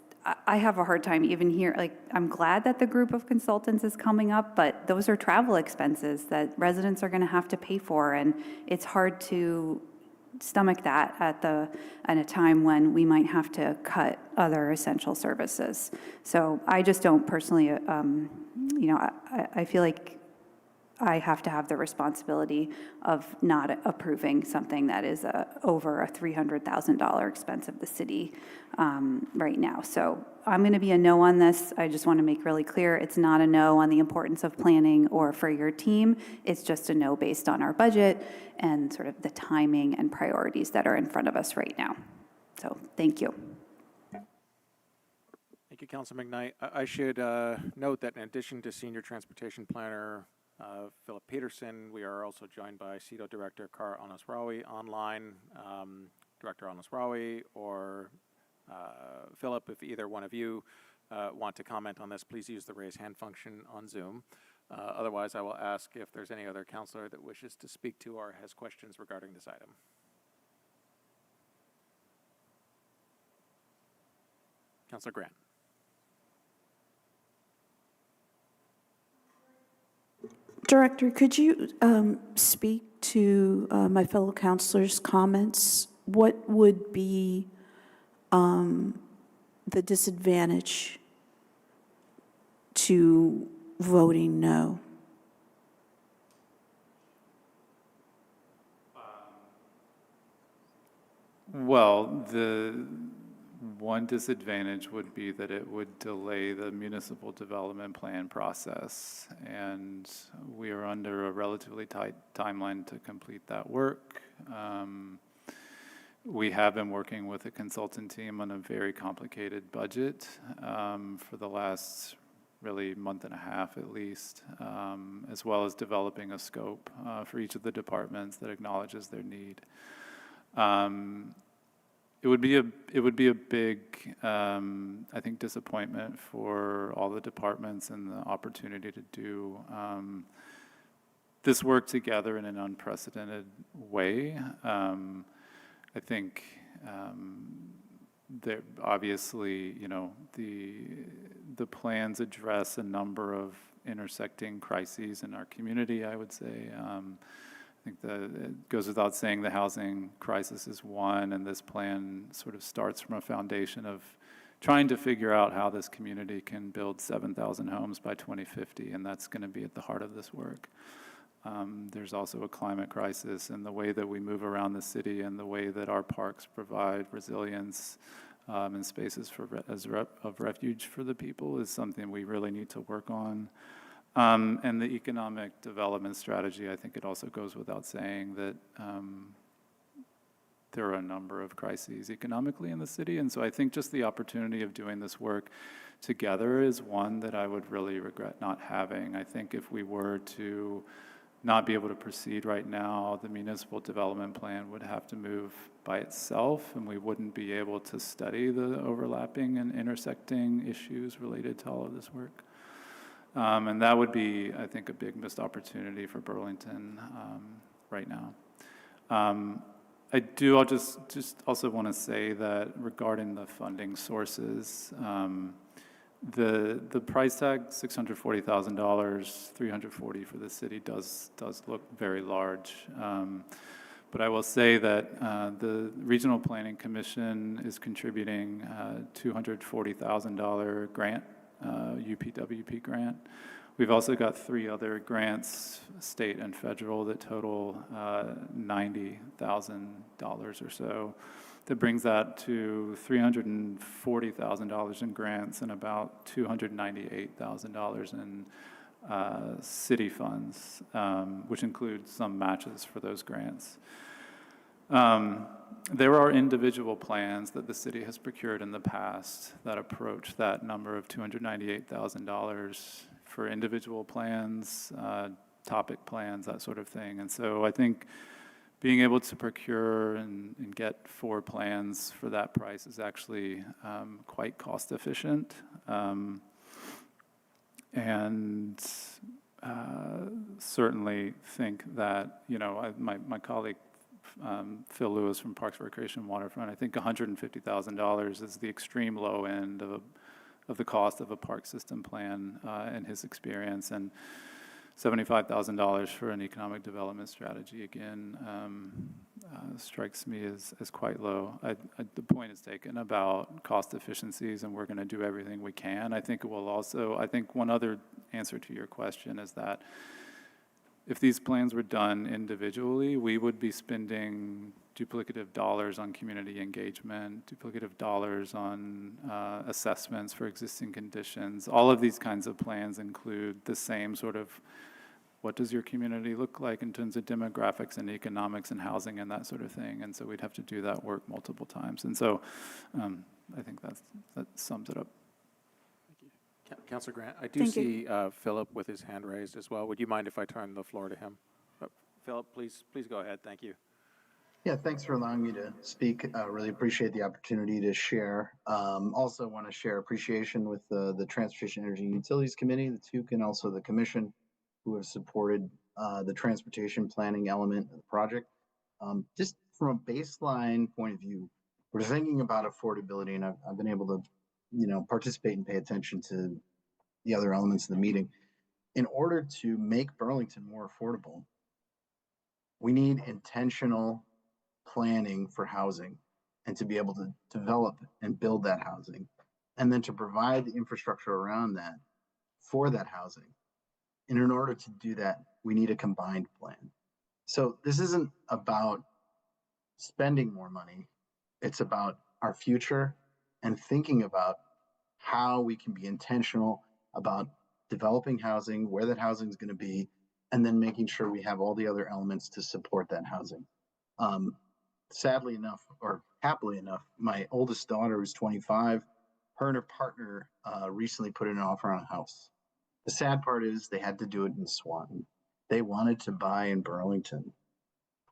I have a hard time even here, like, I'm glad that the group of consultants is coming up, but those are travel expenses that residents are going to have to pay for, and it's hard to stomach that at a time when we might have to cut other essential services. So I just don't personally, I feel like I have to have the responsibility of not approving something that is over a $300,000 expense of the city right now. So I'm going to be a no on this. I just want to make really clear it's not a no on the importance of planning or for your team. It's just a no based on our budget and sort of the timing and priorities that are in front of us right now. So thank you. Thank you, Councilor McKnight. I should note that in addition to Senior Transportation Planner Philip Peterson, we are also joined by CEDO Director Kara Onasrawi online. Director Onasrawi or Philip, if either one of you want to comment on this, please use the raise hand function on Zoom. Otherwise, I will ask if there's any other councilor that wishes to speak to or has questions regarding this item. Councilor Grant. Director, could you speak to my fellow councilors' comments? What would be the disadvantage to voting no? Well, the one disadvantage would be that it would delay the municipal development plan process, and we are under a relatively tight timeline to complete that work. We have been working with a consultant team on a very complicated budget for the last really month and a half at least, as well as developing a scope for each of the departments that acknowledges their need. It would be a big, I think, disappointment for all the departments and the opportunity to do this work together in an unprecedented way. I think there obviously, the plans address a number of intersecting crises in our community, I would say. I think it goes without saying the housing crisis is one, and this plan sort of starts from a foundation of trying to figure out how this community can build 7,000 homes by 2050, and that's going to be at the heart of this work. There's also a climate crisis, and the way that we move around the city and the way that our parks provide resilience and spaces of refuge for the people is something we really need to work on. And the economic development strategy, I think it also goes without saying that there are a number of crises economically in the city. And so I think just the opportunity of doing this work together is one that I would really regret not having. I think if we were to not be able to proceed right now, the municipal development plan would have to move by itself, and we wouldn't be able to study the overlapping and intersecting issues related to all of this work. And that would be, I think, a big missed opportunity for Burlington right now. I'll just also want to say that regarding the funding sources, the price tag, $640,000, $340 for the city does look very large. But I will say that the Regional Planning Commission is contributing $240,000 grant, UPWP grant. We've also got 3 other grants, state and federal, that total $90,000 or so. That brings that to $340,000 in grants and about $298,000 in city funds, which includes some matches for those grants. There are individual plans that the city has procured in the past that approach that number of $298,000 for individual plans, topic plans, that sort of thing. And so I think being able to procure and get 4 plans for that price is actually quite cost efficient. And certainly think that, my colleague Phil Lewis from Parks Recreation Waterfront. I think $150,000 is the extreme low end of the cost of a park system plan in his experience, and $75,000 for an economic development strategy, again, strikes me as quite low. The point is taken about cost efficiencies, and we're going to do everything we can. I think it will also, I think one other answer to your question is that if these plans were done individually, we would be spending duplicative dollars on community engagement, duplicative dollars on assessments for existing conditions. All of these kinds of plans include the same sort of, what does your community look like in terms of demographics and economics and housing and that sort of thing? And so we'd have to do that work multiple times. And so I think that sums it up. Councilor Grant, I do see Philip with his hand raised as well. Would you mind if I turn the floor to him? Philip, please go ahead. Thank you. Yeah, thanks for allowing me to speak. Really appreciate the opportunity to share. Also want to share appreciation with the Transportation, Energy, and Utilities Committee, the TUC, and also the Commission, who have supported the transportation planning element of the project. Just from a baseline point of view, we're thinking about affordability, and I've been able to, participate and pay attention to the other elements of the meeting. In order to make Burlington more affordable, we need intentional planning for housing and to be able to develop and build that housing, and then to provide the infrastructure around that for that housing. And in order to do that, we need a combined plan. So this isn't about spending more money. It's about our future and thinking about how we can be intentional about developing housing, where that housing is going to be, and then making sure we have all the other elements to support that housing. Sadly enough, or happily enough, my oldest daughter, who's 25, her and her partner recently put in an offer on a house. The sad part is they had to do it in Swanton. They wanted to buy in Burlington,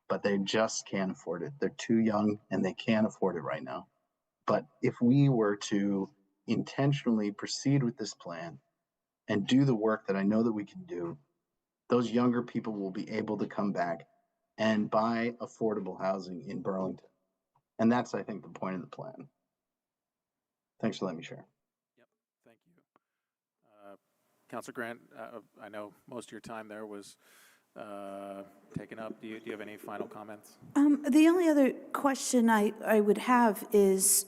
but they just can't afford it. They're too young and they can't afford it right now. But if we were to intentionally proceed with this plan and do the work that I know that we can do, those younger people will be able to come back and buy affordable housing in Burlington. And that's, I think, the point of the plan. Thanks for letting me share. Yep, thank you. Councilor Grant, I know most of your time there was taken up. Do you have any final comments? The only other question I would have is,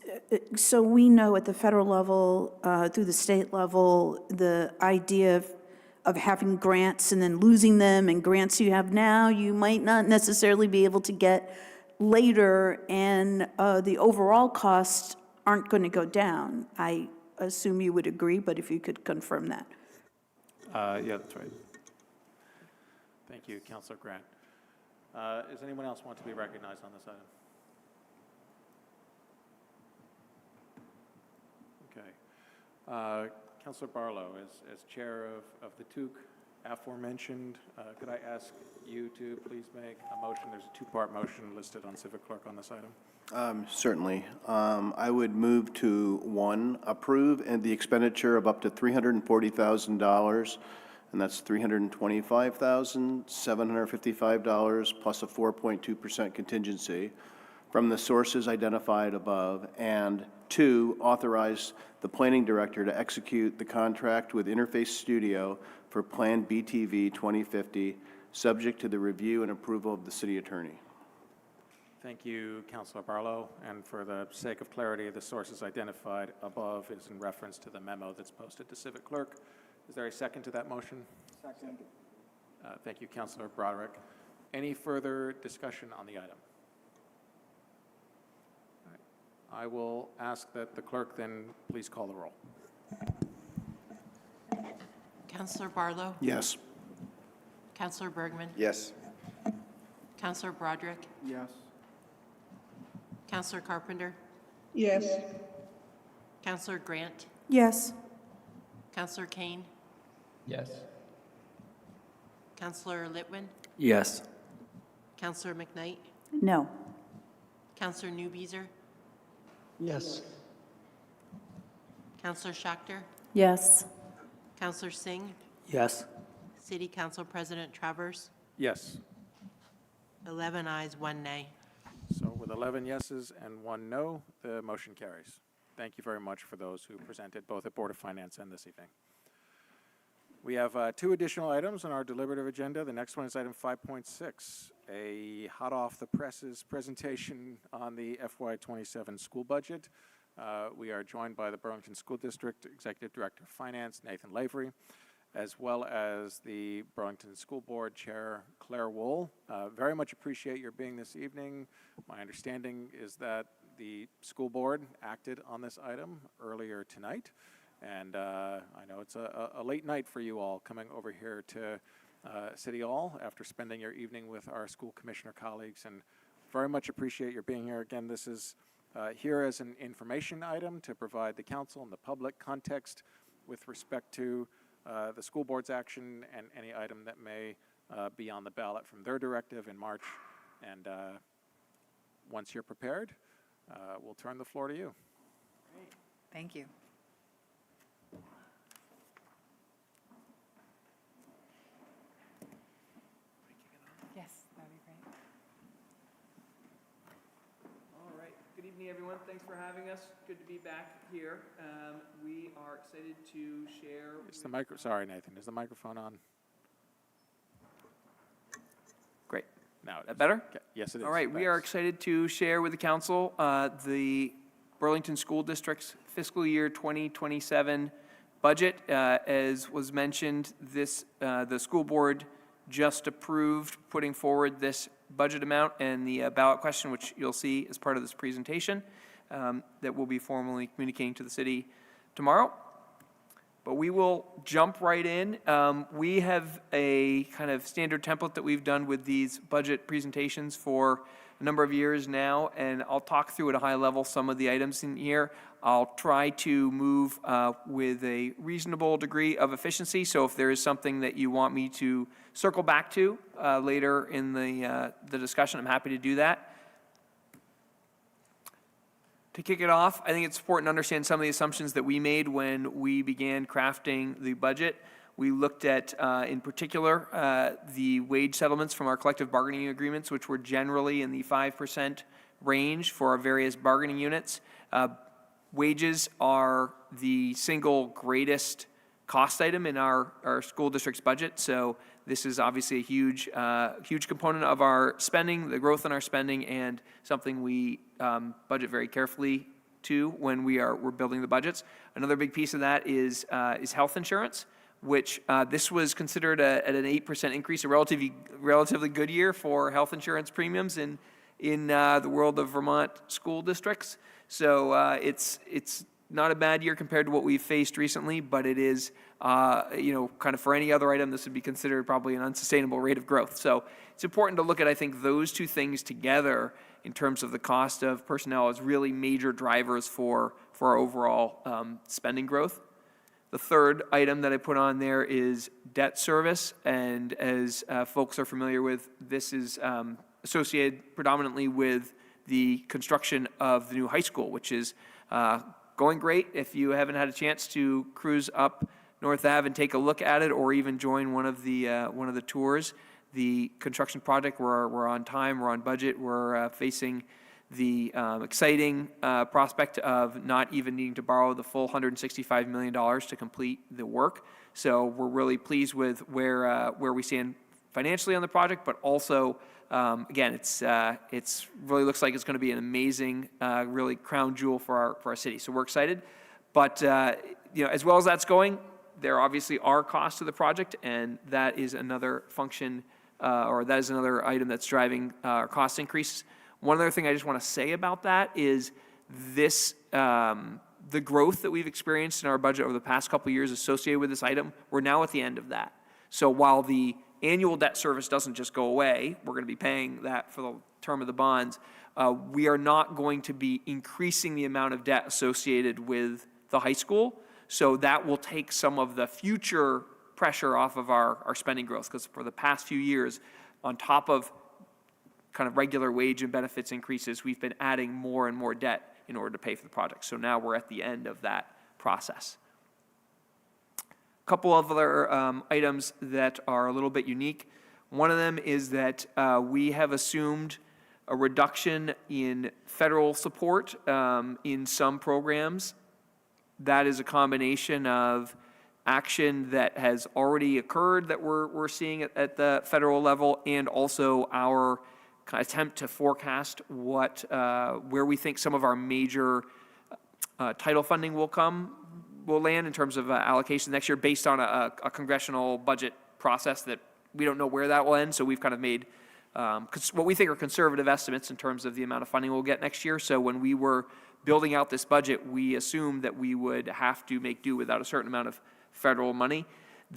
so we know at the federal level, through the state level, the idea of having grants and then losing them, and grants you have now, you might not necessarily be able to get later, and the overall costs aren't going to go down. I assume you would agree, but if you could confirm that. Yeah, that's right. Thank you, Councilor Grant. Does anyone else want to be recognized on this item? Okay. Councilor Barlow, as chair of the TUC, aforementioned, could I ask you to please make a motion? There's a two-part motion listed on Civic Clerk on this item. Certainly. I would move to, one, approve and the expenditure of up to $340,000, and that's $325,755 plus a 4.2% contingency from the sources identified above, and two, authorize the planning director to execute the contract with Interface Studio for PlanBTV 2050, subject to the review and approval of the city attorney. Thank you, Councilor Barlow. And for the sake of clarity, the sources identified above is in reference to the memo that's posted to Civic Clerk. Is there a second to that motion? Second. Thank you, Councilor Broderick. Any further discussion on the item? All right. I will ask that the clerk then please call the roll. Councilor Barlow? Yes. Councilor Bergman? Yes. Councilor Broderick? Yes. Councilor Carpenter? Yes. Councilor Grant? Yes. Councilor Kane? Yes. Councilor Litwin? Yes. Councilor McKnight? No. Councilor Newbeezer? Yes. Councilor Schachter? Yes. Councilor Singh? Yes. City Council President Travers? Yes. 11 ayes, 1 nay. With 11 yeses and 1 no, the motion carries. Thank you very much for those who presented both at Board of Finance and this evening. We have 2 additional items on our deliberative agenda. The next one is item 5.6, a hot off the presses presentation on the FY27 school budget. We are joined by the Burlington School District Executive Director of Finance, Nathan Lavery, as well as the Burlington School Board Chair, Claire Wool. Very much appreciate your being this evening. My understanding is that the school board acted on this item earlier tonight. And I know it's a late night for you all coming over here to City Hall after spending your evening with our school commissioner colleagues, and very much appreciate your being here. Again, this is here as an information item to provide the council and the public context with respect to the school board's action and any item that may be on the ballot from their directive in March. And once you're prepared, we'll turn the floor to you. Great. Thank you. Yes, that'd be great. All right. Good evening, everyone. Thanks for having us. Good to be back here. We are excited to share. Is the micro? Sorry, Nathan. Is the microphone on? Great. Now, that better? Okay. Yes, it is. All right. We are excited to share with the council the Burlington School District's fiscal year 2027 budget. As was mentioned, the school board just approved putting forward this budget amount and the ballot question, which you'll see as part of this presentation, that we'll be formally communicating to the city tomorrow. But we will jump right in. We have a kind of standard template that we've done with these budget presentations for a number of years now, and I'll talk through at a high level some of the items in here. I'll try to move with a reasonable degree of efficiency, so if there is something that you want me to circle back to later in the discussion, I'm happy to do that. To kick it off, I think it's important to understand some of the assumptions that we made when we began crafting the budget. We looked at, in particular, the wage settlements from our collective bargaining agreements, which were generally in the 5% range for our various bargaining units. Wages are the single greatest cost item in our school district's budget, so this is obviously a huge component of our spending, the growth in our spending, and something we budget very carefully to when we're building the budgets. Another big piece of that is health insurance, which this was considered at an 8% increase, a relatively good year for health insurance premiums in the world of Vermont school districts. So it's not a bad year compared to what we've faced recently, but it is, kind of for any other item, this would be considered probably an unsustainable rate of growth. So it's important to look at, I think, those two things together in terms of the cost of personnel as really major drivers for our overall spending growth. The third item that I put on there is debt service, and as folks are familiar with, this is associated predominantly with the construction of the new high school, which is going great. If you haven't had a chance to cruise up North Ave and take a look at it, or even join one of the tours, the construction project, we're on time, we're on budget, we're facing the exciting prospect of not even needing to borrow the full $165 million to complete the work. So we're really pleased with where we stand financially on the project, but also, again, it's really looks like it's going to be an amazing, really crown jewel for our city. So we're excited. But as well as that's going, there obviously are costs to the project, and that is another function, or that is another item that's driving our cost increases. One other thing I just want to say about that is this, the growth that we've experienced in our budget over the past couple of years associated with this item, we're now at the end of that. So while the annual debt service doesn't just go away, we're going to be paying that for the term of the bonds, we are not going to be increasing the amount of debt associated with the high school. So that will take some of the future pressure off of our spending growth, because for the past few years, on top of kind of regular wage and benefits increases, we've been adding more and more debt in order to pay for the project. So now we're at the end of that process. A couple of other items that are a little bit unique. One of them is that we have assumed a reduction in federal support in some programs. That is a combination of action that has already occurred that we're seeing at the federal level, and also our attempt to forecast where we think some of our major title funding will land in terms of allocation next year, based on a congressional budget process that we don't know where that will end. So we've kind of made what we think are conservative estimates in terms of the amount of funding we'll get next year. So when we were building out this budget, we assumed that we would have to make do without a certain amount of federal money.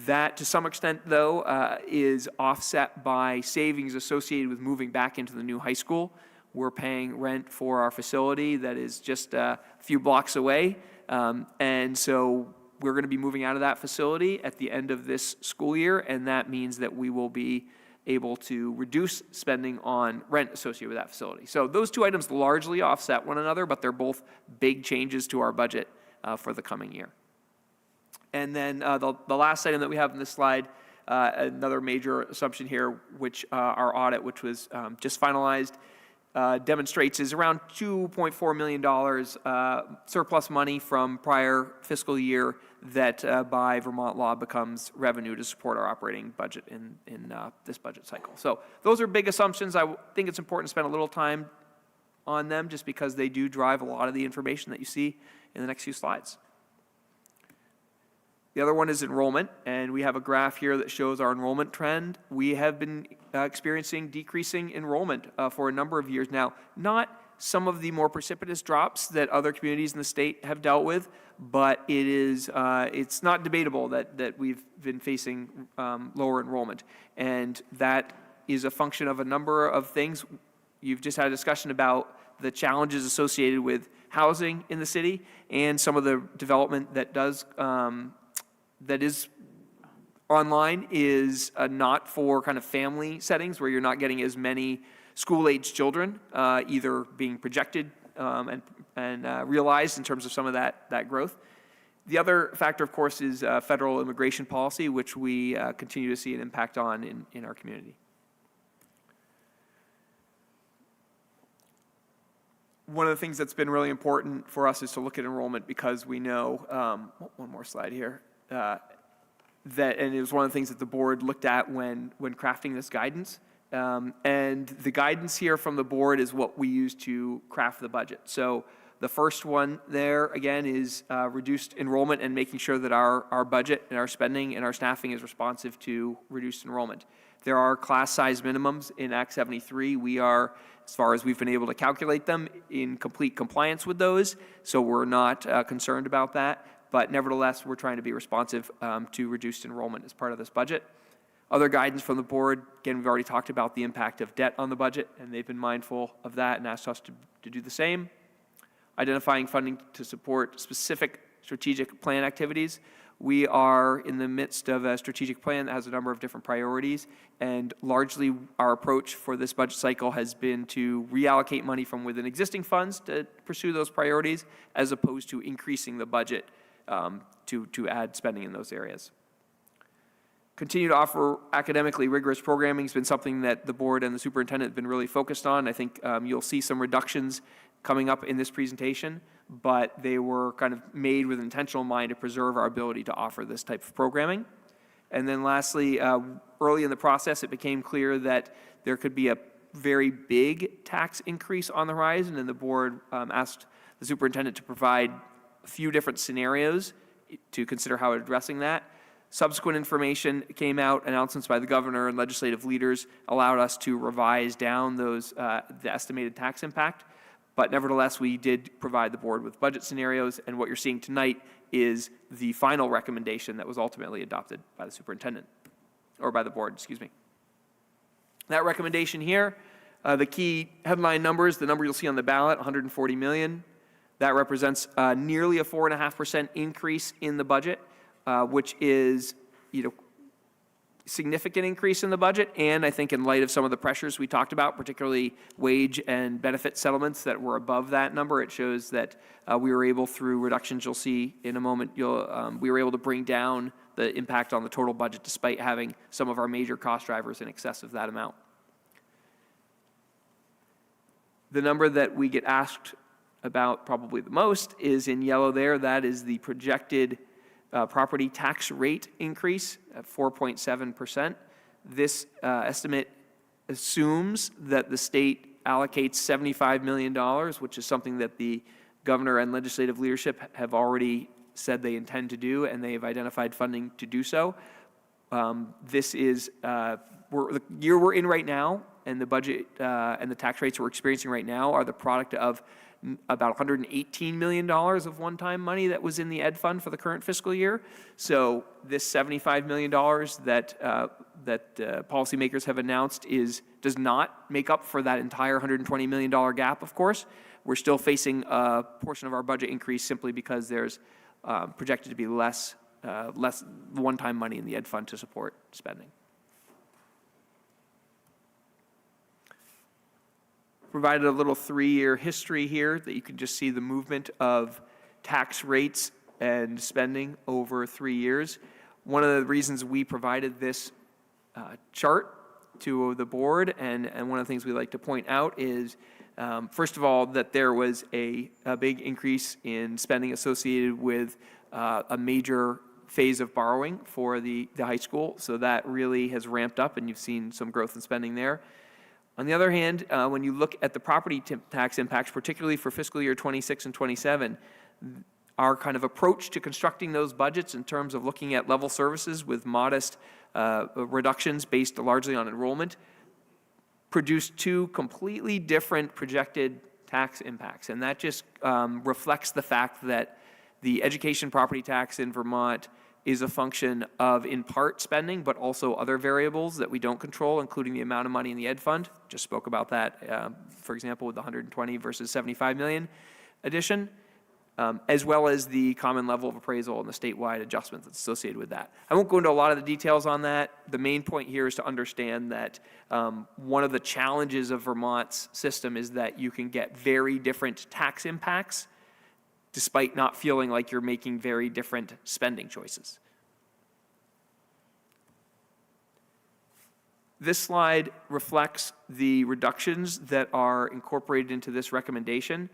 That, to some extent, though, is offset by savings associated with moving back into the new high school. We're paying rent for our facility that is just a few blocks away. And so we're going to be moving out of that facility at the end of this school year, and that means that we will be able to reduce spending on rent associated with that facility. So those two items largely offset one another, but they're both big changes to our budget for the coming year. And then the last item that we have in this slide, another major assumption here, which our audit, which was just finalized, demonstrates is around $2.4 million surplus money from prior fiscal year that by Vermont law becomes revenue to support our operating budget in this budget cycle. So those are big assumptions. I think it's important to spend a little time on them just because they do drive a lot of the information that you see in the next few slides. The other one is enrollment, and we have a graph here that shows our enrollment trend. We have been experiencing decreasing enrollment for a number of years now. Not some of the more precipitous drops that other communities in the state have dealt with, but it's not debatable that we've been facing lower enrollment. And that is a function of a number of things. You've just had a discussion about the challenges associated with housing in the city and some of the development that is online is not for kind of family settings where you're not getting as many school-age children either being projected and realized in terms of some of that growth. The other factor, of course, is federal immigration policy, which we continue to see an impact on in our community. One of the things that's been really important for us is to look at enrollment because we know, one more slide here, and it was one of the things that the board looked at when crafting this guidance. And the guidance here from the board is what we use to craft the budget. So the first one there, again, is reduced enrollment and making sure that our budget and our spending and our staffing is responsive to reduced enrollment. There are class size minimums in Act 73. We are, as far as we've been able to calculate them, in complete compliance with those. So we're not concerned about that. But nevertheless, we're trying to be responsive to reduced enrollment as part of this budget. Other guidance from the board, again, we've already talked about the impact of debt on the budget, and they've been mindful of that and asked us to do the same. Identifying funding to support specific strategic plan activities. We are in the midst of a strategic plan that has a number of different priorities, and largely our approach for this budget cycle has been to reallocate money from within existing funds to pursue those priorities, as opposed to increasing the budget to add spending in those areas. Continue to offer academically rigorous programming has been something that the board and the superintendent have been really focused on. I think you'll see some reductions coming up in this presentation, but they were kind of made with intentional mind to preserve our ability to offer this type of programming. And then lastly, early in the process, it became clear that there could be a very big tax increase on the horizon, and the board asked the superintendent to provide a few different scenarios to consider how addressing that. Subsequent information came out, announcements by the governor and legislative leaders allowed us to revise down those the estimated tax impact. But nevertheless, we did provide the board with budget scenarios, and what you're seeing tonight is the final recommendation that was ultimately adopted by the superintendent, or by the board, excuse me. That recommendation here, the key headline numbers, the number you'll see on the ballot, 140 million. That represents nearly a 4.5% increase in the budget, which is, significant increase in the budget. And I think in light of some of the pressures we talked about, particularly wage and benefit settlements that were above that number, it shows that we were able, through reductions you'll see in a moment, we were able to bring down the impact on the total budget despite having some of our major cost drivers in excess of that amount. The number that we get asked about probably the most is in yellow there. That is the projected property tax rate increase at 4.7%. This estimate assumes that the state allocates $75 million, which is something that the governor and legislative leadership have already said they intend to do, and they have identified funding to do so. This is the year we're in right now, and the budget and the tax rates we're experiencing right now are the product of about $118 million of one-time money that was in the ed fund for the current fiscal year. So this $75 million that policymakers have announced does not make up for that entire $120 million gap, of course. We're still facing a portion of our budget increase simply because there's projected to be less one-time money in the ed fund to support spending. Provided a little 3-year history here that you can just see the movement of tax rates and spending over 3 years. One of the reasons we provided this chart to the board, and one of the things we like to point out is, first of all, that there was a big increase in spending associated with a major phase of borrowing for the high school. So that really has ramped up, and you've seen some growth in spending there. On the other hand, when you look at the property tax impacts, particularly for fiscal year 26 and 27, our kind of approach to constructing those budgets in terms of looking at level services with modest reductions based largely on enrollment produced two completely different projected tax impacts. And that just reflects the fact that the education property tax in Vermont is a function of, in part, spending, but also other variables that we don't control, including the amount of money in the ed fund. Just spoke about that, for example, with the 120 versus 75 million addition, as well as the common level of appraisal and the statewide adjustment that's associated with that. I won't go into a lot of the details on that. The main point here is to understand that one of the challenges of Vermont's system is that you can get very different tax impacts despite not feeling like you're making very different spending choices. This slide reflects the reductions that are incorporated into this recommendation.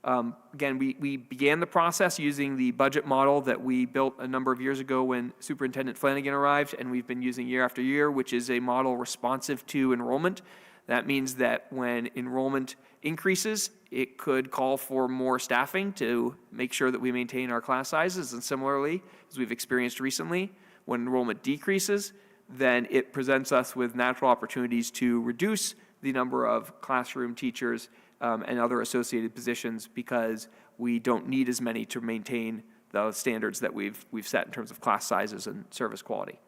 Again, we began the process using the budget model that we built a number of years ago when Superintendent Flanagan arrived, and we've been using year after year, which is a model responsive to enrollment. That means that when enrollment increases, it could call for more staffing to make sure that we maintain our class sizes. And similarly, as we've experienced recently, when enrollment decreases, then it presents us with natural opportunities to reduce the number of classroom teachers and other associated positions because we don't need as many to maintain the standards that we've set in terms of class sizes and service quality.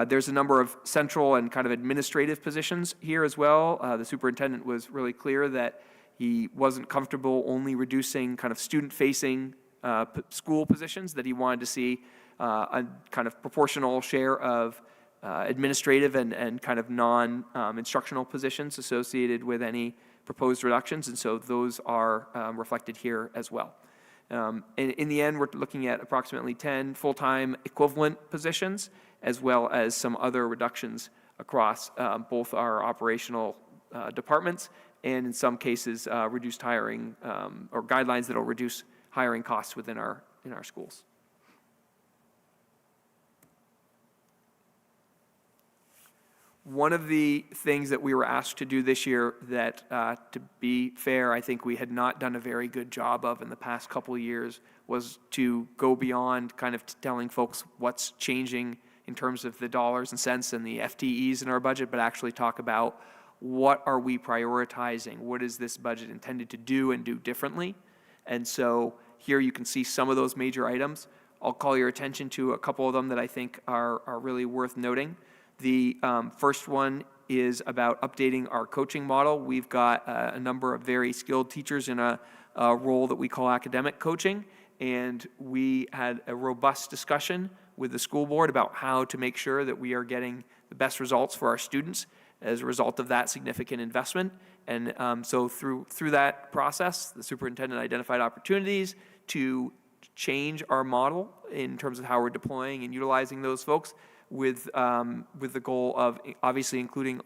There's a number of central and kind of administrative positions here as well. The superintendent was really clear that he wasn't comfortable only reducing kind of student-facing school positions, that he wanted to see a kind of proportional share of administrative and kind of non-instructional positions associated with any proposed reductions, and so those are reflected here as well. In the end, we're looking at approximately 10 full-time equivalent positions, as well as some other reductions across both our operational departments and in some cases reduced hiring or guidelines that will reduce hiring costs within our schools. One of the things that we were asked to do this year that, to be fair, I think we had not done a very good job of in the past couple of years was to go beyond kind of telling folks what's changing in terms of the dollars and cents and the FTEs in our budget, but actually talk about what are we prioritizing? What is this budget intended to do and do differently? And so here you can see some of those major items. I'll call your attention to a couple of them that I think are really worth noting. The first one is about updating our coaching model. We've got a number of very skilled teachers in a role that we call academic coaching, and we had a robust discussion with the school board about how to make sure that we are getting the best results for our students as a result of that significant investment. And so through that process, the superintendent identified opportunities to change our model in terms of how we're deploying and utilizing those folks with the goal of obviously including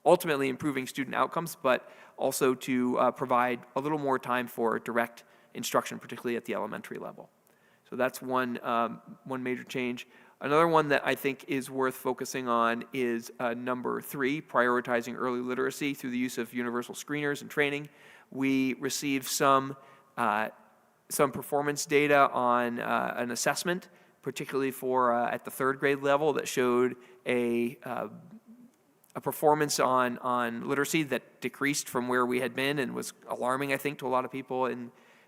ultimately improving student outcomes, but also to provide a little more time for direct instruction, particularly at the elementary level. So that's one major change. Another one that I think is worth focusing on is number 3, prioritizing early literacy through the use of universal screeners and training. We received some performance data on an assessment, particularly for at the 3rd grade level, that showed a performance on literacy that decreased from where we had been and was alarming, I think, to a lot of people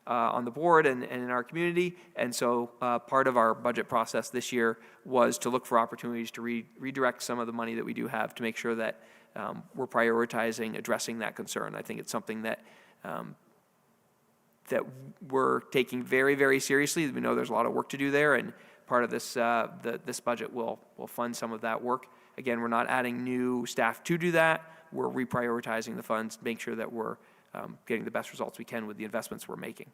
on the board and in our community. And so part of our budget process this year was to look for opportunities to redirect some of the money that we do have to make sure that we're prioritizing addressing that concern. I think it's something that that we're taking very, very seriously. We know there's a lot of work to do there, and part of this this budget will fund some of that work. Again, we're not adding new staff to do that. We're reprioritizing the funds to make sure that we're getting the best results we can with the investments we're making.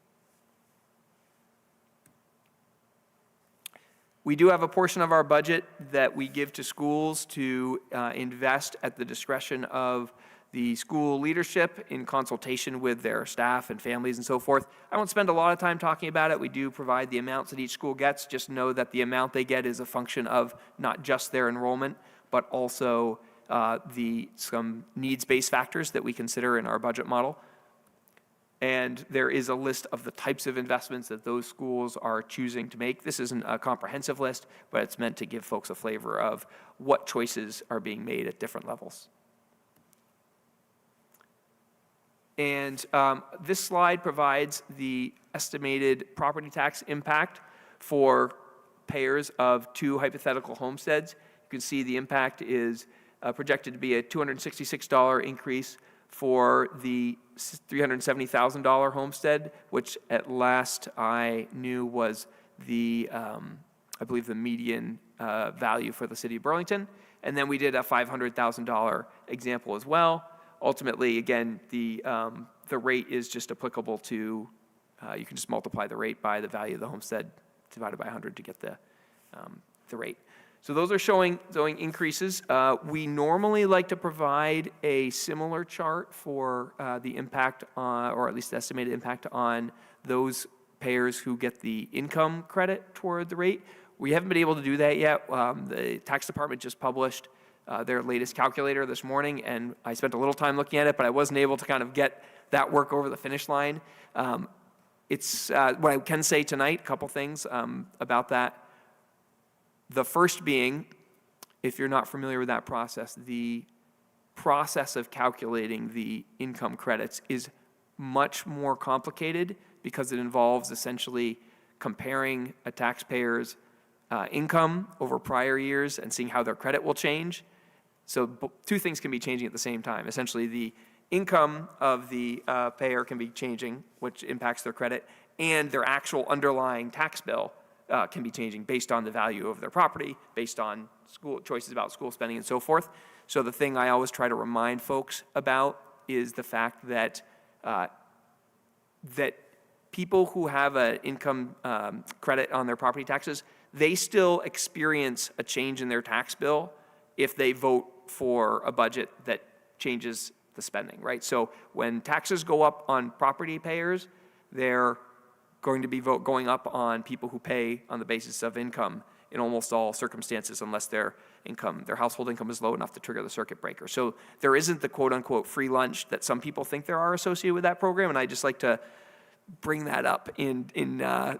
We do have a portion of our budget that we give to schools to invest at the discretion of the school leadership in consultation with their staff and families and so forth. I won't spend a lot of time talking about it. We do provide the amounts that each school gets. Just know that the amount they get is a function of not just their enrollment, but also some needs-based factors that we consider in our budget model. And there is a list of the types of investments that those schools are choosing to make. This isn't a comprehensive list, but it's meant to give folks a flavor of what choices are being made at different levels. And this slide provides the estimated property tax impact for payers of 2 hypothetical homesteads. You can see the impact is projected to be a $266 increase for the $370,000 homestead, which at last I knew was the, I believe, the median value for the city of Burlington. And then we did a $500,000 example as well. Ultimately, again, the rate is just applicable to, you can just multiply the rate by the value of the homestead divided by 100 to get the rate. So those are showing increases. We normally like to provide a similar chart for the impact on, or at least the estimated impact on those payers who get the income credit toward the rate. We haven't been able to do that yet. The tax department just published their latest calculator this morning, and I spent a little time looking at it, but I wasn't able to kind of get that work over the finish line. It's what I can say tonight, a couple things about that. The first being, if you're not familiar with that process, the process of calculating the income credits is much more complicated because it involves essentially comparing a taxpayer's income over prior years and seeing how their credit will change. So 2 things can be changing at the same time. Essentially, the income of the payer can be changing, which impacts their credit, and their actual underlying tax bill can be changing based on the value of their property, based on school choices about school spending and so forth. So the thing I always try to remind folks about is the fact that that people who have an income credit on their property taxes, they still experience a change in their tax bill if they vote for a budget that changes the spending, right? So when taxes go up on property payers, they're going to be going up on people who pay on the basis of income in almost all circumstances, unless their household income is low enough to trigger the circuit breaker. So there isn't the quote-unquote free lunch that some people think there are associated with that program, and I just like to bring that up in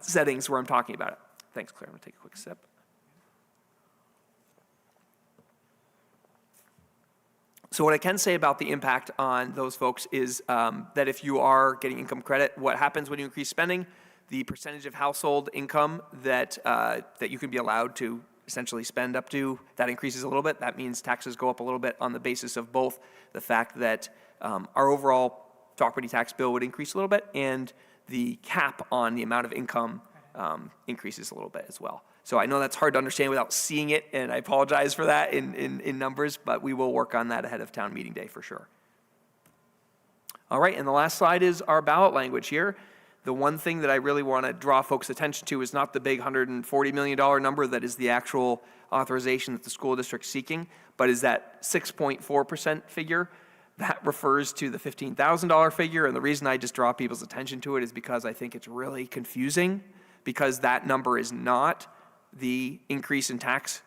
settings where I'm talking about it. Thanks, Claire. I'm going to take a quick sip. So what I can say about the impact on those folks is that if you are getting income credit, what happens when you increase spending? The percentage of household income that you can be allowed to essentially spend up to, that increases a little bit. That means taxes go up a little bit on the basis of both the fact that our overall property tax bill would increase a little bit, and the cap on the amount of income increases a little bit as well. So I know that's hard to understand without seeing it, and I apologize for that in numbers, but we will work on that ahead of town meeting day for sure. All right, and the last slide is our ballot language here. The one thing that I really want to draw folks' attention to is not the big $140 million number that is the actual authorization that the school district's seeking, but is that 6.4% figure. That refers to the $15,000 figure, and the reason I just draw people's attention to it is because I think it's really confusing, because that number is not the increase in tax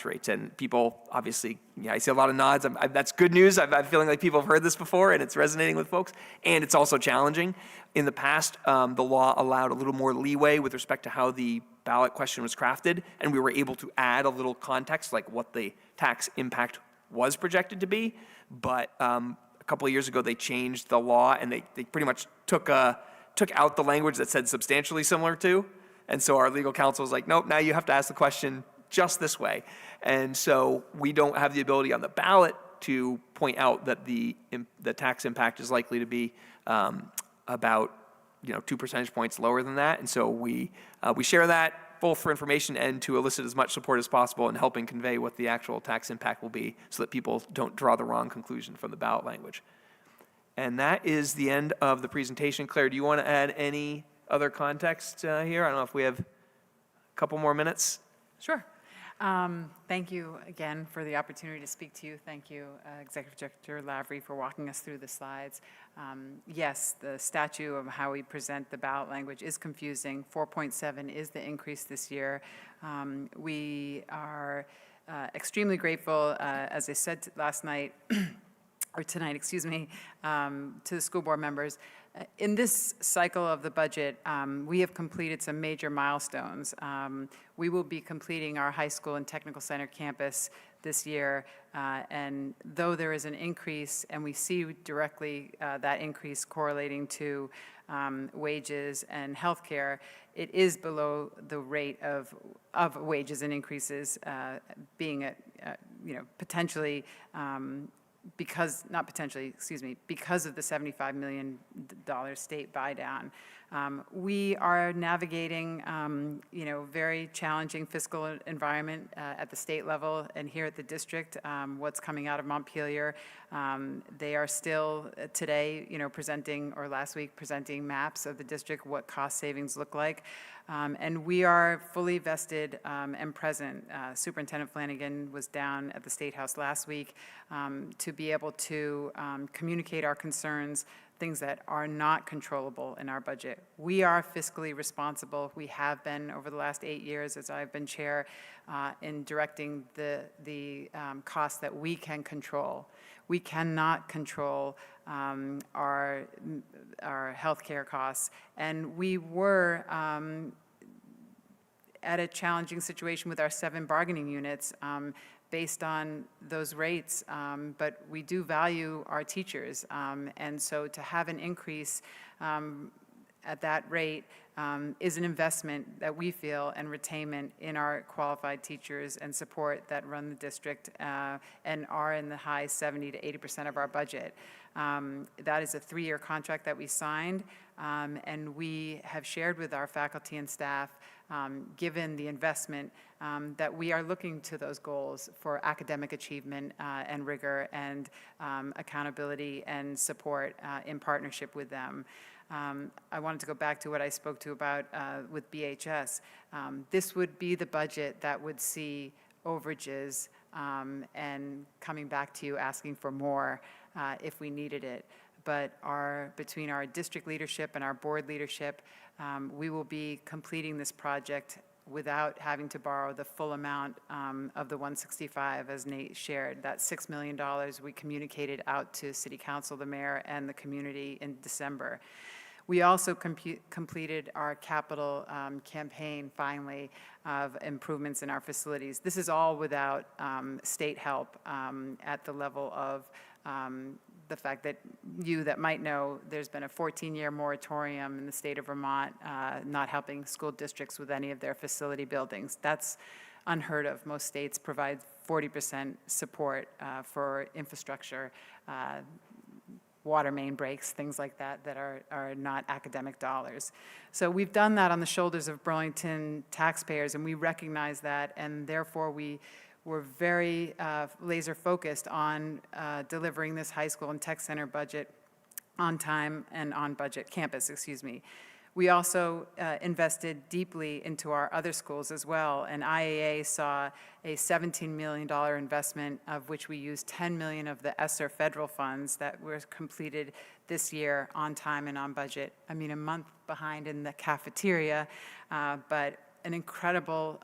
rates. And people, obviously, I see a lot of nods. That's good news. I'm feeling like people have heard this before, and it's resonating with folks. And it's also challenging. In the past, the law allowed a little more leeway with respect to how the ballot question was crafted, and we were able to add a little context, like what the tax impact was projected to be. But a couple of years ago, they changed the law, and they pretty much took out the language that said substantially similar to. And so our legal counsel was like, nope, now you have to ask the question just this way. And so we don't have the ability on the ballot to point out that the tax impact is likely to be about 2 percentage points lower than that. And so we share that both for information and to elicit as much support as possible in helping convey what the actual tax impact will be so that people don't draw the wrong conclusion from the ballot language. And that is the end of the presentation. Claire, do you want to add any other context here? I don't know if we have a couple more minutes. Sure. Thank you again for the opportunity to speak to you. Thank you, Executive Director Lavery, for walking us through the slides. Yes, the statute of how we present the ballot language is confusing. 4.7 is the increase this year. We are extremely grateful, as I said last night, or tonight, excuse me, to the school board members. In this cycle of the budget, we have completed some major milestones. We will be completing our high school and technical center campus this year, and though there is an increase, and we see directly that increase correlating to wages and healthcare, it is below the rate of wages and increases being at, potentially because of the $75 million state buy down. We are navigating, very challenging fiscal environment at the state level and here at the district. What's coming out of Montpelier, they are still today, presenting, or last week presenting maps of the district, what cost savings look like. And we are fully vested and present. Superintendent Flanagan was down at the State House last week to be able to communicate our concerns, things that are not controllable in our budget. We are fiscally responsible. We have been over the last 8 years as I've been chair in directing the costs that we can control. We cannot control our healthcare costs, and we were at a challenging situation with our 7 bargaining units based on those rates, but we do value our teachers, and so to have an increase at that rate is an investment that we feel and retainment in our qualified teachers and support that run the district and are in the high 70 to 80% of our budget. That is a 3-year contract that we signed, and we have shared with our faculty and staff, given the investment, that we are looking to those goals for academic achievement and rigor and accountability and support in partnership with them. I wanted to go back to what I spoke to about with BHS. This would be the budget that would see overages and coming back to you asking for more if we needed it. But between our district leadership and our board leadership, we will be completing this project without having to borrow the full amount of the 165, as Nate shared. That $6 million we communicated out to City Council, the mayor, and the community in December. We also completed our capital campaign, finally, of improvements in our facilities. This is all without state help at the level of the fact that you that might know there's been a 14-year moratorium in the state of Vermont not helping school districts with any of their facility buildings. That's unheard of. Most states provide 40% support for infrastructure, water main breaks, things like that, that are not academic dollars. So we've done that on the shoulders of Burlington taxpayers, and we recognize that, and therefore we're very laser focused on delivering this high school and tech center budget on time and on budget campus, excuse me. We also invested deeply into our other schools as well, and IAA saw a $17 million investment, of which we used $10 million of the ESSER federal funds that were completed this year on time and on budget. I mean, a month behind in the cafeteria, but an incredible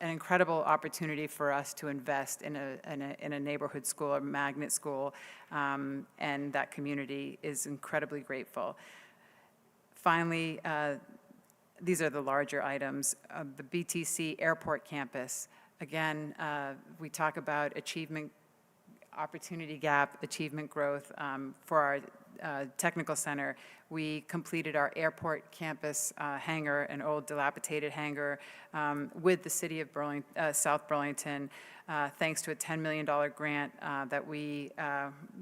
opportunity for us to invest in a neighborhood school, a magnet school, and that community is incredibly grateful. Finally, these are the larger items. The BTC Airport Campus. Again, we talk about achievement, opportunity gap, achievement growth for our technical center. We completed our airport campus hangar, an old dilapidated hangar, with the city of South Burlington, thanks to a $10 million grant that we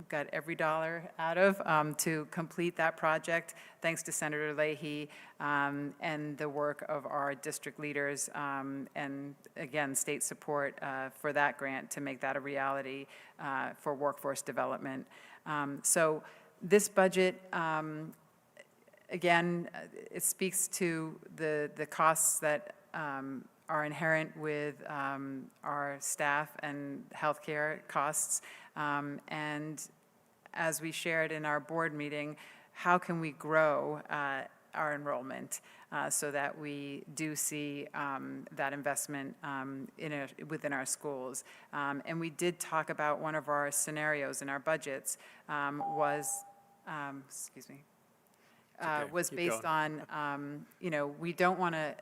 got every dollar out of to complete that project, thanks to Senator Leahy and the work of our district leaders and, again, state support for that grant to make that a reality for workforce development. So this budget, again, it speaks to the costs that are inherent with our staff and healthcare costs. And as we shared in our board meeting, how can we grow our enrollment so that we do see that investment within our schools? And we did talk about one of our scenarios in our budgets was, excuse me, was based on, we don't want to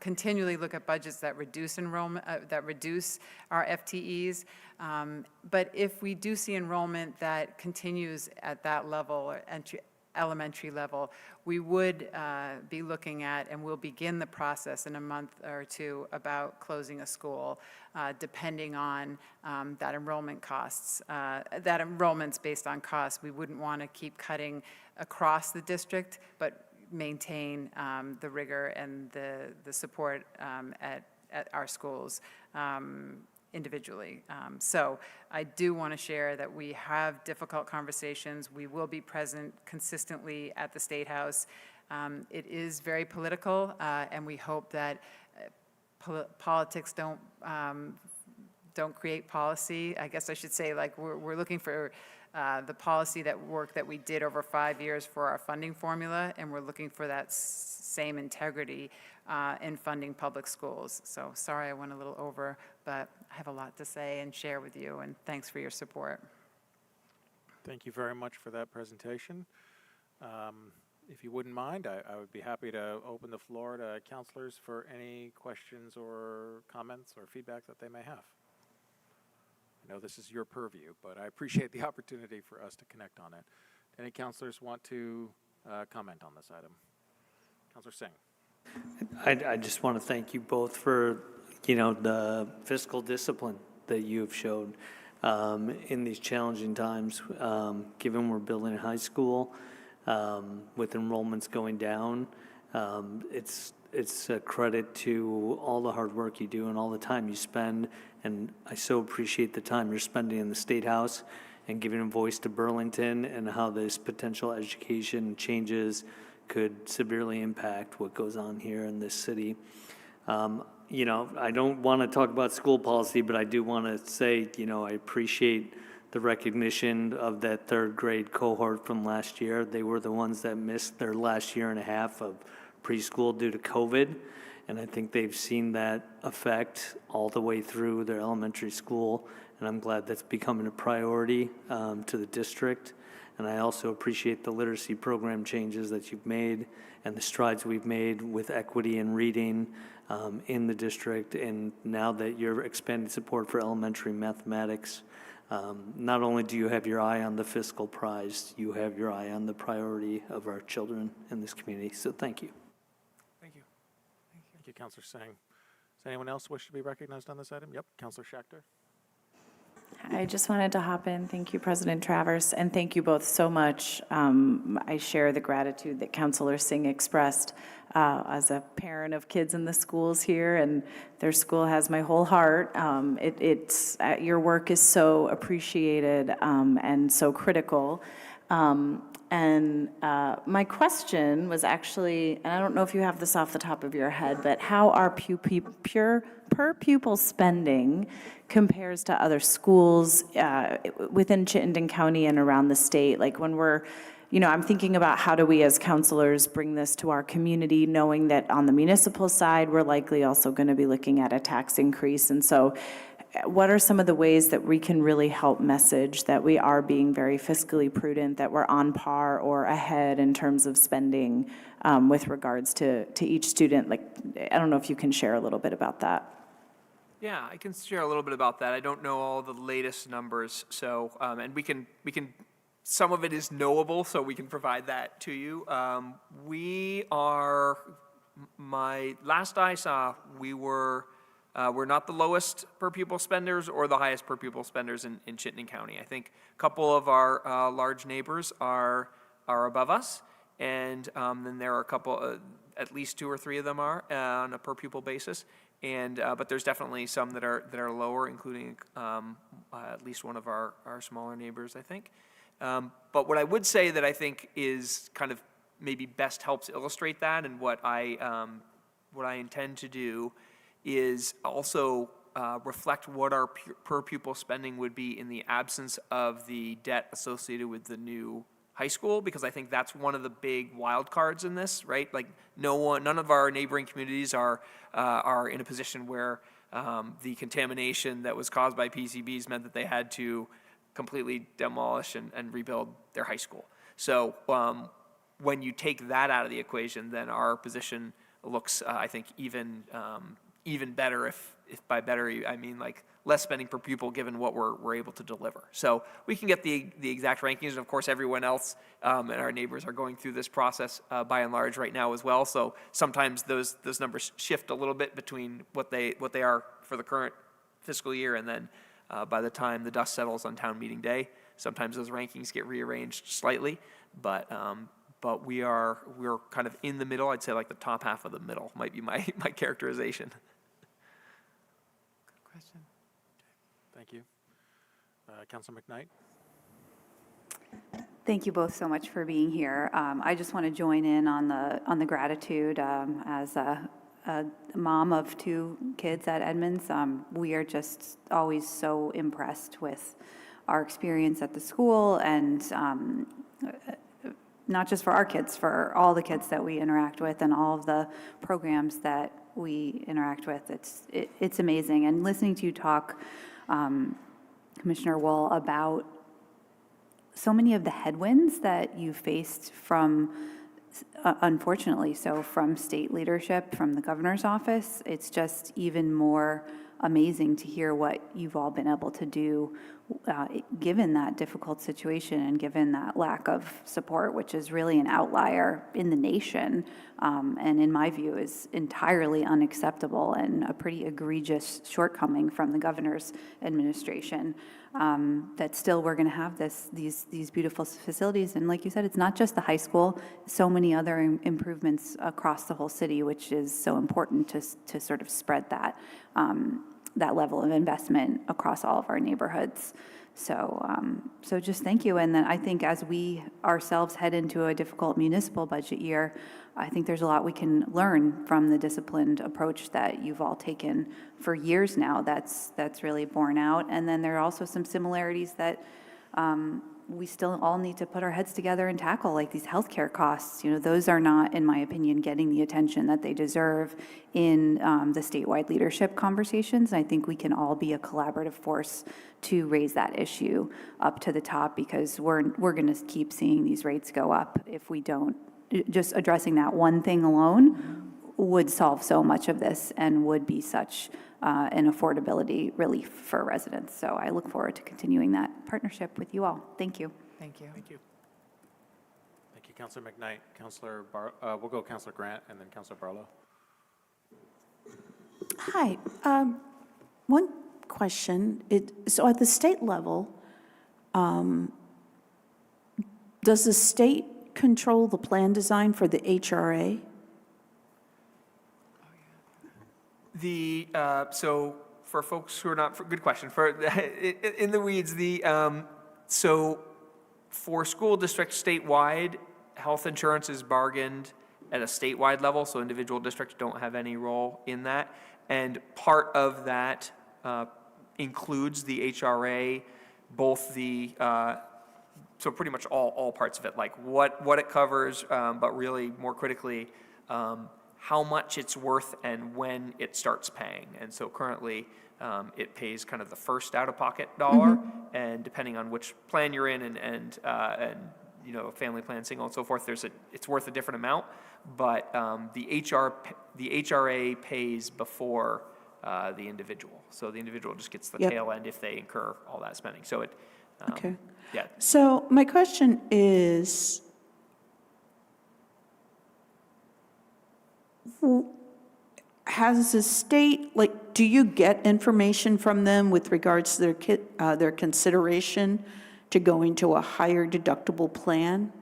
continually look at budgets that reduce enrollment, that reduce our FTEs. But if we do see enrollment that continues at that level, or elementary level, we would be looking at, and we'll begin the process in a month or two, about closing a school, depending on that enrollment costs. That enrollment's based on costs. We wouldn't want to keep cutting across the district, but maintain the rigor and the support at our schools individually. So I do want to share that we have difficult conversations. We will be present consistently at the State House. It is very political, and we hope that politics don't create policy. I guess I should say, like, we're looking for the policy work that we did over 5 years for our funding formula, and we're looking for that same integrity in funding public schools. So sorry I went a little over, but I have a lot to say and share with you, and thanks for your support. Thank you very much for that presentation. If you wouldn't mind, I would be happy to open the floor to counselors for any questions or comments or feedback that they may have. I know this is your purview, but I appreciate the opportunity for us to connect on it. Any counselors want to comment on this item? Counselor Singh. I just want to thank you both for, the fiscal discipline that you have showed in these challenging times, given we're building a high school with enrollments going down. It's a credit to all the hard work you do and all the time you spend, and I so appreciate the time you're spending in the State House and giving a voice to Burlington and how this potential education changes could severely impact what goes on here in this city. I don't want to talk about school policy, but I do want to say, I appreciate the recognition of that third grade cohort from last year. They were the ones that missed their last year and a half of preschool due to COVID, and I think they've seen that effect all the way through their elementary school, and I'm glad that's becoming a priority to the district. And I also appreciate the literacy program changes that you've made and the strides we've made with equity and reading in the district, and now that you're expanding support for elementary mathematics. Not only do you have your eye on the fiscal prize, you have your eye on the priority of our children in this community, so thank you. Thank you. Thank you, Counselor Singh. Does anyone else wish to be recognized on this item? Yep, Counselor Schachter. I just wanted to hop in. Thank you, President Travers, and thank you both so much. I share the gratitude that Councilor Singh expressed as a parent of kids in the schools here, and their school has my whole heart. Your work is so appreciated and so critical. My question was actually, and I don't know if you have this off the top of your head, but how our per pupil spending compares to other schools within Chittenden County and around the state? Like when we're, I'm thinking about how do we as counselors bring this to our community, knowing that on the municipal side, we're likely also going to be looking at a tax increase. And so what are some of the ways that we can really help message that we are being very fiscally prudent, that we're on par or ahead in terms of spending with regards to each student? Like, I don't know if you can share a little bit about that. Yeah, I can share a little bit about that. I don't know all the latest numbers, so and we can. Some of it is knowable, so we can provide that to you. Last I saw, we're not the lowest per pupil spenders or the highest per pupil spenders in Chittenden County. I think a couple of our large neighbors are above us, and then there are a couple, at least 2 or 3 of them are on a per pupil basis. And but there's definitely some that are lower, including at least one of our smaller neighbors, I think. But what I would say that I think is kind of maybe best helps illustrate that, and what I intend to do is also reflect what our per pupil spending would be in the absence of the debt associated with the new high school, because I think that's one of the big wild cards in this, right? Like none of our neighboring communities are in a position where the contamination that was caused by PCBs meant that they had to completely demolish and rebuild their high school. So when you take that out of the equation, then our position looks, I think, even better. If by better I mean like less spending per pupil, given what we're able to deliver. So we can get the exact rankings, and of course everyone else and our neighbors are going through this process by and large right now as well. So sometimes those numbers shift a little bit between what they are for the current fiscal year, and then by the time the dust settles on town meeting day, sometimes those rankings get rearranged slightly. But we're kind of in the middle. I'd say like the top half of the middle might be my characterization. Good question. Thank you. Councilor McKnight? Thank you both so much for being here. I just want to join in on the gratitude as a mom of 2 kids at Edmonds. We are just always so impressed with our experience at the school, and not just for our kids, for all the kids that we interact with and all of the programs that we interact with. It's amazing. And listening to you talk, Commissioner Wool, about so many of the headwinds that you faced from, unfortunately, so from state leadership, from the governor's office, it's just even more amazing to hear what you've all been able to do given that difficult situation and given that lack of support, which is really an outlier in the nation, and in my view is entirely unacceptable and a pretty egregious shortcoming from the governor's administration. That still we're going to have these beautiful facilities, and like you said, it's not just the high school, so many other improvements across the whole city, which is so important to sort of spread that level of investment across all of our neighborhoods. So just thank you. And then I think as we ourselves head into a difficult municipal budget year, I think there's a lot we can learn from the disciplined approach that you've all taken for years now. That's really borne out. And then there are also some similarities that we still all need to put our heads together and tackle, like these healthcare costs. Those are not, in my opinion, getting the attention that they deserve in the statewide leadership conversations. I think we can all be a collaborative force to raise that issue up to the top, because we're going to keep seeing these rates go up if we don't. Just addressing that one thing alone would solve so much of this and would be such an affordability relief for residents. So I look forward to continuing that partnership with you all. Thank you. Thank you. Thank you. Thank you, Councilor McKnight. We'll go Councilor Grant and then Councilor Barlow. Hi. One question. So at the state level, does the state control the plan design for the HRA? So for folks who are not, good question, for, in the weeds, so for school districts statewide, health insurance is bargained at a statewide level, so individual districts don't have any role in that. And part of that includes the HRA, both so pretty much all parts of it, like what it covers, but really more critically, how much it's worth and when it starts paying. And so currently, it pays kind of the first out-of-pocket dollar, and depending on which plan you're in and you know, family plan, single, and so forth, it's worth a different amount. But the HRA pays before the individual, so the individual just gets the tail end if they incur all that spending. So it, Okay. yeah. So my question is, has the state, like, do you get information from them with regards to their consideration to going to a higher deductible plan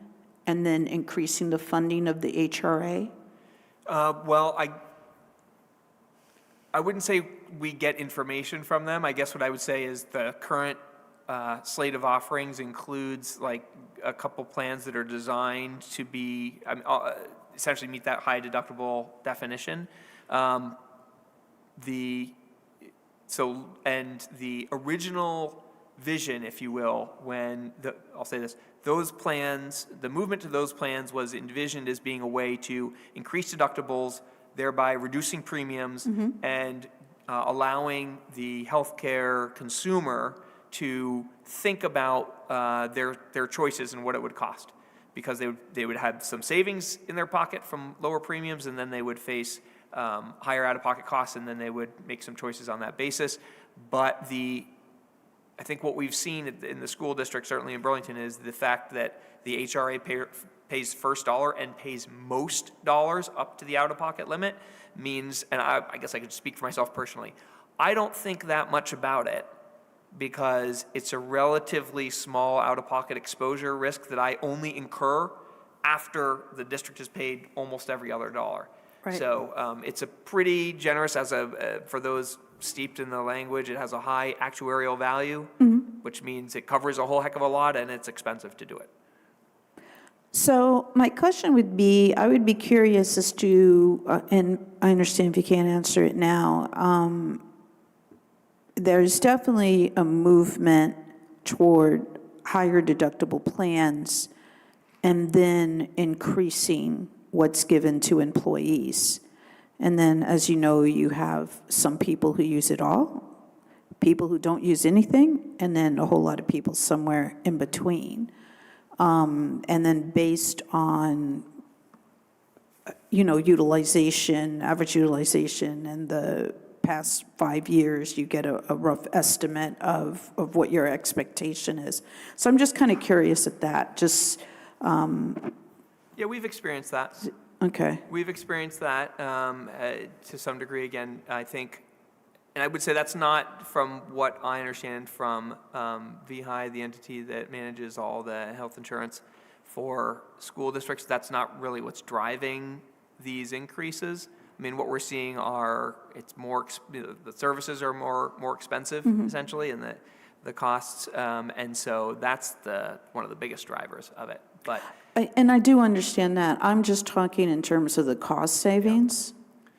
and then increasing the funding of the HRA? Well, I wouldn't say we get information from them. I guess what I would say is the current slate of offerings includes like a couple plans that are designed to be, essentially meet that high deductible definition. The original vision, if you will, I'll say this, those plans, the movement to those plans was envisioned as being a way to increase deductibles, thereby reducing premiums and allowing the healthcare consumer to think about their choices and what it would cost, because they would have some savings in their pocket from lower premiums, and then they would face higher out-of-pocket costs, and then they would make some choices on that basis. But I think what we've seen in the school district, certainly in Burlington, is the fact that the HRA pays first dollar and pays most dollars up to the out-of-pocket limit means, and I guess I could speak for myself personally, I don't think that much about it, because it's a relatively small out-of-pocket exposure risk that I only incur after the district has paid almost every other dollar. Right. So it's a pretty generous, for those steeped in the language, it has a high actuarial value, which means it covers a whole heck of a lot, and it's expensive to do it. So my question would be, I would be curious as to, and I understand if you can't answer it now, there's definitely a movement toward higher deductible plans and then increasing what's given to employees. And then, as you know, you have some people who use it all, people who don't use anything, and then a whole lot of people somewhere in between. And then based on, utilization, average utilization, and the past 5 years, you get a rough estimate of what your expectation is. So I'm just kind of curious at that, Yeah, we've experienced that. Okay. We've experienced that to some degree. Again, I think, and I would say that's not from what I understand from VHI, the entity that manages all the health insurance for school districts. That's not really what's driving these increases. I mean, what we're seeing the services are more expensive, essentially, and the costs, and so that's one of the biggest drivers of it. But and I do understand that. I'm just talking in terms of the cost savings.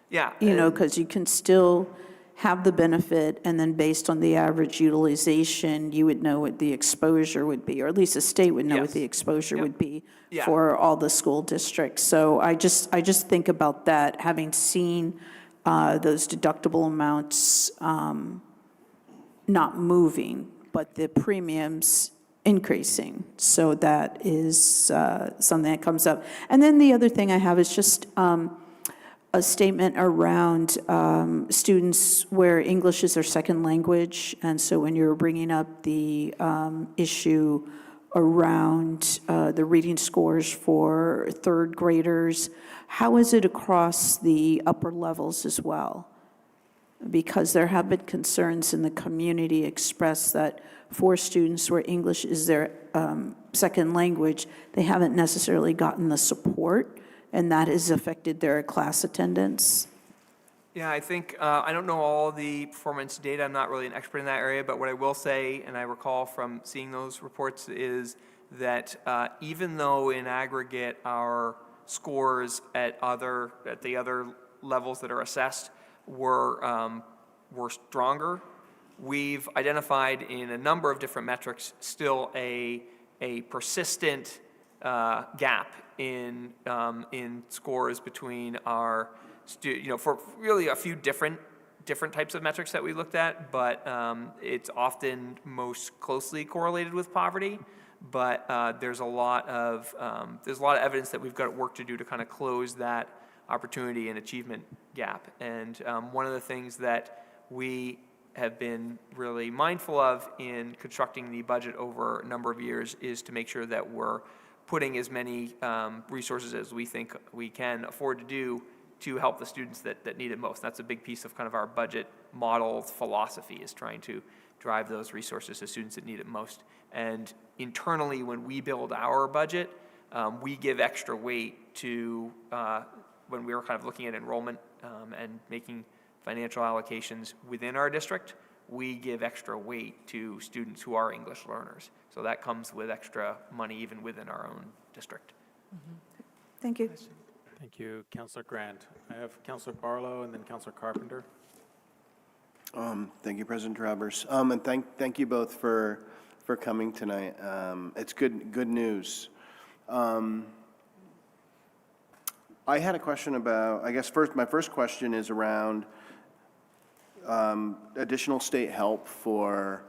Yeah. Because you can still have the benefit, and then based on the average utilization, you would know what the exposure would be, or at least the state would know what the exposure would be for all the school districts. So I just think about that, having seen those deductible amounts not moving, but the premiums increasing. So that is something that comes up. And then the other thing I have is just a statement around students where English is their second language. And so when you're bringing up the issue around the reading scores for third graders, how is it across the upper levels as well? because there have been concerns in the community expressed that for students where English is their second language, they haven't necessarily gotten the support, and that has affected their class attendance. Yeah, I think, I don't know all the performance data, I'm not really an expert in that area, but what I will say, and I recall from seeing those reports, is that even though in aggregate our scores at the other levels that are assessed were stronger, we've identified in a number of different metrics still a persistent gap in scores between our for really a few different types of metrics that we looked at, but it's often most closely correlated with poverty. But there's a lot of evidence that we've got work to do to kind of close that opportunity and achievement gap. And one of the things that we have been really mindful of in constructing the budget over a number of years is to make sure that we're putting as many resources as we think we can afford to do to help the students that need it most. That's a big piece of kind of our budget model philosophy, is trying to drive those resources to students that need it most. And internally, when we build our budget, we give extra weight to, when we were kind of looking at enrollment and making financial allocations within our district, we give extra weight to students who are English learners. So that comes with extra money even within our own district. Thank you. Thank you, Councillor Grant. I have Councillor Barlow and then Councillor Carpenter. Thank you, President Travers. And thank you both for coming tonight. It's good news. I had a question about, I guess my first question is around additional state help for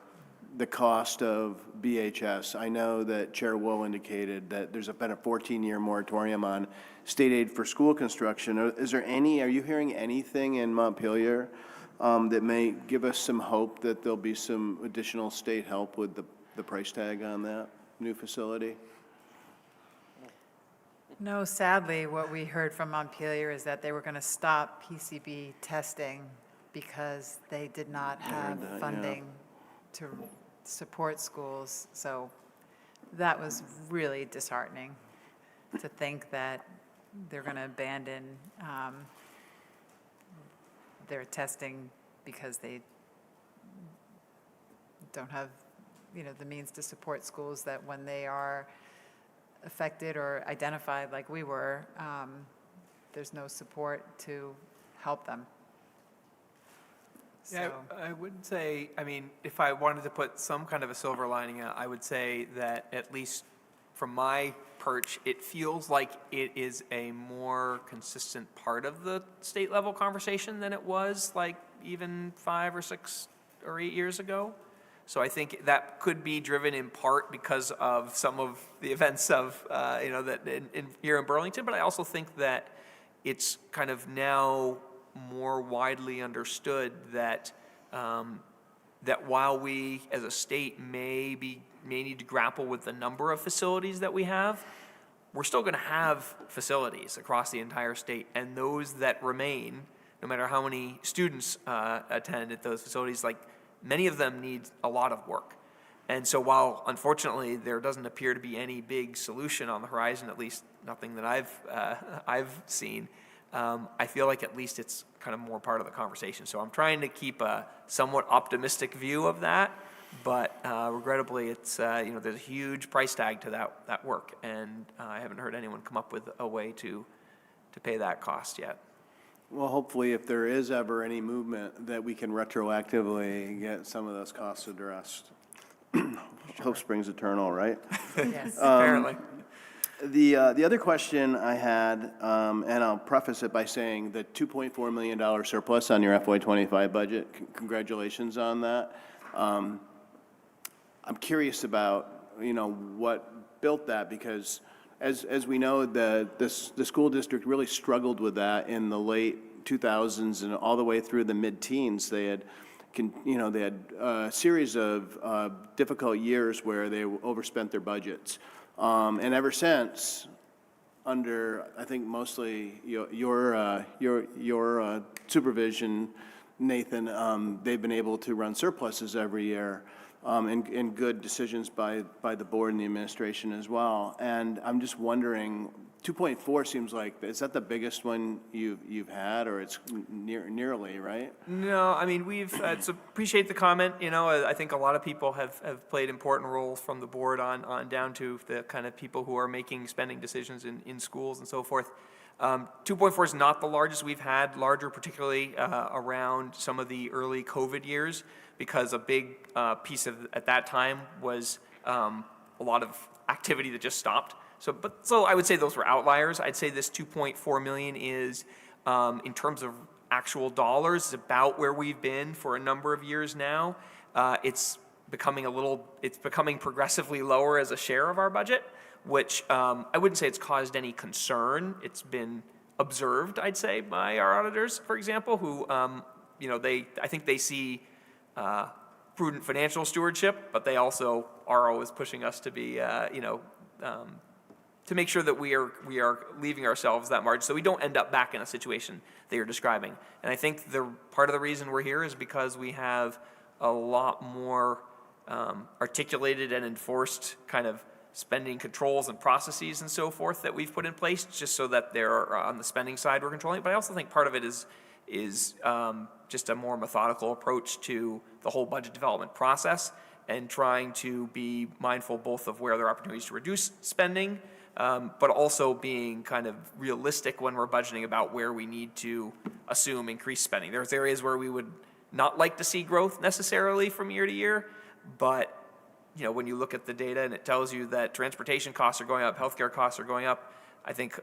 the cost of BHS. I know that Chair Wool indicated that there's been a 14-year moratorium on state aid for school construction. Are you hearing anything in Montpelier that may give us some hope that there'll be some additional state help with the price tag on that new facility? No, sadly, what we heard from Montpelier is that they were going to stop PCB testing because they did not have funding to support schools. So that was really disheartening to think that they're going to abandon their testing because they don't have, the means to support schools that when they are affected or identified like we were, there's no support to help them. Yeah, I would say, if I wanted to put some kind of a silver lining out, I would say that at least from my perch, it feels like it is a more consistent part of the state level conversation than it was like even 5 or 6 or 8 years ago. So I think that could be driven in part because of some of the events of, that here in Burlington, but I also think that it's kind of now more widely understood that that while we as a state may need to grapple with the number of facilities that we have, we're still going to have facilities across the entire state, and those that remain, no matter how many students attend at those facilities, like many of them need a lot of work. And so while unfortunately there doesn't appear to be any big solution on the horizon, at least nothing that I've seen, I feel like at least it's kind of more part of the conversation. So I'm trying to keep a somewhat optimistic view of that, but regrettably it's, there's a huge price tag to that work, and I haven't heard anyone come up with a way to pay that cost yet. Well, hopefully if there is ever any movement that we can retroactively get some of those costs addressed. Hope springs eternal, right? Yes, apparently. The other question I had, and I'll preface it by saying the $2.4 million surplus on your FY25 budget, congratulations on that. I'm curious about, what built that, because as we know, the school district really struggled with that in the late 2000s and all the way through the mid-teens. They had a series of difficult years where they overspent their budgets. And ever since, under I think mostly your supervision, Nathan, they've been able to run surpluses every year, and good decisions by the board and the administration as well. And I'm just wondering, 2.4 seems like, is that the biggest one you've had, or it's nearly, right? No, I mean, we've, so appreciate the comment, you know, I think a lot of people have played important roles from the board on down to the kind of people who are making spending decisions in schools and so forth. 2.4 is not the largest we've had, larger particularly around some of the early COVID years, because a big piece of, at that time, was a lot of activity that just stopped. So I would say those were outliers. I'd say this 2.4 million is, in terms of actual dollars, is about where we've been for a number of years now. It's becoming progressively lower as a share of our budget, which I wouldn't say it's caused any concern. It's been observed, I'd say, by our auditors, for example, who, you know, I think they see prudent financial stewardship, but they also are always pushing us to be, you know, to make sure that we are leaving ourselves that margin so we don't end up back in a situation that you're describing. And I think the part of the reason we're here is because we have a lot more articulated and enforced kind of spending controls and processes and so forth that we've put in place, just so that they're on the spending side we're controlling. But I also think part of it is just a more methodical approach to the whole budget development process, and trying to be mindful both of where there are opportunities to reduce spending, but also being kind of realistic when we're budgeting about where we need to assume increased spending. There's areas where we would not like to see growth necessarily from year to year, but you know, when you look at the data and it tells you that transportation costs are going up, healthcare costs are going up, I think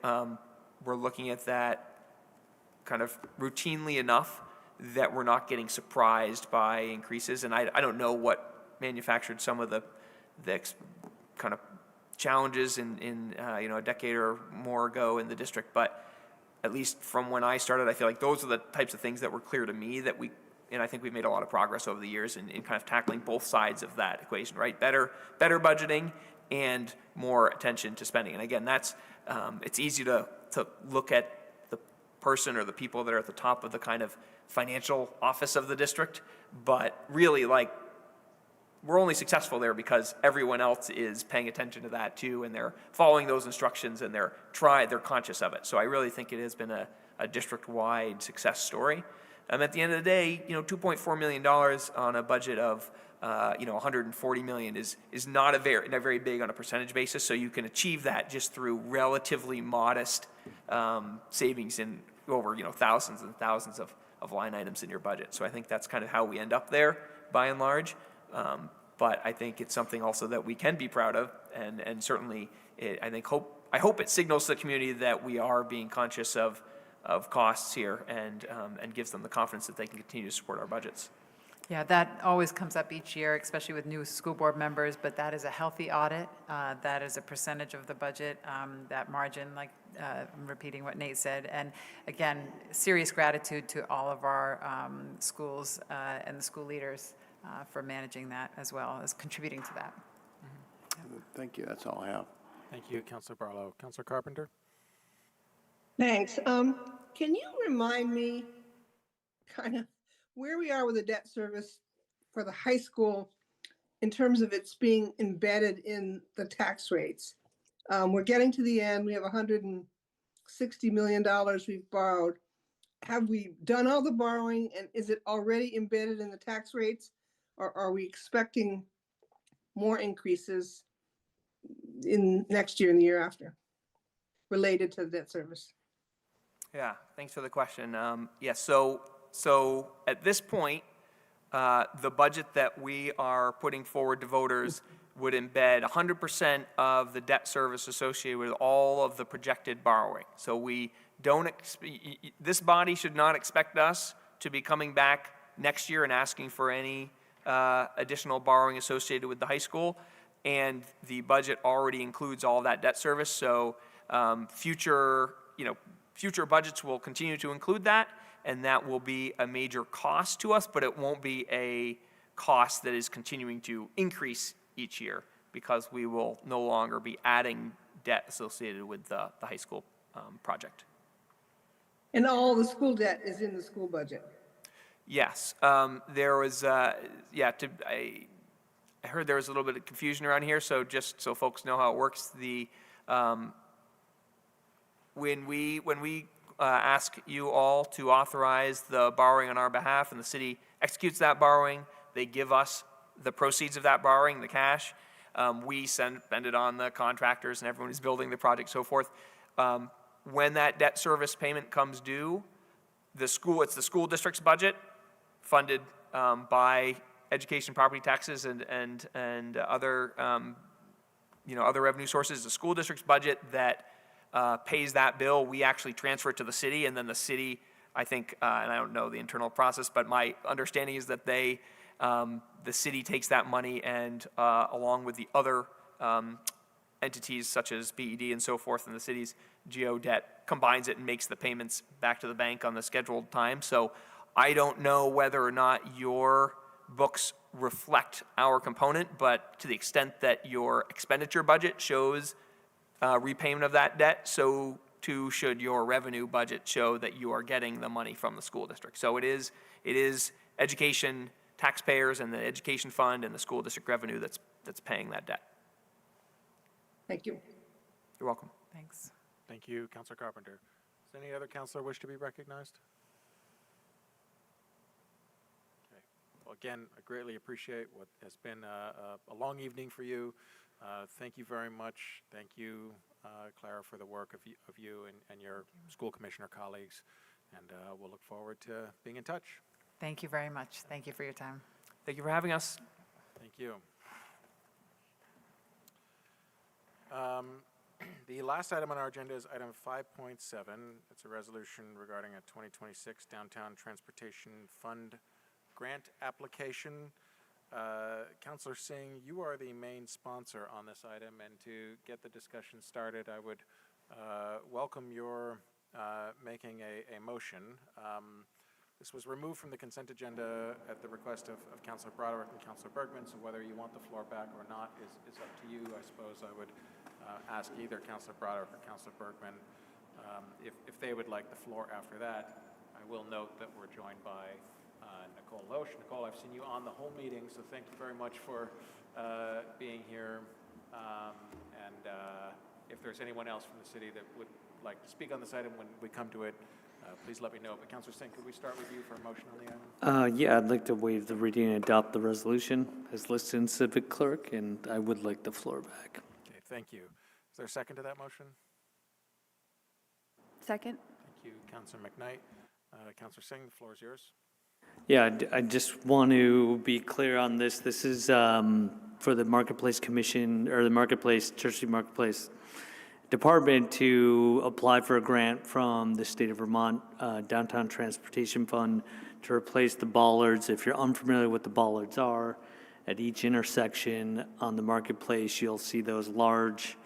we're looking at that kind of routinely enough that we're not getting surprised by increases. And I don't know what manufactured some of the kind of challenges in you know, a decade or more ago in the district, but at least from when I started, I feel like those are the types of things that were clear to me that and I think we've made a lot of progress over the years in kind of tackling both sides of that equation, right? Better budgeting and more attention to spending. And again, that's, it's easy to look at the person or the people that are at the top of the kind of financial office of the district, but really, like, we're only successful there because everyone else is paying attention to that too, and they're following those instructions, and they're conscious of it. So I really think it has been a district-wide success story. At the end of the day, you know, $2.4 million on a budget of you know, 140 million is not very big on a percentage basis. So you can achieve that just through relatively modest savings in over, you know, thousands and thousands of line items in your budget. So I think that's kind of how we end up there by and large. But I think it's something also that we can be proud of, and certainly I hope it signals to the community that we are being conscious of costs here, and gives them the confidence that they can continue to support our budgets. Yeah, that always comes up each year, especially with new school board members, but that is a healthy audit. That is a percentage of the budget, that margin, like I'm repeating what Nate said. And again, serious gratitude to all of our schools and the school leaders for managing that as well as contributing to that. Mm-hmm. Thank you, that's all I have. Thank you, Councilor Barlow. Councilor Carpenter? Thanks. Can you remind me kind of where we are with the debt service for the high school in terms of its being embedded in the tax rates? We're getting to the end. We have $160 million we've borrowed. Have we done all the borrowing, and is it already embedded in the tax rates, or are we expecting more increases in next year and the year after related to the debt service? Yeah, thanks for the question. Yes, so at this point, the budget that we are putting forward to voters would embed 100% of the debt service associated with all of the projected borrowing. So we don't, this body should not expect us to be coming back next year and asking for any additional borrowing associated with the high school. And the budget already includes all of that debt service. So future budgets will continue to include that, and that will be a major cost to us, but it won't be a cost that is continuing to increase each year, because we will no longer be adding debt associated with the high school project. And all the school debt is in the school budget? Yes, there was, I heard there was a little bit of confusion around here, so just so folks know how it works, when we ask you all to authorize the borrowing on our behalf and the city executes that borrowing, they give us the proceeds of that borrowing, the cash. We spend it on the contractors and everyone who's building the project, so forth. When that debt service payment comes due, it's the school district's budget, funded by education property taxes and other other revenue sources. The school district's budget that pays that bill, we actually transfer it to the city, and then the city, I think, and I don't know the internal process, but my understanding is that the city takes that money and along with the other entities such as BED and so forth and the city's geo debt, combines it and makes the payments back to the bank on the scheduled time. So I don't know whether or not your books reflect our component, but to the extent that your expenditure budget shows repayment of that debt, so too should your revenue budget show that you are getting the money from the school district. So it is education taxpayers and the education fund and the school district revenue that's paying that debt. Thank you. You're welcome. Thanks. Thank you, Councilor Carpenter. Does any other councilor wish to be recognized? Okay. Well, again, I greatly appreciate what has been a long evening for you. Thank you very much. Thank you, Clara, for the work of you and your school commissioner colleagues. And we'll look forward to being in touch. Thank you very much. Thank you for your time. Thank you for having us. Thank you. The last item on our agenda is item 5.7. It's a resolution regarding a 2026 Downtown Transportation Fund grant application. Councilor Singh, you are the main sponsor on this item, and to get the discussion started, I would welcome your making a motion. This was removed from the consent agenda at the request of Councilor Broderick and Councilor Bergman, so whether you want the floor back or not is up to you. I suppose I would ask either Councilor Broderick or Councilor Bergman if they would like the floor after that. I will note that we're joined by Nicole Loesch. Nicole, I've seen you on the whole meeting, so thank you very much for being here. And if there's anyone else from the city that would like to speak on this item when we come to it, please let me know. But Councilor Singh, could we start with you for a motion on the item? Yeah, I'd like to waive the reading and adopt the resolution as listed in Civic Clerk, and I would like the floor back. Okay, thank you. Is there a second to that motion? Second? Thank you, Councilor McKnight. Councilor Singh, the floor is yours. Yeah, I just want to be clear on this. This is for the Marketplace Commission, or the Marketplace, Church Street Marketplace Department to apply for a grant from the State of Vermont Downtown Transportation Fund to replace the bollards. If you're unfamiliar with the bollards are, at each intersection on the Marketplace, you'll see those large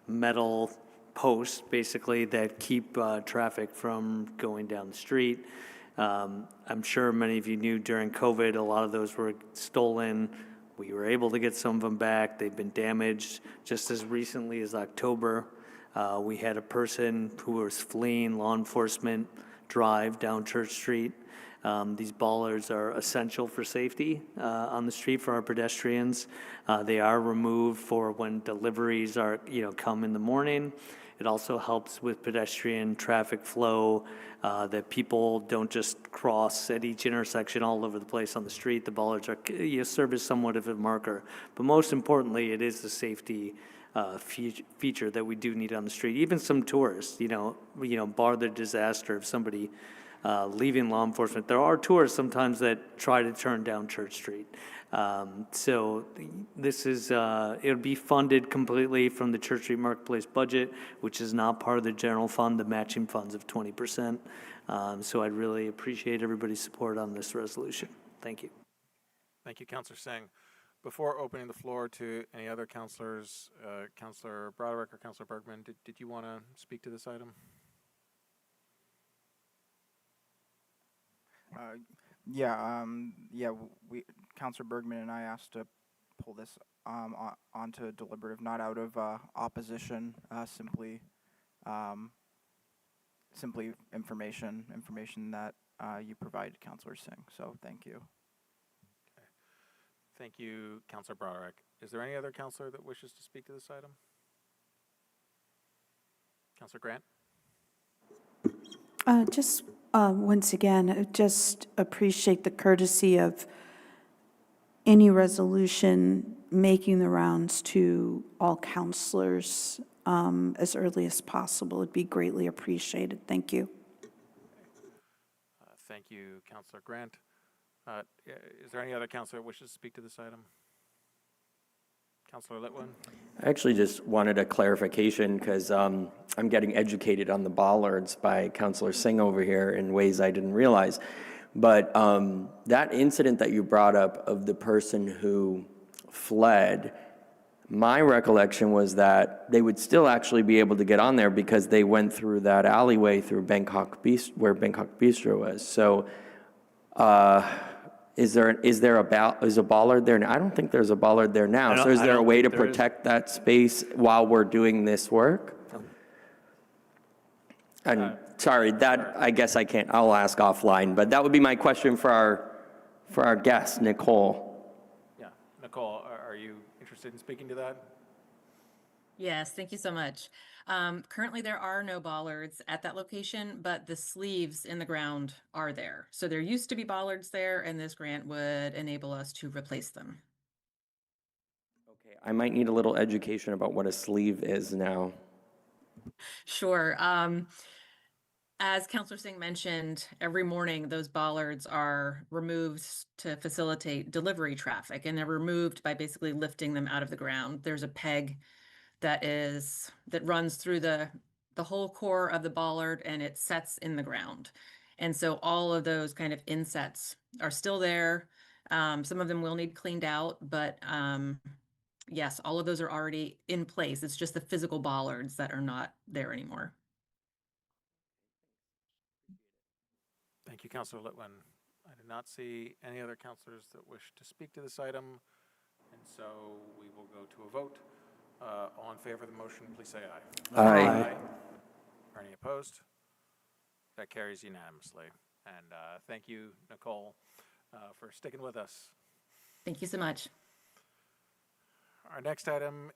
metal posts, basically, that keep traffic from going down the street. I'm sure many of you knew during COVID, a lot of those were stolen. We were able to get some of them back. They've been damaged. Just as recently as October, we had a person who was fleeing law enforcement drive down Church Street. These bollards are essential for safety on the street for our pedestrians. They are removed for when deliveries are, come in the morning. It also helps with pedestrian traffic flow, that people don't just cross at each intersection all over the place on the street. The bollards are serve as somewhat of a marker. But most importantly, it is a safety feature that we do need on the street. Even some tourists, bar the disaster of somebody leaving law enforcement. There are tourists sometimes that try to turn down Church Street. So this is, it'll be funded completely from the Church Street Marketplace budget, which is not part of the general fund, the matching funds of 20%. So I'd really appreciate everybody's support on this resolution. Thank you. Thank you, Councilor Singh. Before opening the floor to any other councilors, Councilor Broderick or Councilor Bergman, did you want to speak to this item? Councilor Bergman and I asked to pull this onto deliberative, not out of opposition, simply information that you provided, Counselor Singh. So thank you. Thank you, Counselor Broderick. Is there any other counselor that wishes to speak to this item? Counselor Grant? Just once again, just appreciate the courtesy of any resolution making the rounds to all counselors as early as possible. It'd be greatly appreciated. Thank you. Thank you, Counselor Grant. Is there any other counselor that wishes to speak to this item? Counselor Litwin? I actually just wanted a clarification because I'm getting educated on the bollards by Counselor Singh over here in ways I didn't realize. But that incident that you brought up of the person who fled, my recollection was that they would still actually be able to get on there because they went through that alleyway through where Bangkok Bistro was. So is a bollard there now? I don't think there's a bollard there now. So is there a way to protect that space while we're doing this work? And sorry, that I guess I can't. I'll ask offline. But that would be my question for our guest, Nicole. Yeah, Nicole, are you interested in speaking to that? Yes, thank you so much. Currently, there are no bollards at that location, but the sleeves in the ground are there. So there used to be bollards there, and this grant would enable us to replace them. Okay, I might need a little education about what a sleeve is now. Sure. As Counselor Singh mentioned, every morning those bollards are removed to facilitate delivery traffic, and they're removed by basically lifting them out of the ground. There's a peg that runs through the whole core of the bollard, and it sets in the ground. And so all of those kind of insets are still there. Some of them will need cleaned out, but yes, all of those are already in place. It's just the physical bollards that are not there anymore. Thank you, Counselor Litwin. I do not see any other counselors that wish to speak to this item, and so we will go to a vote. All in favor of the motion, please say aye. Aye. Are any opposed? That carries unanimously. And thank you, Nicole, for sticking with us. Thank you so much. Our next item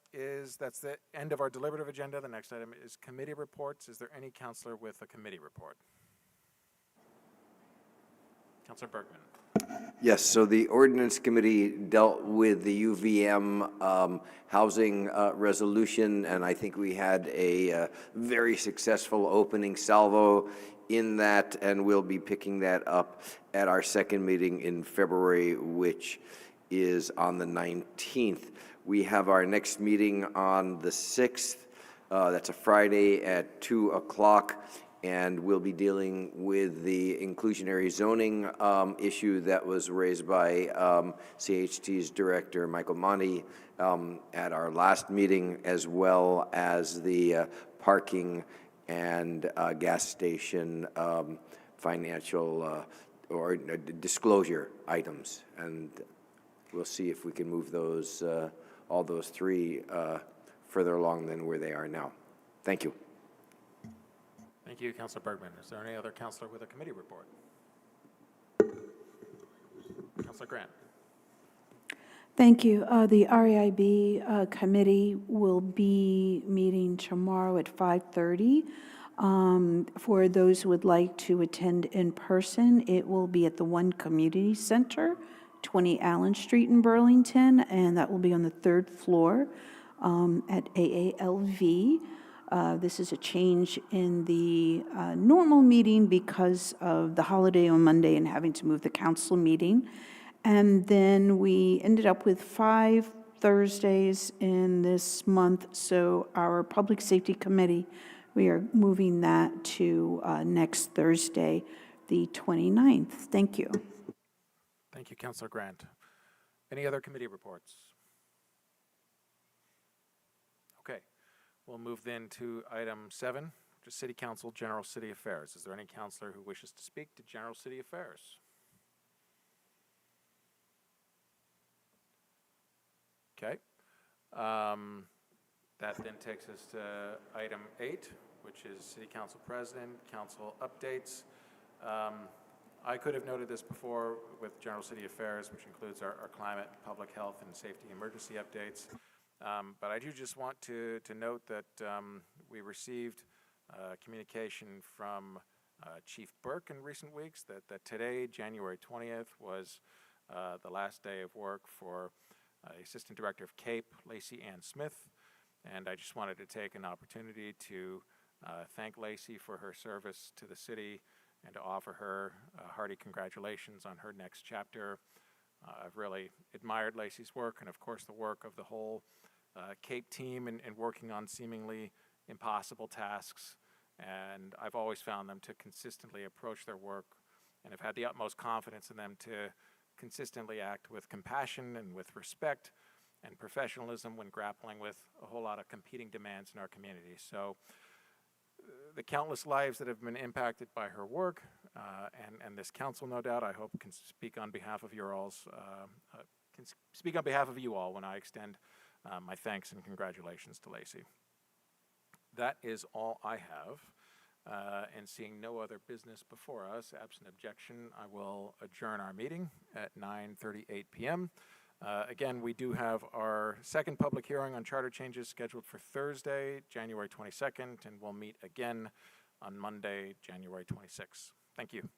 that's the end of our deliberative agenda. The next item is committee reports. Is there any counselor with a committee report? Counselor Bergman. Yes, so the ordinance committee dealt with the UVM housing resolution, and I think we had a very successful opening salvo in that, and we'll be picking that up at our second meeting in February, which is on the 19th. We have our next meeting on the 6th. That's a Friday at 2 o'clock. And we'll be dealing with the inclusionary zoning issue that was raised by CHT's director, Michael Monti, at our last meeting, as well as the parking and gas station financial or disclosure items. And we'll see if we can move those, all those three further along than where they are now. Thank you. Thank you, Counselor Bergman. Is there any other counselor with a committee report? Counselor Grant. Thank you. The REIB committee will be meeting tomorrow at 5:30. For those who would like to attend in person, it will be at the One Community Center, 20 Allen Street in Burlington, and that will be on the 3rd floor at AALV. This is a change in the normal meeting because of the holiday on Monday and having to move the council meeting. And then we ended up with 5 Thursdays in this month. So our Public Safety Committee, we are moving that to next Thursday, the 29th. Thank you. Thank you, Counselor Grant. Any other committee reports? Okay. We'll move then to item 7, which is City Council General City Affairs. Is there any counselor who wishes to speak to General City Affairs? Okay. That then takes us to item 8, which is City Council President, Council Updates. I could have noted this before with general city affairs, which includes our climate, public health, and safety emergency updates. But I do just want to note that we received communication from Chief Burke in recent weeks that today, January 20th, was the last day of work for Assistant Director of CAPE, Lacey Ann Smith. And I just wanted to take an opportunity to thank Lacey for her service to the city and to offer her hearty congratulations on her next chapter. I've really admired Lacey's work and, of course, the work of the whole CAPE team in working on seemingly impossible tasks. And I've always found them to consistently approach their work and have had the utmost confidence in them to consistently act with compassion and with respect and professionalism when grappling with a whole lot of competing demands in our community. So the countless lives that have been impacted by her work and this council, no doubt, I hope can speak on behalf of your all's, can speak on behalf of you all when I extend my thanks and congratulations to Lacey. That is all I have. And seeing no other business before us, absent objection, I will adjourn our meeting at 9:38 p.m. Again, we do have our second public hearing on charter changes scheduled for Thursday, January 22nd, and we'll meet again on Monday, January 26th. Thank you.